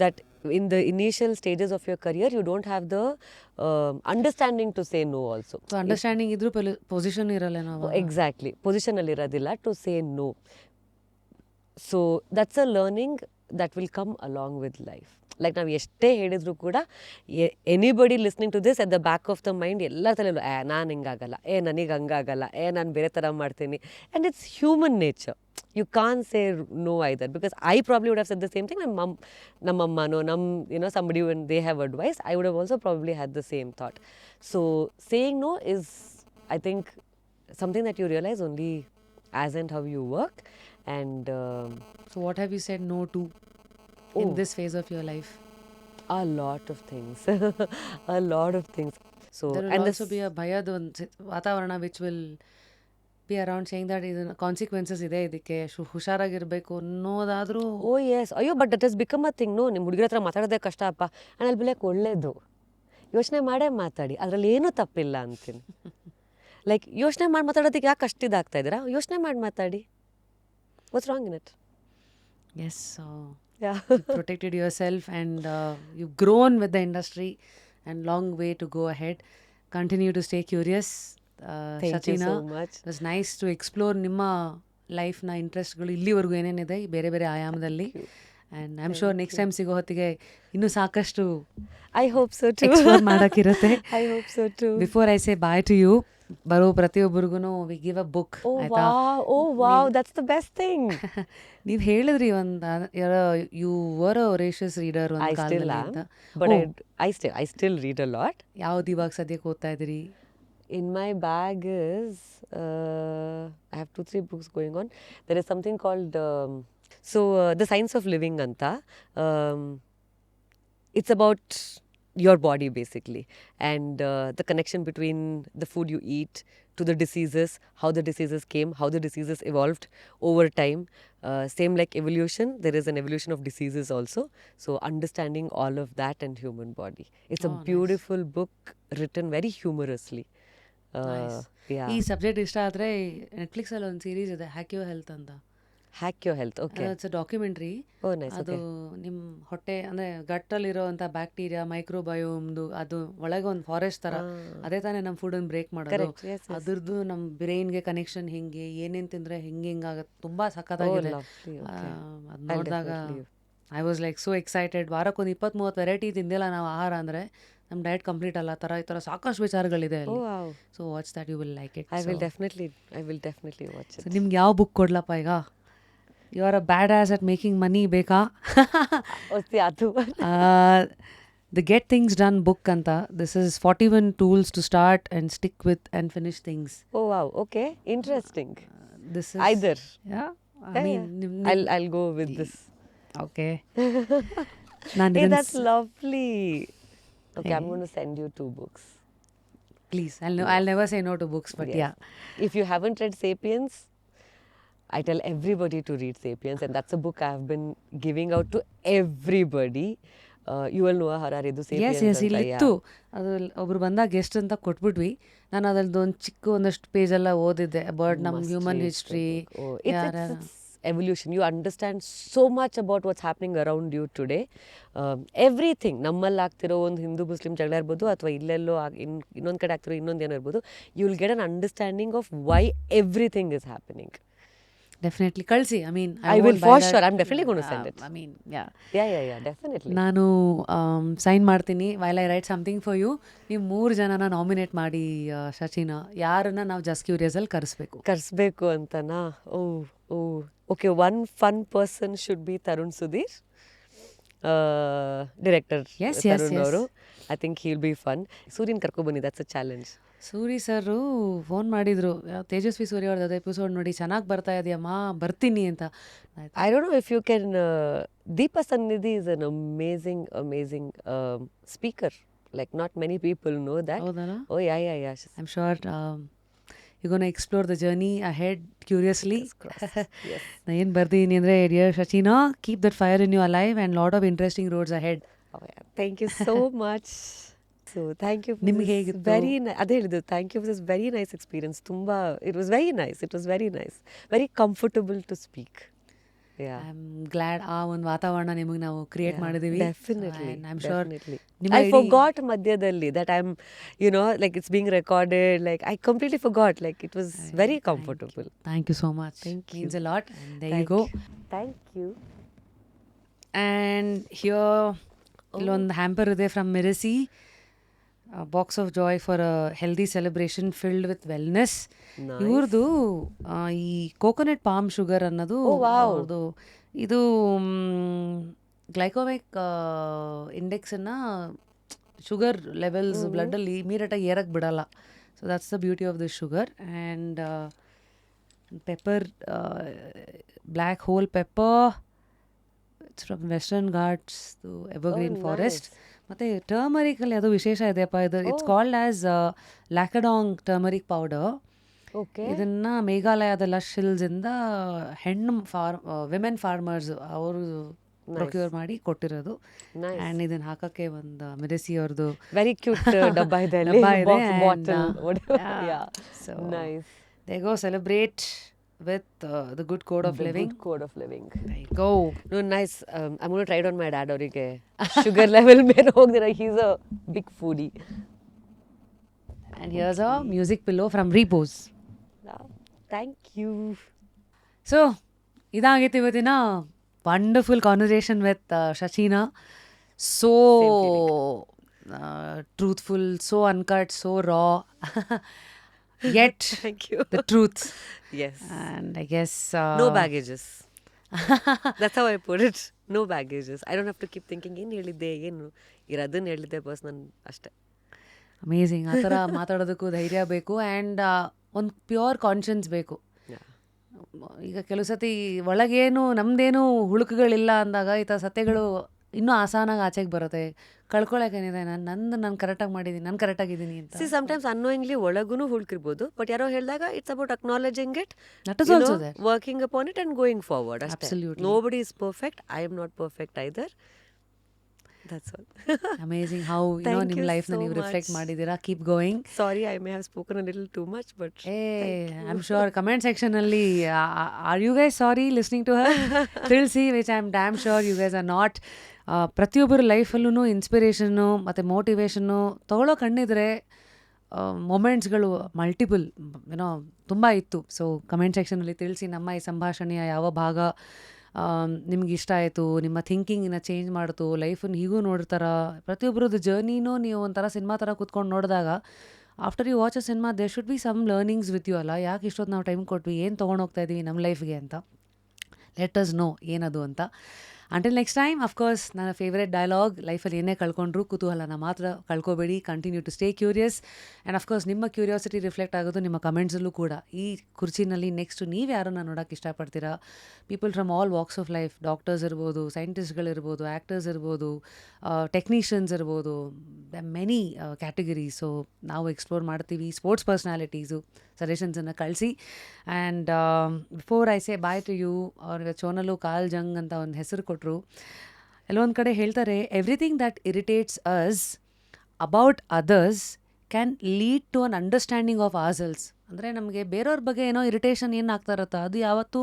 that in the initial stages of your career, you don't have the understanding to say no also. So understanding ಇದ್ರೂ position ಇರಲ್ಲ ನಾವು. Exactly. Position ಅಲ್ಲಿ ಇರೋದಿಲ್ಲ to say no. So that's a learning that will come along with life. Like ನಾವು ಎಷ್ಟೇ ಹೇಳಿದ್ರು ಕೂಡ, anybody listening to this, at the back of the mind ಎಲ್ಲ ತಲೆಯಲ್ಲೂ ನಾನು ಹಿಂಗಾಗಲ್ಲ, ನನಗೆ ಹಂಗಾಗಲ್ಲ, ನಾನು ಬೇರೆ ಥರ ಮಾಡ್ತೀನಿ. And it's human nature. you can't say no either, because I probably would have said the same thing. My mom, namamma no, somebody, when they have advice, I would have also probably had the same thought. So saying no is, I think, something that you realize only as and how you work. And So what have you said no to in this phase of your life? a lot of things. A lot of things. So There will also be a ಭಯದ ಒಂದು ವಾತಾವರಣ which will be around saying that ಇದನ್ನ consequences ಇದೆ, ಇದಕ್ಕೆ ಹುಷಾರಾಗಿರ್ಬೇಕು ಅನ್ನೋದಾದ್ರೂ. Oh yes, ಅಯ್ಯೋ, but that has become a thing. No, ನಿಮ್ಮ ಹುಡುಗಿರ ಹತ್ರ ಮಾತಾಡೋದೇ ಕಷ್ಟ ಅಪ್ಪ, ಆ್ಯಂಡ್ ಅಲ್ಲಿ ಬಿಲಕ್ಕೆ ಒಳ್ಳೇದು, ಯೋಚನೆ ಮಾಡೇ ಮಾತಾಡಿ, ಅದರಲ್ಲಿ ಏನೂ ತಪ್ಪಿಲ್ಲ ಅಂತೀನಿ. ಲೈಕ್ ಯೋಚನೆ ಮಾಡಿ ಮಾತಾಡೋದಕ್ಕೆ ಯಾಕೆ ಅಷ್ಟು ಇದಾಗ್ತಾ ಇದ್ದೀರಾ? ಯೋಚನೆ ಮಾಡಿ ಮಾತಾಡಿ. What's wrong in it? Yes, so you protected yourself and you've grown with the industry and long way to go ahead. Continue to stay curious. Thank Sachina, you so much. it was nice to explore ನಿಮ್ಮ ಲೈಫ್ನ ಇಂಟ್ರೆಸ್ಟ್ಗಳು ಇಲ್ಲಿವರೆಗೂ ಏನೇನಿದೆ ಈ ಬೇರೆ ಬೇರೆ ಆಯಾಮದಲ್ಲಿ. And I am sure next time ಸಿಗೋ ಹೊತ್ತಿಗೆ ಇನ್ನೂ ಸಾಕಷ್ಟು I hope so to explore ಮಾಡೋಕ್ಕಿರುತ್ತೆ. I hope so too. Before I say bye to you, ಬರೋ ಪ್ರತಿಯೊಬ್ಬರಿಗೂ we give a book. Oh wow, that's the best thing. ನೀವು ಹೇಳಿದ್ರಿ ಒಂದು you were a voracious reader ಒಂದು ಕಾಲದಲ್ಲಿ ಅಂತ. But I still read a lot. ಯಾವ್ದು ಇವಾಗ ಸದ್ಯಕ್ಕೆ ಓದ್ತಾ ಇದ್ದೀರಿ? In my bag is, I have 2-3 books going on. There is something called, The Science of Living anta. It's about your body basically, and the connection between the food you eat to the diseases, how the diseases came, how the diseases evolved over time. Same like evolution, there is an evolution of diseases also. So understanding all of that and human body. It's a beautiful book written very humorously. Yeah. ಈ subject ಇಷ್ಟ ಆದರೆ Netflix ಅಲ್ಲಿ ಒಂದು series ಇದೆ, hack your health ಅಂತ. Hack your health, okay. It's a documentary. ಅದು ನಿಮ್ಮ ಹೊಟ್ಟೆ ಅಂದರೆ ಗಟ್ಟಲ್ಲಿರೋವಂಥ ಬ್ಯಾಕ್ಟೀರಿಯಾ, ಮೈಕ್ರೋಬಯೋಮ್ದು, ಅದು ಒಳಗೆ ಒಂದು ಫಾರೆಸ್ಟ್ ಥರ, ಅದೇ ತಾನೇ ನಮ್ಮ ಫುಡನ್ನು ಬ್ರೇಕ್ ಮಾಡೋದು. ಅದ್ರದ್ದು ನಮ್ಮ ಬ್ರೈನ್ಗೆ ಕನೆಕ್ಷನ್ ಹೆಂಗೆ, ಏನೇನು ತಿಂದರೆ ಹಿಂಗಾಗುತ್ತೆ, ತುಂಬ ಸಖತ್ತಾಗಿದೆ. ಅದು ನೋಡಿದಾಗ I was like so excited. ವಾರಕ್ಕೊಂದು 20-30 ವೆರೈಟಿ ತಿಂದಿಲ್ಲ ನಾವು ಆಹಾರ ಅಂದರೆ ನಮ್ಮ ಡಯಟ್ ಕಂಪ್ಲೀಟ್ ಅಲ್ಲ, ಈ ಥರ ಸಾಕಷ್ಟು ವಿಚಾರಗಳಿದೆ ಅಲ್ಲಿ. So watch that, you will like it. I will definitely watch it. ನಿಮ್ಗೆ ಯಾವ ಬುಕ್ ಕೊಡ್ಲಪ್ಪ ಈಗ? You are a bad ass at making money ಬೇಕಾ? ಅದು the get things done book ಅಂತ. This is 41 tools to start and stick with and finish things. Oh wow, okay, interesting. This is either, yeah, I mean I'll go with this. Okay. Hey, that's lovely. Okay, I'm going to send you 2 books. Please, I'll never say no to books, but Yes. yeah. If you haven't read Sapiens, I tell everybody to read Sapiens, and that's a book I've been giving out to everybody. Yuval Noah Hararidu Sapiens. Yes, ಇಲ್ಲಿತ್ತು. ಅದು ಒಬ್ರು ಬಂದಾಗ guest ಅಂತ ಕೊಟ್ಬಿಟ್ವಿ. ನಾನು ಅದ್ರದ್ದು ಒಂದು ಚಿಕ್ಕ ಒಂದಷ್ಟು page ಎಲ್ಲ ಓದಿದ್ದೆ ಅಬೌಟ್ ನಮ್ಮ human history. It's evolution. You understand so much about what's happening around you today. Everything ನಮ್ಮಲ್ಲಿ ಆಗ್ತಿರೋ ಒಂದು ಹಿಂದೂ ಮುಸ್ಲಿಂ ಜಗಳ ಇರ್ಬೋದು, ಅಥವಾ ಇಲ್ಲೆಲ್ಲೋ ಇನ್ನೊಂದು ಕಡೆ ಆಗ್ತಿರೋ ಇನ್ನೊಂದು ಏನೋ ಇರ್ಬೋದು, you will get an understanding of why everything is happening. Definitely ಕಳಿಸಿ. I mean I will for sure. I'm definitely going to send it. I mean, Yeah, definitely. ನಾನು ಸೈನ್ ಮಾಡ್ತೀನಿ while I write something for you. ನೀವು 3 ಜನನ nominate ಮಾಡಿ ಸಚಿನ. ಯಾರನ್ನ ನಾವು just ಕ್ಯೂರಿಯಸಲ್ಲಿ ಕರೆಸ್ಬೇಕು ಅಂತನಾ? Okay, one fun person should be Tarun Sudhir, director. Yes. Tarun ಅವರು. I think he'll be fun. ಸೂರ್ಯನ್ ಕರ್ಕೊಬನ್ನಿ, that's a challenge. Suri sir phone ಮಾಡಿದ್ರು, ತೇಜಸ್ವಿ ಸೂರ್ಯ ಅವ್ರದ್ದು ಎಪಿಸೋಡ್ ನೋಡಿ ಚೆನ್ನಾಗಿ ಬರ್ತಾ ಇದೆಯಮ್ಮ, ಬರ್ತೀನಿ ಅಂತ. I don't know if you can, Deepa Sannidhi is an amazing speaker. Like not many people know that. ಹೌದಾ? Oh yeah. I'm sure you're going to explore the journey ahead curiously. Yes. ನಾ ಏನು ಬರ್ತೀನಿ ಅಂದರೆ, dear Sachina, keep that fire in you alive and lot of interesting roads ahead. Oh yeah. Thank you so much. So thank you for ನಿಮ್ಗೆ this ಹೇಗಿತ್ತು? very ಅದೇ ಹೇಳಿದ್ದು, thank you for this very nice experience. ತುಂಬಾ, it was very nice, very comfortable to speak. Yeah. I'm glad ಆ ಒಂದು ವಾತಾವರಣ ನಿಮಗೆ ನಾವು ಕ್ರಿಯೇಟ್ ಮಾಡಿದೀವಿ. Definitely. And I'm sure I forgot ಮಧ್ಯದಲ್ಲಿ that I'm, like it's being recorded, like I completely forgot, like it was very comfortable. Thank you so much. Thank you. Means a lot. And there you go. Thank you. And here ಇಲ್ಲೊಂದು hamper ಇದೆ from Mirasi. Box of joy for a healthy celebration filled with wellness. Nice. ಇವ್ರದ್ದು ಈ coconut palm sugar ಅನ್ನೋದು Oh, wow. ಅವ್ರದ್ದು ಇದು ಗ್ಲೈಕೋಮಿಕ್ ಇಂಡೆಕ್ಸನ್ನು sugar levels ಬ್ಲಡ್ಡಲ್ಲಿ ಇಮಿಡಿಯೇಟಾಗಿ ಏರಕ್ಕೆ ಬಿಡಲ್ಲ. So that's the beauty of this sugar. And pepper, black whole pepper, it's from Western Ghats to evergreen forest. ಮತ್ತು ಟರ್ಮರಿಕಲ್ಲಿ ಅದು ವಿಶೇಷ ಇದೆಯಪ್ಪ, ಇದು it's called as Lakadong turmeric powder. Okay. ಇದನ್ನು ಮೇಘಾಲಯದ ಲಶ್ ಹಿಲ್ಸಿಂದ ಹೆಣ್ಣು ವಿಮೆನ್ ಫಾರ್ಮರ್ಸ್ ಅವರು ಪ್ರೊಕ್ಯೂರ್ ಮಾಡಿ ಕೊಟ್ಟಿರೋದು. Nice. ಆ್ಯಂಡ್ ಇದನ್ನು ಹಾಕೋಕ್ಕೆ ಒಂದು ಮೆರೆಸಿ ಅವ್ರದ್ದು ವೆರಿ ಕ್ಯೂಟ್ ಡಬ್ಬ ಇದೆ ಅಲ್ಲಿ. ಡಬ್ಬ ಇದೆ. Bottle. So nice. They go celebrate with the good code of living. Code of living. Go. No, nice. I'm going to try it on my dad ಅವರಿಗೆ ಶುಗರ್ ಲೆವೆಲ್ ಮೇಲೆ ಹೋಗ್ದಿರ. He's a big foodie. And here's a music pillow from Repose. Thank you. So ಇದಾಗಿತ್ತು ಇವತ್ತಿನ wonderful conversation with Shachina. So truthful, so uncut, so raw, yet Thank you. the truth. Yes. And I guess No baggages. That's how I put it. No baggages. I don't have to keep thinking ಏನು ಹೇಳಿದ್ದೆ, ಏನು ಇರೋದನ್ನ ಹೇಳಿದ್ದೆ bus ನಾನು ಅಷ್ಟೇ. Amazing. ಆ ಥರ ಮಾತಾಡೋದಕ್ಕೂ ಧೈರ್ಯ ಬೇಕು ಆ್ಯಂಡ್ ಒಂದು ಪ್ಯೂರ್ ಕಾನ್ಷಿಯನ್ಸ್ ಬೇಕು. ಈಗ ಕೆಲವು ಸತಿ ಒಳಗೇನು ನಮ್ಮದೇನು ಹುಳುಕುಗಳಿಲ್ಲ ಅಂದಾಗ ಈ ಥರ ಸತ್ಯಗಳು ಇನ್ನೂ ಆಸಾನಾಗಿ ಆಚೆಗೆ ಬರುತ್ತೆ. ಕಳ್ಕೊಳಕ್ಕೇನಿದೆ, ನಾನು ಕರೆಕ್ಟಾಗಿ ಮಾಡಿದ್ದೀನಿ, ನಾನು ಕರೆಕ್ಟಾಗಿದ್ದೀನಿ ಅಂತ. See, sometimes unknowingly ಒಳಗೂ ಹುಡುಕಿರ್ಬೋದು, ಬಟ್ ಯಾರೋ ಹೇಳಿದಾಗ it's about ಅಕ್ನಾಲೇಜಿಂಗ್ it, That is also there. Working upon it and going forward ಅಷ್ಟೇ. Absolutely. Nobody is perfect. I am not perfect either. That's all. Amazing how Thank ನಿಮ್ಮ you ಲೈಫ್ನ so ನೀವು reflect much. ಮಾಡಿದ್ದೀರಾ. Keep going. Sorry, I may have spoken a little too much, but I am sure comment ಸೆಕ್ಷನಲ್ಲಿ are you guys sorry listening to her ತಿಳಿಸಿ, which I am damn sure you guys are not. ಪ್ರತಿಯೊಬ್ಬರ ಲೈಫಲ್ಲೂ inspiration ಮತ್ತು motivation ತೊಗೊಳ್ಳೋ ಕಣ್ಣಿದ್ರೆ ಮೊಮೆಂಟ್ಸ್ಗಳು multiple ಏನೋ ತುಂಬ ಇತ್ತು. So comment ಸೆಕ್ಷನಲ್ಲಿ ತಿಳಿಸಿ ನಮ್ಮ ಈ ಸಂಭಾಷಣೆಯ ಯಾವ ಭಾಗ ನಿಮ್ಗೆ ಇಷ್ಟ ಆಯಿತು, ನಿಮ್ಮ ಥಿಂಕಿಂಗಿನ ಚೇಂಜ್ ಮಾಡ್ತು, ಲೈಫನ್ನು ಹೀಗೂ ನೋಡ್ತಾರ. ಪ್ರತಿಯೊಬ್ಬರದ್ದು ಜರ್ನಿನೂ ನೀವು ಒಂಥರ ಸಿನಿಮಾ ಥರ ಕೂತ್ಕೊಂಡು ನೋಡಿದಾಗ after you watch a cinema there should be some learnings with you ಅಲ್ಲ. ಯಾಕೆ ಇಷ್ಟೊತ್ತು ನಾವು ಟೈಮ್ ಕೊಟ್ವಿ, ಏನು ತೊಗೊಂಡೋಗ್ತಾ ಇದ್ದೀವಿ ನಮ್ಮ ಲೈಫ್ಗೆ ಅಂತ. ಲೆಟ್ ಅಸ್ ನೋ ಏನದು ಅಂತ. ಅಂಟಿಲ್ ನೆಕ್ಸ್ಟ್ ಟೈಮ್, ಅಫ್ಕೋರ್ಸ್ ನನ್ನ ಫೇವ್ರೆಟ್ ಡೈಲಾಗ್, ಲೈಫಲ್ಲಿ ಏನೇ ಕಳ್ಕೊಂಡ್ರು ಕುತೂಹಲನ ಮಾತ್ರ ಕಳ್ಕೊಬೇಡಿ, continue to stay curious. And of course ನಿಮ್ಮ ಕ್ಯೂರಿಯಾಸಿಟಿ ರಿಫ್ಲೆಕ್ಟ್ ಆಗೋದು ನಿಮ್ಮ ಕಮೆಂಟ್ಸಲ್ಲೂ ಕೂಡ. ಈ ಕುರ್ಚಿನಲ್ಲಿ ನೆಕ್ಸ್ಟ್ ನೀವು ಯಾರನ್ನ ನೋಡೋಕ್ಕೆ ಇಷ್ಟಪಡ್ತೀರಾ? People from all walks of life, doctors ಇರ್ಬೋದು, ಸೈಂಟಿಸ್ಟ್ಗಳಿರ್ಬೋದು, ಆ್ಯಕ್ಟರ್ಸ್ ಇರ್ಬೋದು, ಟೆಕ್ನಿಷಿಯನ್ಸ್ ಇರ್ಬೋದು, ಮೆನಿ ಕ್ಯಾಟಗರೀಸ್. ಸೊ ನಾವು ಎಕ್ಸ್ಪ್ಲೋರ್ ಮಾಡ್ತೀವಿ. ಸ್ಪೋರ್ಟ್ಸ್ ಪರ್ಸ್ನಾಲಿಟೀಸು ಸಜೆಷನ್ಸನ್ನು ಕಳಿಸಿ. And before I say bye to you, ಅವ್ರ ಚೋನಲು ಕಾಲ್ ಜಂಗ್ ಅಂತ ಒಂದು ಹೆಸರು ಕೊಟ್ಟರು. ಎಲ್ಲೊಂದು ಕಡೆ ಹೇಳ್ತಾರೆ, everything that irritates us about others can lead to an understanding of ourselves. ಅಂದರೆ ನಮಗೆ ಬೇರೆಯವ್ರ ಬಗ್ಗೆ ಏನೋ ಇರಿಟೇಷನ್ ಏನು ಆಗ್ತಾ ಇರುತ್ತೋ ಅದು ಯಾವತ್ತೂ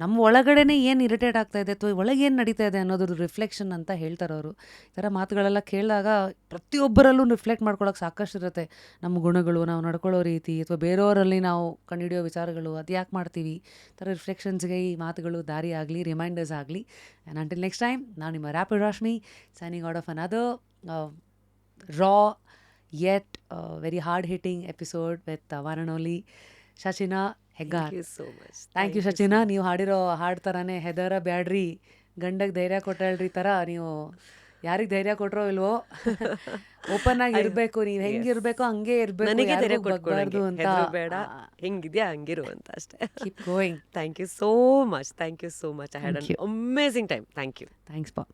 ನಮ್ಮ ಒಳಗಡೆನೇ ಏನು ಇರಿಟೇಟ್ ಆಗ್ತಾ ಇದೆ ಅಥವಾ ಒಳಗೆ ಏನು ನಡೀತಾ ಇದೆ ಅನ್ನೋದ್ರ ರಿಫ್ಲೆಕ್ಷನ್ ಅಂತ ಹೇಳ್ತಾರೆ ಅವರು. ಈ ಥರ ಮಾತುಗಳೆಲ್ಲ ಕೇಳಿದಾಗ ಪ್ರತಿಯೊಬ್ಬರಲ್ಲೂ ರಿಫ್ಲೆಕ್ಟ್ ಮಾಡ್ಕೊಳ್ಳೋಕೆ ಸಾಕಷ್ಟು ಇರುತ್ತೆ. ನಮ್ಮ ಗುಣಗಳು, ನಾವು ನಡ್ಕೊಳ್ಳೋ ರೀತಿ, ಅಥವಾ ಬೇರೆಯವರಲ್ಲಿ ನಾವು ಕಂಡುಹಿಡಿಯೋ ವಿಚಾರಗಳು, ಅದು ಯಾಕೆ ಮಾಡ್ತೀವಿ, ಈ ಥರ ರಿಫ್ಲೆಕ್ಷನ್ಸ್ಗೆ ಈ ಮಾತುಗಳು ದಾರಿ ಆಗಲಿ, ರಿಮೈಂಡರ್ಸ್ ಆಗಲಿ. ಆ್ಯಂಡ್ ಅಂಟಿಲ್ ನೆಕ್ಸ್ಟ್ ಟೈಮ್, ನಾನು ನಿಮ್ಮ rapid Rashmi, signing out of another raw yet very hard-hitting episode with one and only Shachina Hegar. Thank you so much. Thank you Shachina. ನೀವು ಹಾಡಿರೋ ಹಾಡು ಥರನೇ ಹೆದರ ಬ್ಯಾಡ್ರಿ, ಗಂಡಗೆ ಧೈರ್ಯ ಕೊಟ್ಟಳ್ರಿ ಥರ ನೀವು ಯಾರಿಗೆ ಧೈರ್ಯ ಕೊಟ್ಟರೋ ಇಲ್ವೋ ಓಪನ್ ಆಗಿ ಇರಬೇಕು. ನೀವು ಹೆಂಗಿರ್ಬೇಕು ಹಂಗೆ ಇರಬೇಕು, ನನಗೆ ಧೈರ್ಯ ಬಗ್ಬಾರ್ದು ಅಂತ. ಬೇಡ, ಹೆಂಗಿದ್ಯಾ ಹಂಗಿರು ಅಂತ ಅಷ್ಟೇ. Keep going. Thank you so much. Thank you so much. I had an amazing time. Thank you. Thanks pa.